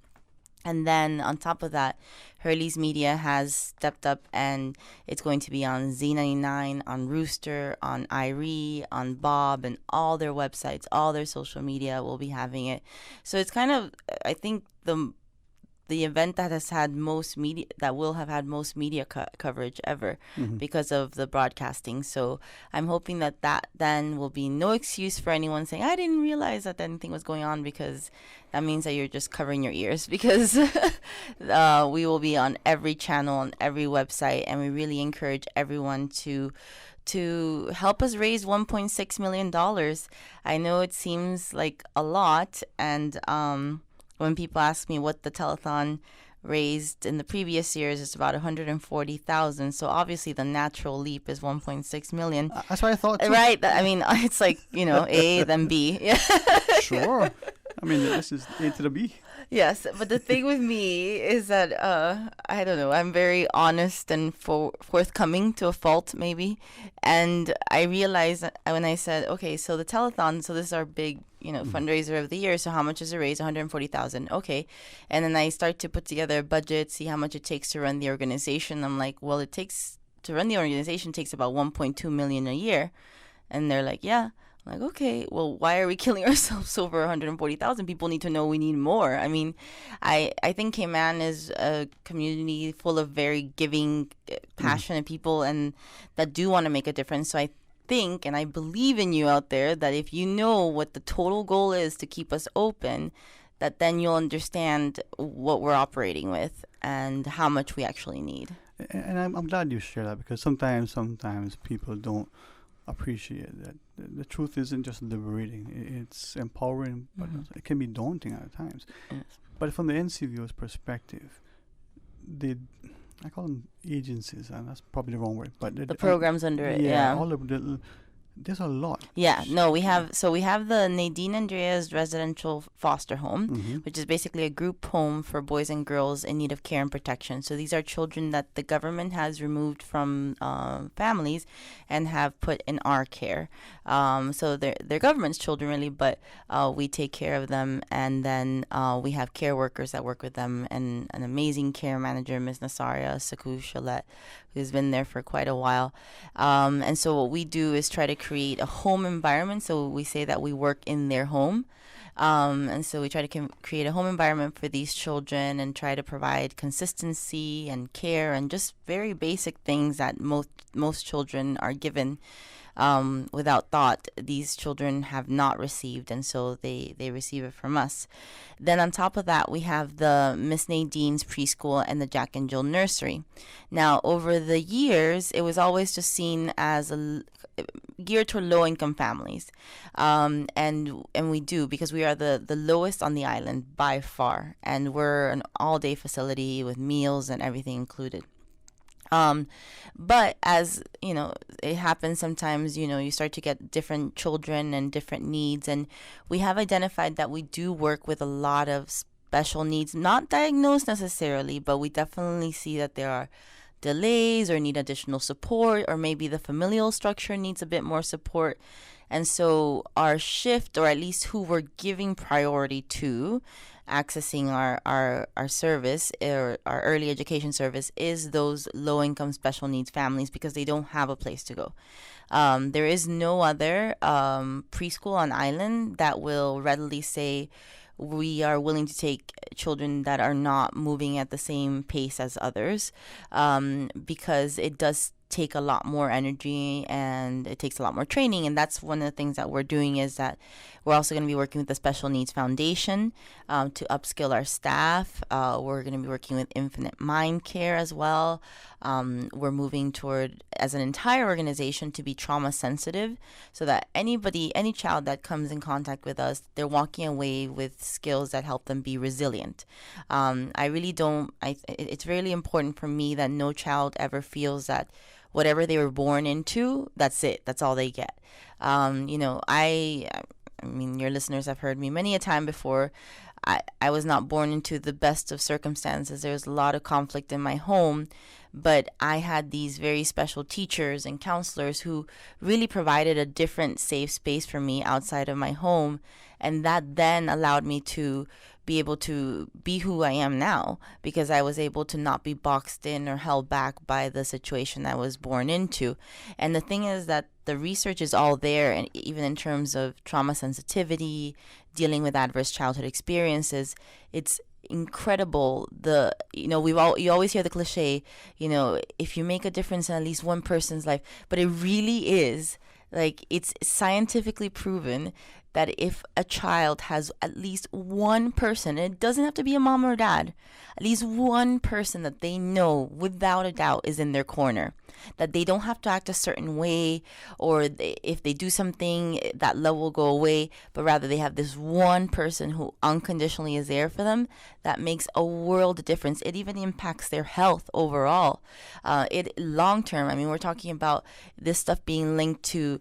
And then on top of that, Hurley's Media has stepped up, and it's going to be on Z99, on Rooster, on Irie, on Bob, and all their websites, all their social media will be having it. So it's kind of, I think, the event that has had most media, that will have had most media coverage ever because of the broadcasting. So I'm hoping that then will be no excuse for anyone saying, I didn't realize that anything was going on, because that means that you're just covering your ears, because we will be on every channel, on every website, and we really encourage everyone to help us raise $1.6 million. I know it seems like a lot, and when people ask me what the telethon raised in the previous years, it's about $140,000. So obviously the natural leap is $1.6 million. That's what I thought too. Right. I mean, it's like, A, then B. Sure. I mean, this is A to the B. Yes, but the thing with me is that, I don't know, I'm very honest and forthcoming to a fault, maybe. And I realized that when I said, okay, so the telethon, so this is our big, fundraiser of the year. So how much is it raised? $140,000. Okay. And then I start to put together a budget, see how much it takes to run the organization. I'm like, well, to run the organization takes about $1.2 million a year. And they're like, yeah. I'm like, okay, well, why are we killing ourselves over 140,000? People need to know we need more. I mean, I think Cayman is a community full of very giving, passionate people, and that do want to make a difference. So I think, and I believe in you out there, that if you know what the total goal is to keep us open, that then you'll understand what we're operating with and how much we actually need. And I'm glad you share that, because sometimes people don't appreciate that the truth isn't just liberating, it's empowering, but it can be daunting at times. Yes. But from the NCVO's perspective, I call them agencies, and that's probably the wrong word, but the programs under it, all of there's a lot. Yeah, no, we have the Nadine Andrea's residential foster home, which is basically a group home for boys and girls in need of care and protection. So these are children that the government has removed from families and have put in our care. So they're government's children really, but we take care of them, and then we have care workers that work with them, and an amazing care manager, Ms. Nasaria Saku Chalet, who's been there for quite a while. And so what we do is try to create a home environment. So we say that we work in their home. And so we try to create a home environment for these children and try to provide consistency and care and just very basic things that most children are given without thought. These children have not received, and so they receive it from us. Then on top of that, we have the Miss Nadine's preschool and the Jack and Jill nursery. Now, over the years, it was always just seen as geared toward low-income families, and we do, because we are the lowest on the island by far, and we're an all-day facility with meals and everything included. But as you know, it happens sometimes, you start to get different children and different needs, and we have identified that we do work with a lot of special needs, not diagnosed necessarily, but we definitely see that there are delays or need additional support, or maybe the familial structure needs a bit more support. And so our shift, or at least who we're giving priority to accessing our service, or our early education service, is those low-income special needs families, because they don't have a place to go. There is no other preschool on island that will readily say, we are willing to take children that are not moving at the same pace as others, because it does take a lot more energy and it takes a lot more training. And that's one of the things that we're doing, is that we're also going to be working with the Special Needs Foundation to upskill our staff. We're going to be working with Infinite Mind Care as well. We're moving toward, as an entire organization, to be trauma sensitive, so that any child that comes in contact with us, they're walking away with skills that help them be resilient. It's really important for me that no child ever feels that whatever they were born into, that's it. That's all they get. I mean, your listeners have heard me many a time before. I was not born into the best of circumstances. There was a lot of conflict in my home, but I had these very special teachers and counselors who really provided a different safe space for me outside of my home. And that then allowed me to be able to be who I am now, because I was able to not be boxed in or held back by the situation I was born into. And the thing is that the research is all there, and even in terms of trauma sensitivity, dealing with adverse childhood experiences, it's incredible. You always hear the cliche, if you make a difference in at least one person's life, but it really is, like, it's scientifically proven that if a child has at least one person, and it doesn't have to be a mom or dad, at least one person that they know without a doubt is in their corner, that they don't have to act a certain way, or if they do something, that love will go away, but rather they have this one person who unconditionally is there for them, that makes a world of difference. It even impacts their health overall. Long term, I mean, we're talking about this stuff being linked to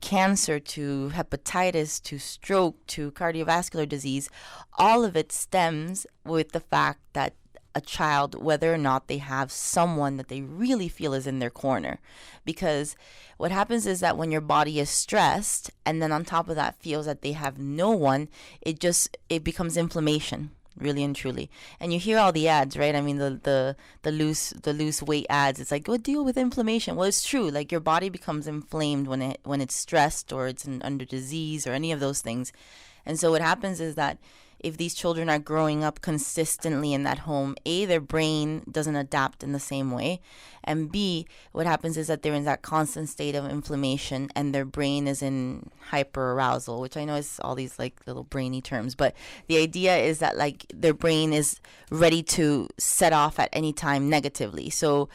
cancer, to hepatitis, to stroke, to cardiovascular disease. All of it stems with the fact that a child, whether or not they have someone that they really feel is in their corner. Because what happens is that when your body is stressed, and then on top of that feels that they have no one, it becomes inflammation, really and truly. And you hear all the ads, right? I mean, the loose weight ads. It's like, go deal with inflammation. Well, it's true. Like, your body becomes inflamed when it's stressed, or it's under disease, or any of those things. And so what happens is that if these children are growing up consistently in that home, A, their brain doesn't adapt in the same way, and B, what happens is that they're in that constant state of inflammation, and their brain is in hyperarousal, which I know is all these like little brainy terms, but the idea is that like their brain is ready to set off at any time negatively. So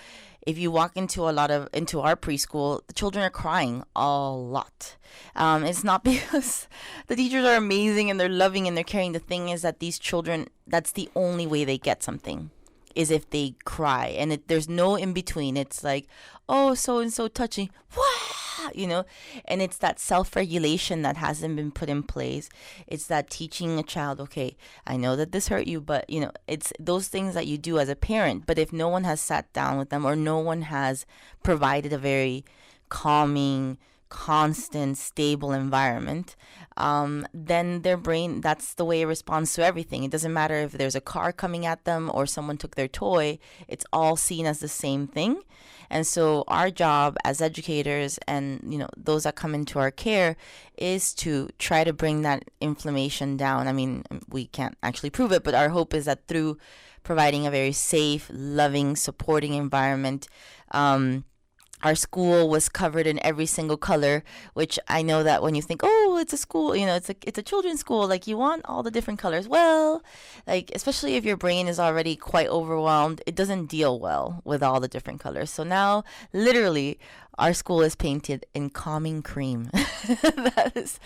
if you walk into our preschool, the children are crying a lot. It's not because the teachers are amazing and they're loving and they're caring. The thing is that these children, that's the only way they get something, is if they cry. And there's no in between. It's like, oh, so and so touching. Wow! and it's that self-regulation that hasn't been put in place. It's that teaching a child, okay, I know that this hurt you, but it's those things that you do as a parent. But if no one has sat down with them, or no one has provided a very calming, constant, stable environment, then their brain, that's the way it responds to everything. It doesn't matter if there's a car coming at them or someone took their toy, it's all seen as the same thing. And so our job as educators and those that come into our care is to try to bring that inflammation down. I mean, we can't actually prove it, but our hope is that through providing a very safe, loving, supporting environment, our school was covered in every single color, which I know that when you think, oh, it's a school, it's a children's school, like you want all the different colors. Well, like especially if your brain is already quite overwhelmed, it doesn't deal well with all the different colors. So now, literally, our school is painted in calming cream. That is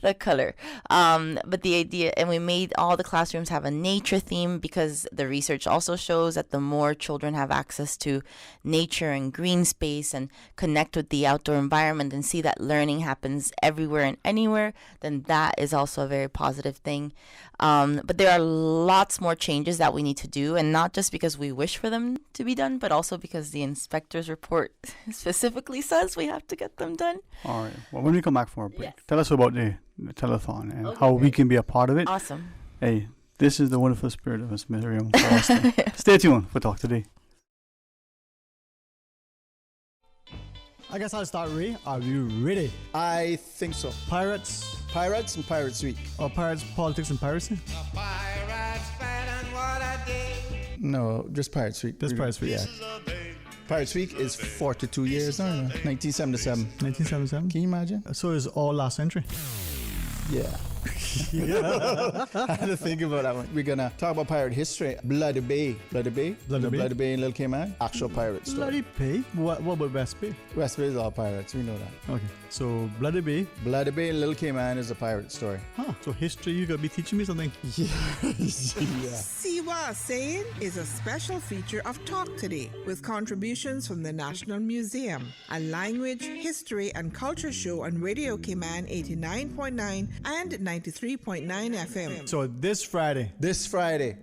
the color. But the idea, and we made all the classrooms have a nature theme, because the research also shows that the more children have access to nature and green space and connect with the outdoor environment and see that learning happens everywhere and anywhere, then that is also a very positive thing. But there are lots more changes that we need to do, and not just because we wish for them to be done, but also because the inspector's report specifically says we have to get them done. All right. Well, when we come back from our break, tell us about the telethon and how we can be a part of it. Awesome. Hey, this is the wonderful spirit of Miss Miriam Foster. Stay tuned for Talk Today. I guess I'll start, Ray. Are you ready? I think so. Pirates and Pirates Week. Or Pirates, Politics and Piracy? No, just Pirates Week. Just Pirates Week, yeah. Pirates Week is 42 years now, 1977. 1977? Can you imagine? So it's all last century. Yeah. I had to think about that one. We're gonna talk about pirate history. Bloody Bay in Little Cayman. Actual pirate story. Bloody Bay? What about West Bay? West Bay is all pirates. We know that. Okay. So Bloody Bay in Little Cayman is a pirate story. Huh. So history, you gotta be teaching me something. Yeah. See what I'm saying is a special feature of Talk Today with contributions from the National Museum, a language, history, and culture show on Radio Cayman 89.9 and 93.9 FM. So this Friday.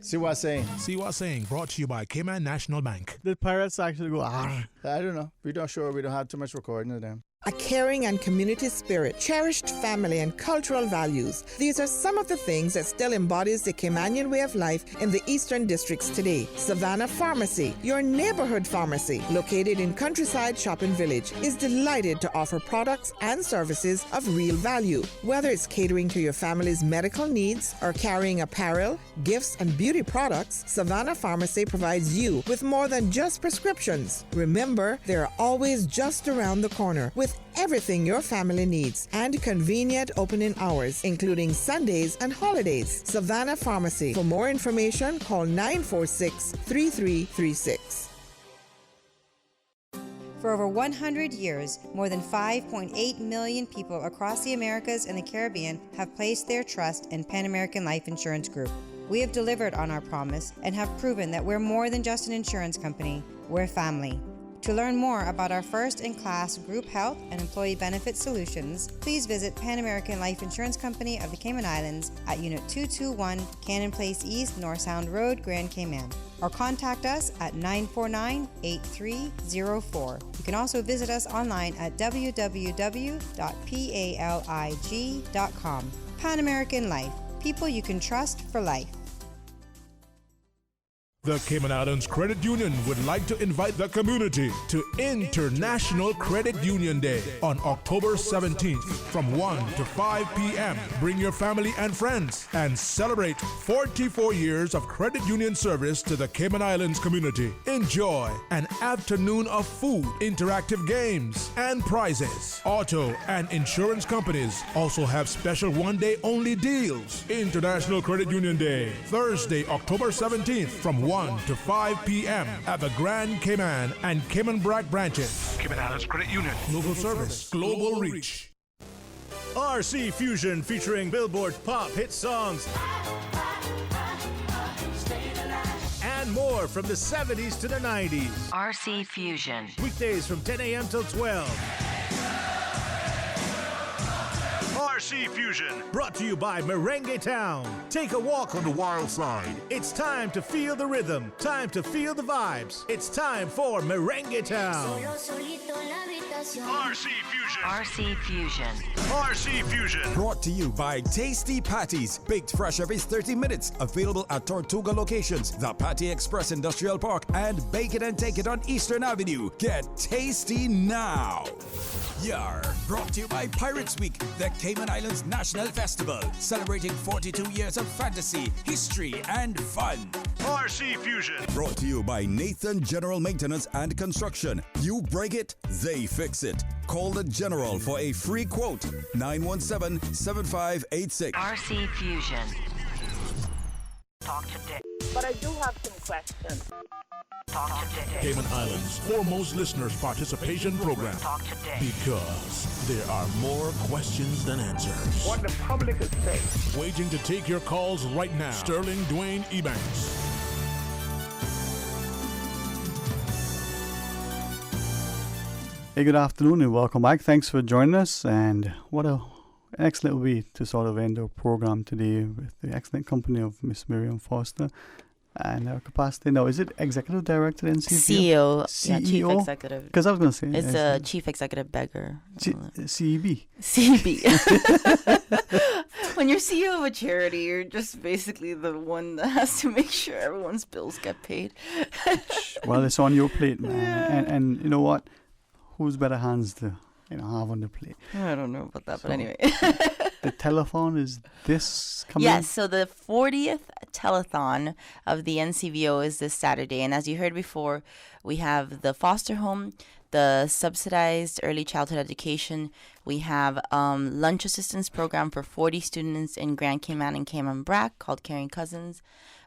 See what I'm saying. See what I'm saying. Brought to you by Cayman National Bank. Did pirates actually go, arr? I don't know. We're not sure. We don't have too much recording of them. A caring and community spirit, cherished family and cultural values. These are some of the things that still embodies the Caymanian way of life in the Eastern Districts today. Savannah Pharmacy, your neighborhood pharmacy, located in Countryside Shopping Village, is delighted to offer products and services of real value. Whether it's catering to your family's medical needs or carrying apparel, gifts, and beauty products, Savannah Pharmacy provides you with more than just prescriptions. Remember, they're always just around the corner with everything your family needs and convenient opening hours, including Sundays and holidays. Savannah Pharmacy. For more information, call 946-3336. For over 100 years, more than 5.8 million people across the Americas and the Caribbean have placed their trust in Pan American Life Insurance Group. We have delivered on our promise and have proven that we're more than just an insurance company, we're family. To learn more about our first-in-class group health and employee benefit solutions, please visit Pan American Life Insurance Company of the Cayman Islands at Unit 221, Cannon Place East, North Sound Road, Grand Cayman, or contact us at 949-8304. You can also visit us online at www.palig.com. Pan American Life, people you can trust for life. The Cayman Islands Credit Union would like to invite the community to International Credit Union Day on October 17th from 1 to 5 p.m. Bring your family and friends and celebrate 44 years of credit union service to the Cayman Islands community. Enjoy an afternoon of food, interactive games, and prizes. Auto and insurance companies also have special one-day only deals. International Credit Union Day, Thursday, October 17th from 1 to 5 p.m. at the Grand Cayman and Cayman Brac branches. Cayman Islands Credit Union. Local service. Global reach. RC Fusion featuring Billboard pop hit songs and more from the 70s to the 90s. RC Fusion. Weekdays from 10 a.m. till 12. RC Fusion. Brought to you by Merengue Town. Take a walk on the wild side. It's time to feel the rhythm. Time to feel the vibes. It's time for Merengue Town. RC Fusion. RC Fusion. RC Fusion. Brought to you by Tasty Patties. Baked fresh every 30 minutes. Available at Tortuga locations, the Patty Express Industrial Park, and Bake It and Take It on Eastern Avenue. Get tasty now. Yar. Brought to you by Pirates Week, the Cayman Islands National Festival. Celebrating 42 years of fantasy, history, and fun. RC Fusion. Brought to you by Nathan General Maintenance and Construction. You break it, they fix it. Call the General for a free quote. 917-7586. RC Fusion. Talk today. But I do have some questions. Talk today. Cayman Islands' foremost listeners participation program. Talk today. Because there are more questions than answers. What the public is saying. Waiting to take your calls right now. Sterling Dwayne Ebanks. Hey, good afternoon and welcome back. Thanks for joining us. And what an excellent way to sort of end our program today with the excellent company of Miss Miriam Foster and our capacity. Now, is it Executive Director and CEO? CEO? Yeah, Chief Executive. Because I was going to say. It's a Chief Executive beggar. CEB. CEB. When you're CEO of a charity, you're just basically the one that has to make sure everyone's bills get paid. Well, it's on your plate, man. Yeah. And you know what? Who's better hands to have on the plate? I don't know about that, but anyway. The telethon is this coming? Yes, so the 40th telethon of the NCVO is this Saturday. And as you heard before, we have the foster home, the subsidized early childhood education. We have lunch assistance program for 40 students in Grand Cayman and Cayman Brac called Caring Cousins.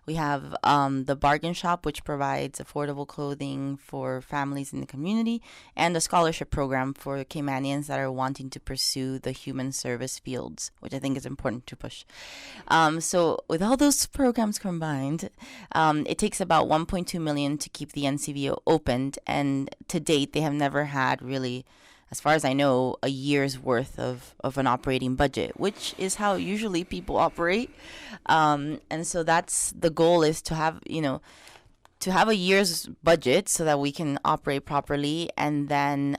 We have the bargain shop, which provides affordable clothing for families in the community, and a scholarship program for Caymanians that are wanting to pursue the human service fields, which I think is important to push. So with all those programs combined, it takes about $1.2 million to keep the NCVO opened, and to date, they have never had really, as far as I know, a year's worth of an operating budget, which is how usually people operate. And so that's the goal, is to have, to have a year's budget so that we can operate properly, and then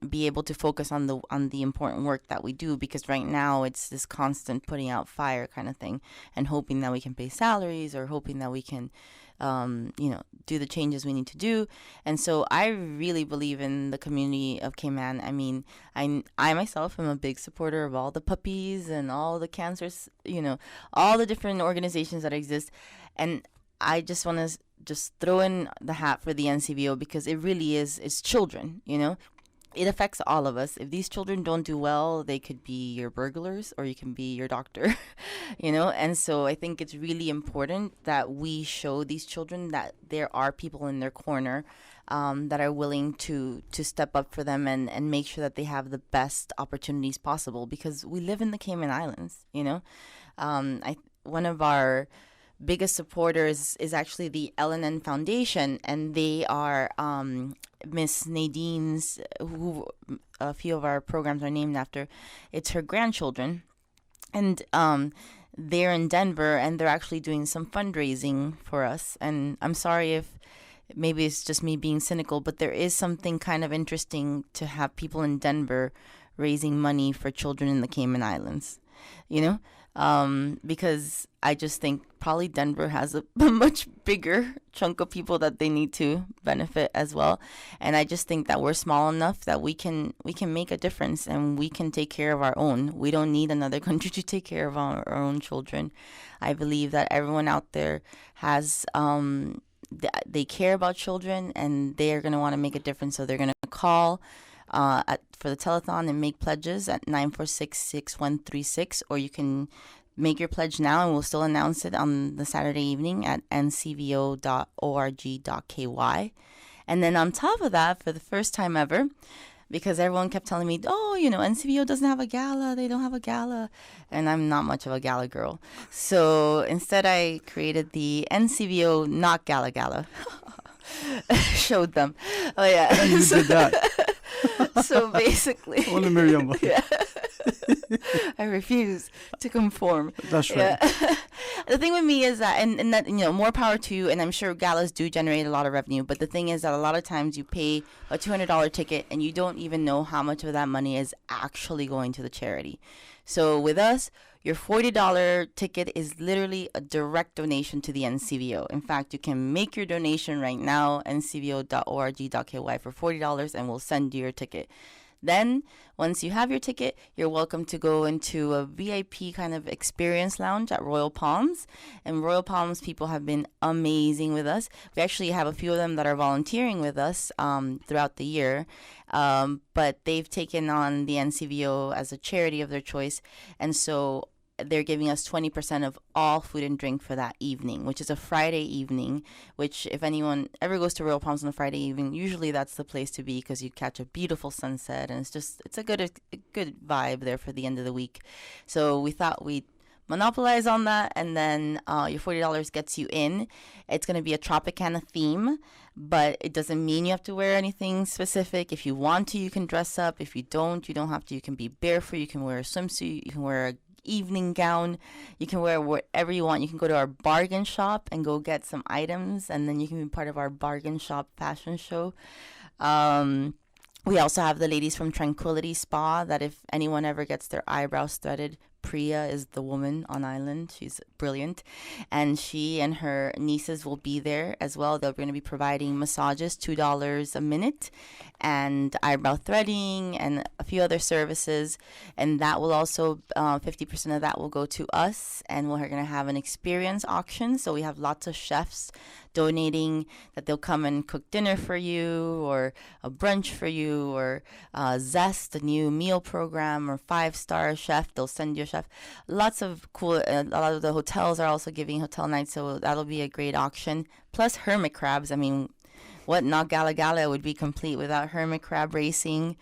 be able to focus on the important work that we do, because right now it's this constant putting out fire kind of thing and hoping that we can pay salaries or hoping that we can do the changes we need to do. And so I really believe in the community of Cayman. I mean, I myself am a big supporter of all the puppies and all the cancers, all the different organizations that exist. And I just want to just throw in the hat for the NCVO, because it really it's children, It affects all of us. If these children don't do well, they could be your burglars or you can be your doctor, And so I think it's really important that we show these children that there are people in their corner that are willing to step up for them and make sure that they have the best opportunities possible, because we live in the Cayman Islands, One of our biggest supporters is actually the LNN Foundation, and they are Miss Nadine's, who a few of our programs are named after. It's her grandchildren, and they're in Denver, and they're actually doing some fundraising for us. And I'm sorry if maybe it's just me being cynical, but there is something kind of interesting to have people in Denver raising money for children in the Cayman Islands, because I just think probably Denver has a much bigger chunk of people that they need to benefit as well. And I just think that we're small enough that we can make a difference, and we can take care of our own. We don't need another country to take care of our own children. I believe that everyone out there has, they care about children, and they are going to want to make a difference. So they're going to call for the telethon and make pledges at 946-6136, or you can make your pledge now, and we'll still announce it on the Saturday evening at ncvo.org.ky. And then on top of that, for the first time ever, because everyone kept telling me, NCVO doesn't have a gala, they don't have a gala, and I'm not much of a gala girl. So instead I created the NCVO Not Gala. Showed them. Oh yeah. And you did that. So basically, only Miriam. Yeah. I refuse to conform. That's right. Yeah. The thing with me is that, and that, more power to you, and I'm sure galas do generate a lot of revenue, but the thing is that a lot of times you pay a $200 ticket and you don't even know how much of that money is actually going to the charity. So with us, your $40 ticket is literally a direct donation to the NCVO. In fact, you can make your donation right now, ncvo.org.ky for $40, and we'll send you your ticket. Then, once you have your ticket, you're welcome to go into a VIP kind of experience lounge at Royal Palms. And Royal Palms people have been amazing with us. We actually have a few of them that are volunteering with us throughout the year. But they've taken on the NCVO as a charity of their choice. And so they're giving us 20% of all food and drink for that evening, which is a Friday evening, which if anyone ever goes to Royal Palms on a Friday evening, usually that's the place to be because you catch a beautiful sunset and it's a good vibe there for the end of the week. So we thought we'd monopolize on that, and then your $40 gets you in. It's going to be a Tropicana theme, but it doesn't mean you have to wear anything specific. If you want to, you can dress up. If you don't, you don't have to. You can be barefoot. You can wear a swimsuit. You can wear a evening gown. You can wear whatever you want. You can go to our bargain shop and go get some items, and then you can be part of our bargain shop fashion show. We also have the ladies from Tranquility Spa that if anyone ever gets their eyebrows threaded, Priya is the woman on island. She's brilliant. And she and her nieces will be there as well. They're going to be providing massages, $2 a minute, and eyebrow threading and a few other services. And that will also, 50% of that will go to us. And we're going to have an experience auction. So we have lots of chefs donating that they'll come and cook dinner for you, or a brunch for you, or Zest, a new meal program, or 5-star chef. They'll send you a chef. Lots of cool, a lot of the hotels are also giving hotel nights, so that'll be a great auction. Plus hermit crabs. I mean, what not Gala Gala would be complete without hermit crab racing.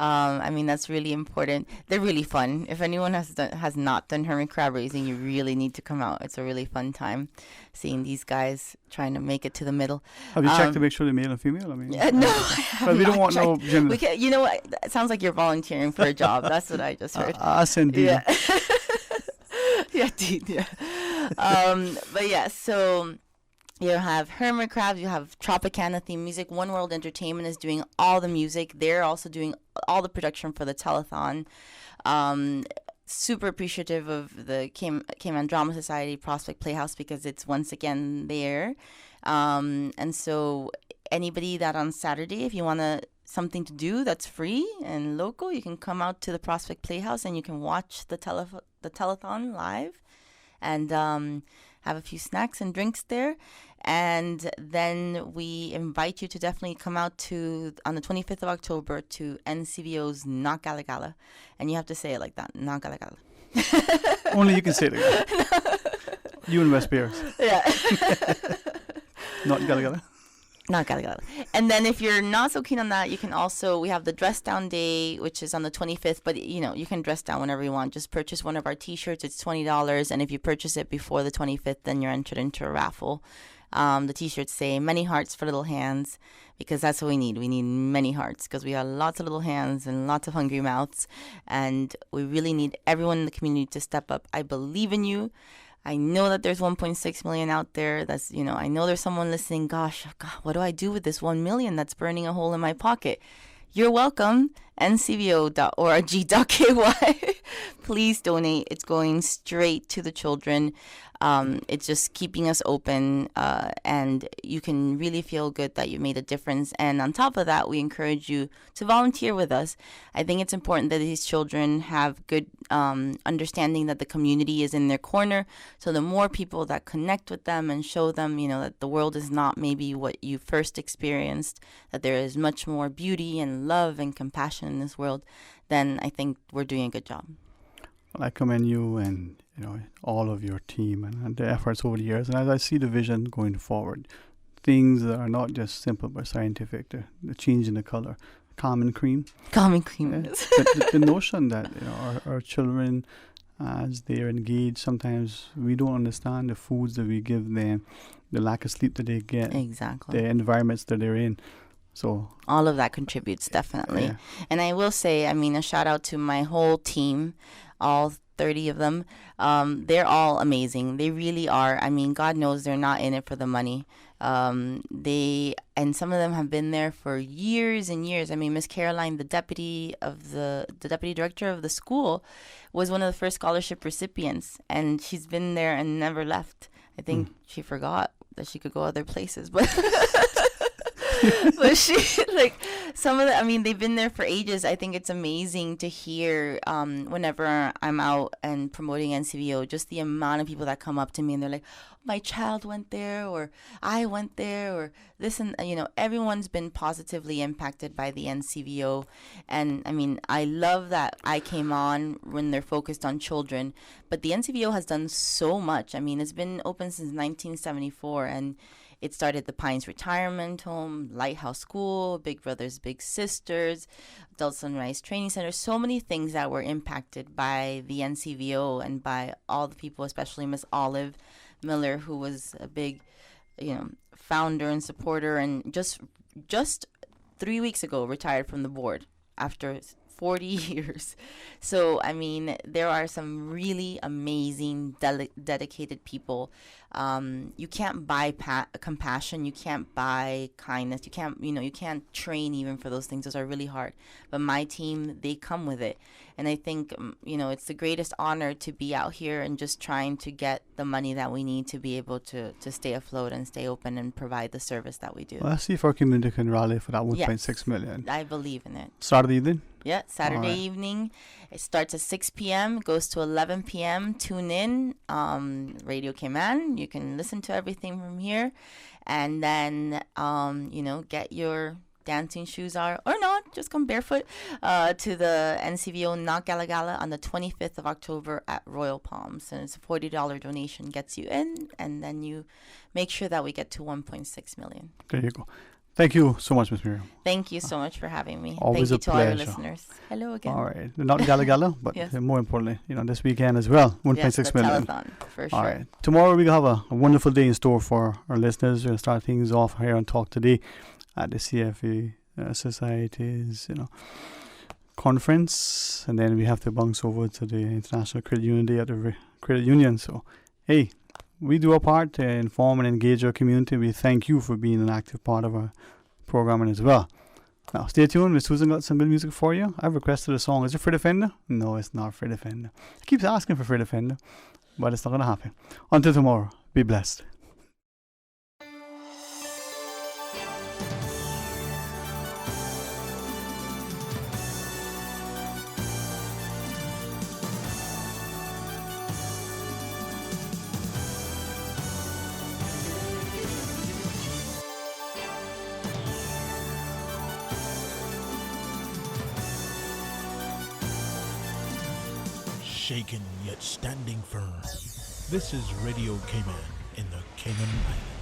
I mean, that's really important. They're really fun. If anyone has not done hermit crab racing, you really need to come out. It's a really fun time seeing these guys trying to make it to the middle. Have you checked to make sure they're male and female? I mean, no, but we don't want no gender. You know what? It sounds like you're volunteering for a job. That's what I just heard. Us indeed. Yeah. Yeah, indeed. Yeah. But yeah, so you have hermit crabs, you have Tropicana theme music. One World Entertainment is doing all the music. They're also doing all the production for the telethon. Super appreciative of the Cayman Drama Society Prospect Playhouse because it's once again there. And so anybody that on Saturday, if you want something to do that's free and local, you can come out to the Prospect Playhouse and you can watch the telethon live and have a few snacks and drinks there. And then we invite you to definitely come out on the 25th of October to NCVO's Not Gala Gala. And you have to say it like that, Not Gala Gala. Only you can say it like that. You and West Bears. Yeah. Not Gala Gala. Not Gala Gala. And then if you're not so keen on that, you can also, we have the dress down day, which is on the 25th, but you can dress down whenever you want. Just purchase one of our t-shirts. It's $20. And if you purchase it before the 25th, then you're entered into a raffle. The t-shirts say many hearts for little hands, because that's what we need. We need many hearts because we have lots of little hands and lots of hungry mouths. And we really need everyone in the community to step up. I believe in you. I know that there's 1.6 million out there. That's, I know there's someone listening. Gosh, God, what do I do with this 1 million that's burning a hole in my pocket? You're welcome. ncvo.org.ky. Please donate. It's going straight to the children. It's just keeping us open, and you can really feel good that you made a difference. And on top of that, we encourage you to volunteer with us. I think it's important that these children have good understanding that the community is in their corner. So the more people that connect with them and show them, that the world is not maybe what you first experienced, that there is much more beauty and love and compassion in this world, then I think we're doing a good job. Well, I commend you and all of your team and the efforts over the years. And as I see the vision going forward, things that are not just simple but scientific, the change in the color, common cream. Common cream. The notion that our children, as they're engaged, sometimes we don't understand the foods that we give them, the lack of sleep that they get, exactly, the environments that they're in. So all of that contributes, definitely. Yeah. And I will say, I mean, a shout out to my whole team, all 30 of them. They're all amazing. They really are. I mean, God knows they're not in it for the money. And some of them have been there for years and years. I mean, Miss Caroline, the deputy director of the school, was one of the first scholarship recipients, and she's been there and never left. I think she forgot that she could go other places, but but she, like, some of the, I mean, they've been there for ages. I think it's amazing to hear whenever I'm out and promoting NCVO, just the amount of people that come up to me and they're like, my child went there, or I went there, or this, and everyone's been positively impacted by the NCVO. And I mean, I love that I came on when they're focused on children, but the NCVO has done so much. I mean, it's been open since 1974, and it started the Pines Retirement Home, Lighthouse School, Big Brothers Big Sisters, Adult Sunrise Training Center, so many things that were impacted by the NCVO and by all the people, especially Miss Olive Miller, who was a big, founder and supporter, and just 3 weeks ago retired from the board after 40 years. So, I mean, there are some really amazing, dedicated people. You can't buy compassion. You can't buy kindness. You can't train even for those things. Those are really hard. But my team, they come with it. And I think, it's the greatest honor to be out here and just trying to get the money that we need to be able to stay afloat and stay open and provide the service that we do. Well, let's see if our community can rally for that 1.6 million. I believe in it. Saturday evening? Yeah, Saturday evening. It starts at 6 p.m., goes to 11 p.m. Tune in, Radio Cayman. You can listen to everything from here. And then, get your dancing shoes or not, just come barefoot to the NCVO Not Gala Gala on the 25th of October at Royal Palms. And it's a $40 donation, gets you in, and then you make sure that we get to 1.6 million. There you go. Thank you so much, Ms. Miriam. Thank you so much for having me. Always Thank you a to pleasure. all your listeners. Hello again. All right. Not Gala Gala, but Yes. more importantly, this weekend as well, 1.6 million. Telethon, for sure. All right. Tomorrow we have a wonderful day in store for our listeners. We're going to start things off here on Talk Today at the CFA Society's, conference. And then we have to bounce over to the International Credit Union Day at the Credit Union. So, hey, we do our part to inform and engage our community. We thank you for being an active part of our programming as well. Now, stay tuned. Miss Susan got some good music for you. I've requested a song. Is it Fred Defender? No, it's not Fred Defender. I keep asking for Fred Defender, but it's not going to happen. Until tomorrow, be blessed. Shaken yet standing firm. This is Radio Cayman in the Cayman Islands.